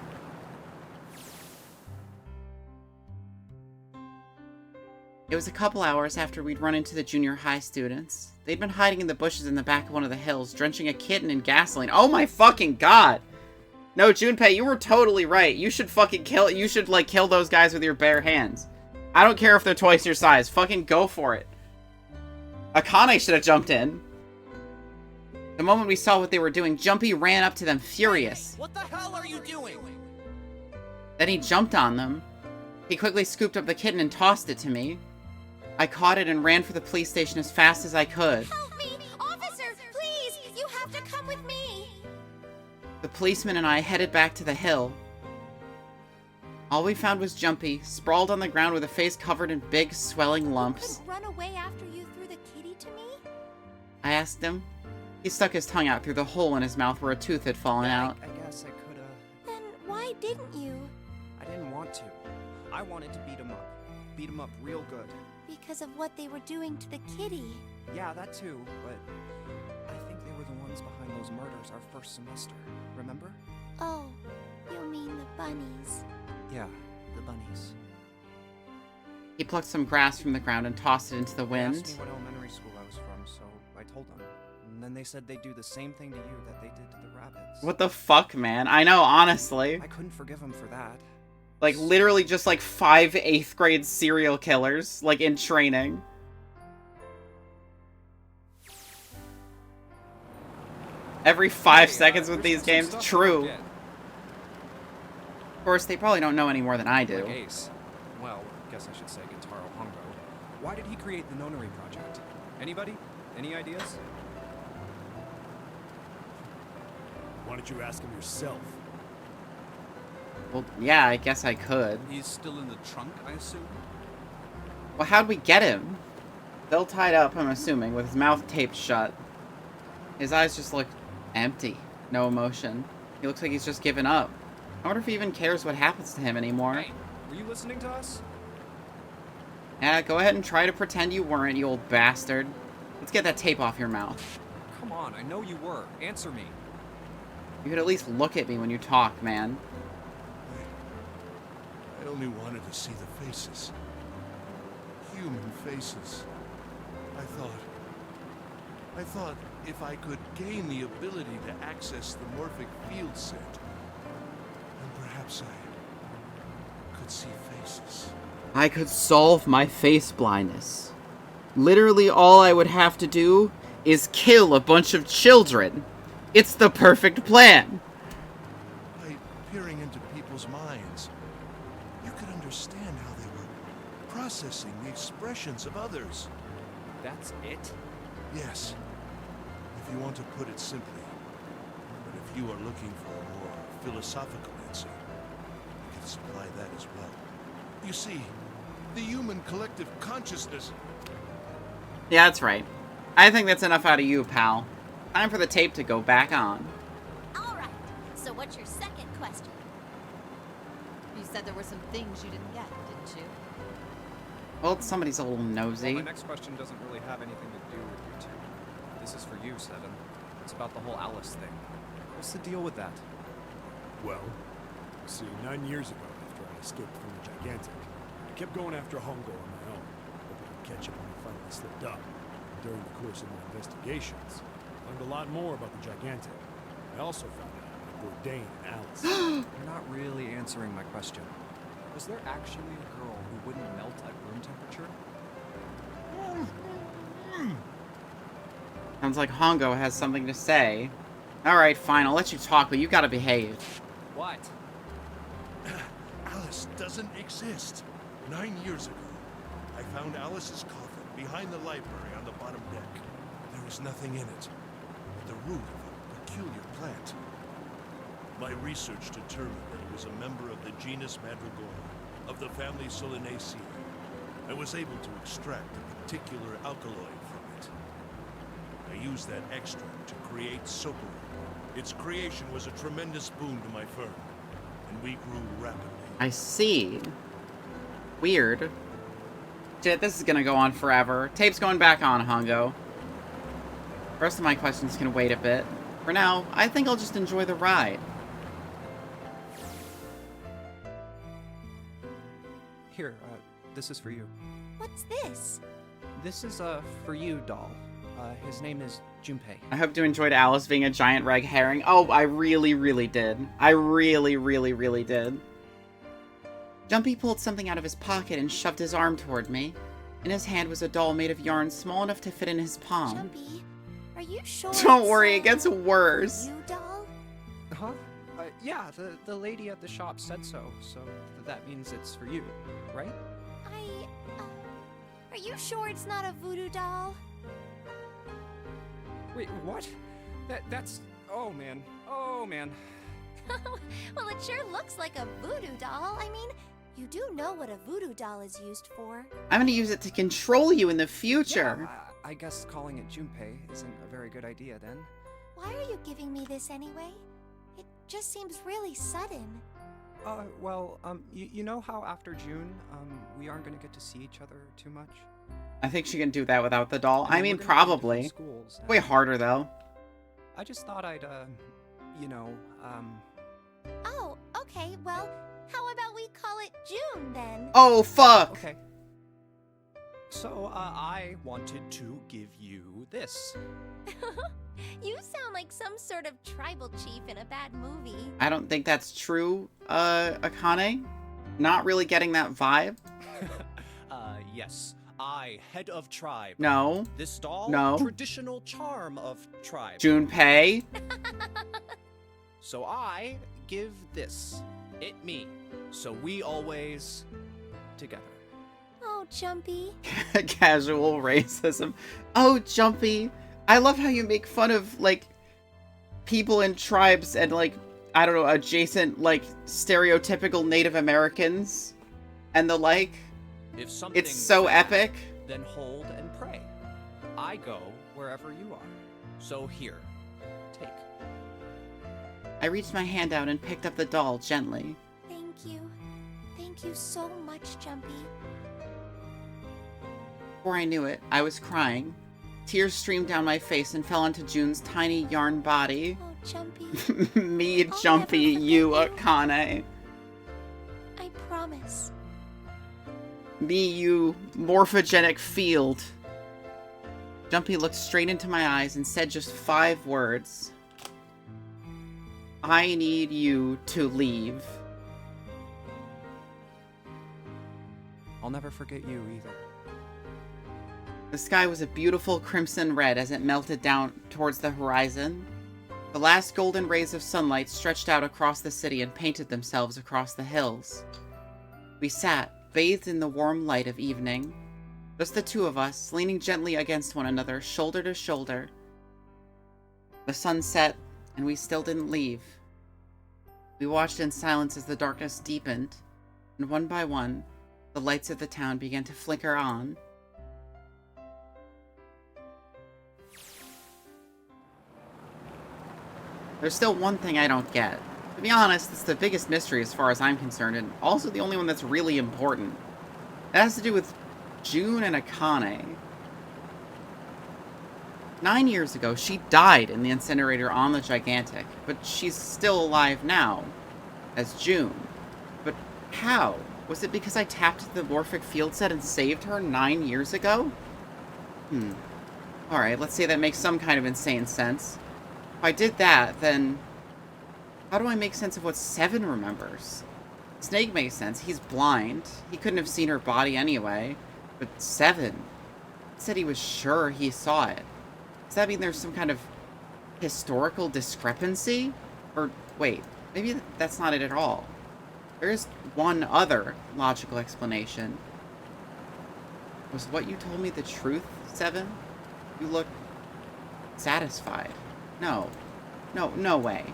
It was a couple hours after we'd run into the junior high students. They'd been hiding in the bushes in the back of one of the hills, drenching a kitten in gasoline. Oh my fucking god! No, Junpei, you were totally right. You should fucking kill those guys with your bare hands. I don't care if they're twice your size. Fucking go for it. Akane should have jumped in. The moment we saw what they were doing, Jumpy ran up to them furious. What the hell are you doing? Then he jumped on them. He quickly scooped up the kitten and tossed it to me. I caught it and ran for the police station as fast as I could. Help me! Officer, please! You have to come with me! The policeman and I headed back to the hill. All we found was Jumpy, sprawled on the ground with a face covered in big, swelling lumps. Run away after you threw the kitty to me? I asked him. He stuck his tongue out through the hole in his mouth where a tooth had fallen out. I guess I could've... Then why didn't you? I didn't want to. I wanted to beat him up. Beat him up real good. Because of what they were doing to the kitty. Yeah, that too, but... I think they were the ones behind those murders our first semester. Remember? Oh, you mean the bunnies. Yeah, the bunnies. He plucked some grass from the ground and tossed it into the They asked wind. me what elementary school I was from, so I told them. And then they said they'd do the same thing to you that they did to the rabbits. What the fuck, man? I know, honestly. I couldn't forgive them for that. Like, literally just like 5 8th grade serial killers, like, in training. Every 5 seconds with these games. True. Of course, they probably don't know any more than I do. Like Ace. Well, guess I should say Gentaro Hongo. Why did he create the Nonary project? Anybody? Any ideas? Why don't you ask him yourself? Well, yeah, I guess I could. He's still in the trunk, I assume? Well, how'd we get him? Still tied up, I'm assuming, with his mouth taped shut. His eyes just look empty. No emotion. He looks like he's just given up. I wonder if he even cares what happens to him anymore. Hey, were you listening to us? Yeah, go ahead and try to pretend you weren't, you old bastard. Let's get that tape off your mouth. Come on, I know you were. Answer me. You could at least look at me when you talk, man. I only wanted to see the faces. human faces. I thought if I could gain the ability to access the morphic field set, then perhaps I could see faces. I could solve my face blindness. Literally all I would have to do is kill a bunch of children. It's the perfect plan. By peering into people's minds, you could understand how they were processing the expressions of others. That's it? Yes, if you want to put it simply. But if you are looking for a more philosophical answer, I can supply that as well. You see, the human collective consciousness... Yeah, that's right. I think that's enough out of you, pal. Time for the tape to go back on. Alright, so what's your second question? You said there were some things you didn't get, didn't you? Well, somebody's a little Well, nosy. my next question doesn't really have anything to do with you two. This is for you, Seven. It's about the whole Alice thing. What's the deal with that? Well, see, 9 years ago, after I escaped from the Gigantic, I kept going after Hongo on my own, hoping to catch him when he finally slipped up. During the course of my investigations, I learned a lot more about the Gigantic. I also found out about Bourdain and Alice. You're not really answering my question. Was there actually a girl who wouldn't melt at room temperature? Sounds like Hongo has something to say. Alright, fine, I'll let you talk, but you gotta behave. What? Alice doesn't exist. 9 years ago, I found Alice's coffin behind the library on the bottom deck. There was nothing in it but the root of a peculiar plant. My research determined that it was a member of the genus Madrigora, of the family Solanaceae. I was able to extract a particular alkaloid from it. I used that extract to create Socorro. Its creation was a tremendous boon to my firm, and we grew rapidly. I see. Weird. Shit, this is gonna go on forever. Tape's going back on, Hongo. The rest of my questions can wait a bit. For now, I think I'll just enjoy the ride. Here, this is for you. What's this? This is, for you, doll. His name is Junpei. I hope you enjoyed Alice being a giant red herring. Oh, I really, really did. I really, really, really did. Jumpy pulled something out of his pocket and shoved his arm toward me. In his hand was a doll made of yarn small enough to fit in his palm. Jumpy, are you sure? Don't worry, it gets worse. You doll? Huh? Yeah, the lady at the shop said so that means it's for you, right? Are you sure it's not a voodoo doll? Wait, what? That's... Oh, man. Oh, man. Well, it sure looks like a voodoo doll. I mean, you do know what a voodoo doll is used for. I'm gonna use it to control you in the future. Yeah, I guess calling it Junpei isn't a very good idea, then. Why are you giving me this anyway? It just seems really sudden. Well, you know how after June, we aren't gonna get to see each other too much? I think she can do that without the doll. I mean, we're gonna go to probably. different schools, Way and harder, though. I just thought I'd, you know, Oh, okay, well, how about we call it June, then? Oh, fuck! Okay. So, I wanted to give you this. You sound like some sort of tribal chief in a bad movie. I don't think that's true, Akane. Not really getting that vibe. Yes. I, head of tribe. No. This doll, No. traditional charm of tribe. Junpei. So I give this. It me. So we always together. Oh, Jumpy. Casual racism. Oh, Jumpy. I love how you make fun of, like, people and tribes and, like, I don't know, adjacent, like, stereotypical Native Americans and the like. If something It's so bad, epic. Then hold and pray. I go wherever you are. So here, take. I reached my hand out and picked up the doll gently. Thank you. Thank you so much, Jumpy. Before I knew it, I was crying. Tears streamed down my face and fell onto June's tiny yarn body. Oh, Jumpy. Me, Jumpy, you, Akane. I promise. Me, you morphogenic field. Jumpy looked straight into my eyes and said just 5 words. I need you to leave. I'll never forget you either. The sky was a beautiful crimson red as it melted down towards the horizon. The last golden rays of sunlight stretched out across the city and painted themselves across the hills. We sat, bathed in the warm light of evening. Just the two of us, leaning gently against one another, shoulder to shoulder. The sun set, and we still didn't leave. We watched in silence as the darkness deepened, and one by one, the lights of the town began to flicker on. There's still one thing I don't get. To be honest, it's the biggest mystery as far as I'm concerned, and also the only one that's really important. It has to do with June and Akane. 9 years ago, she died in the incinerator on the Gigantic, but she's still alive now, as June. But how? Was it because I tapped the morphic field set and saved her 9 years ago? Alright, let's say that makes some kind of insane sense. If I did that, then how do I make sense of what Seven remembers? Snake makes sense. He's blind. He couldn't have seen her body anyway. But Seven said he was sure he saw it. Does that mean there's some kind of historical discrepancy? Or, wait, maybe that's not it at all. There is one other logical explanation. Was what you told me the truth, Seven? You look satisfied. No. No way.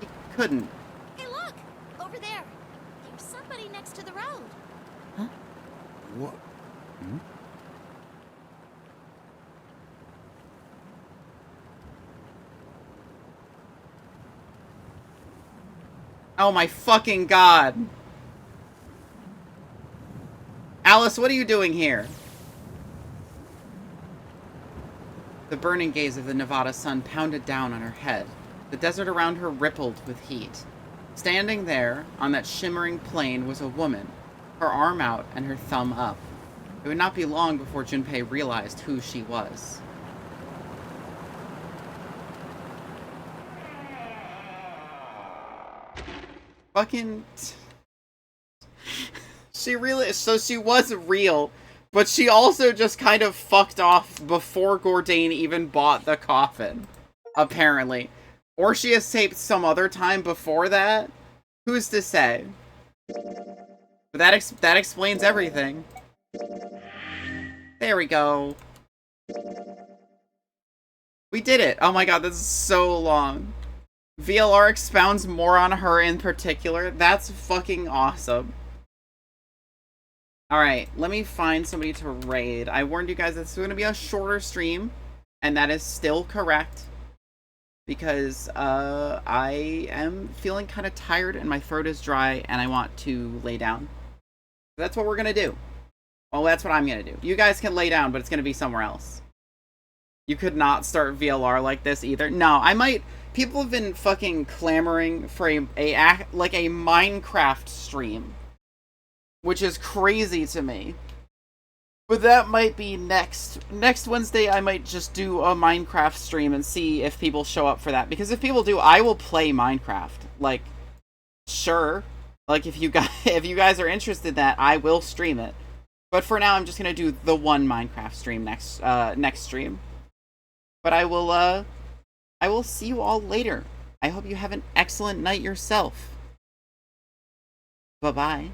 He couldn't. Hey, look! Over there. There's somebody next to the road. Huh? What? Oh my fucking god. Alice, what are you doing here? The burning gaze of the Nevada sun pounded down on her head. The desert around her rippled with heat. Standing there, on that shimmering plain, was a woman, her arm out and her thumb up. It would not be long before Junpei realized who she was. Fucking... So she was real, but she also just kind of fucked off before Gordain even bought the coffin. Apparently. Or she escaped some other time before that? Who's to say? But that explains everything. There we go. We did it! Oh my god, this is so long. VLR expounds more on her in particular. That's fucking awesome. Alright, let me find somebody to raid. I warned you guys it's going to be a shorter stream, and that is still correct. Because, I am feeling kind of tired and my throat is dry and I want to lay down. That's what we're going to do. Well, that's what I'm going to do. You guys can lay down, but it's going to be somewhere else. You could not start VLR like this either. No, I might... People have been fucking clamoring for a Minecraft stream. Which is crazy to me. But that might be next. Next Wednesday, I might just do a Minecraft stream and see if people show up for that. Because if people do, I will play Minecraft. Like, sure. Like, if you guys are interested in that, I will stream it. But for now, I'm just gonna do the one Minecraft stream next stream. But I will see you all later. I hope you have an excellent night yourself. Bye-bye.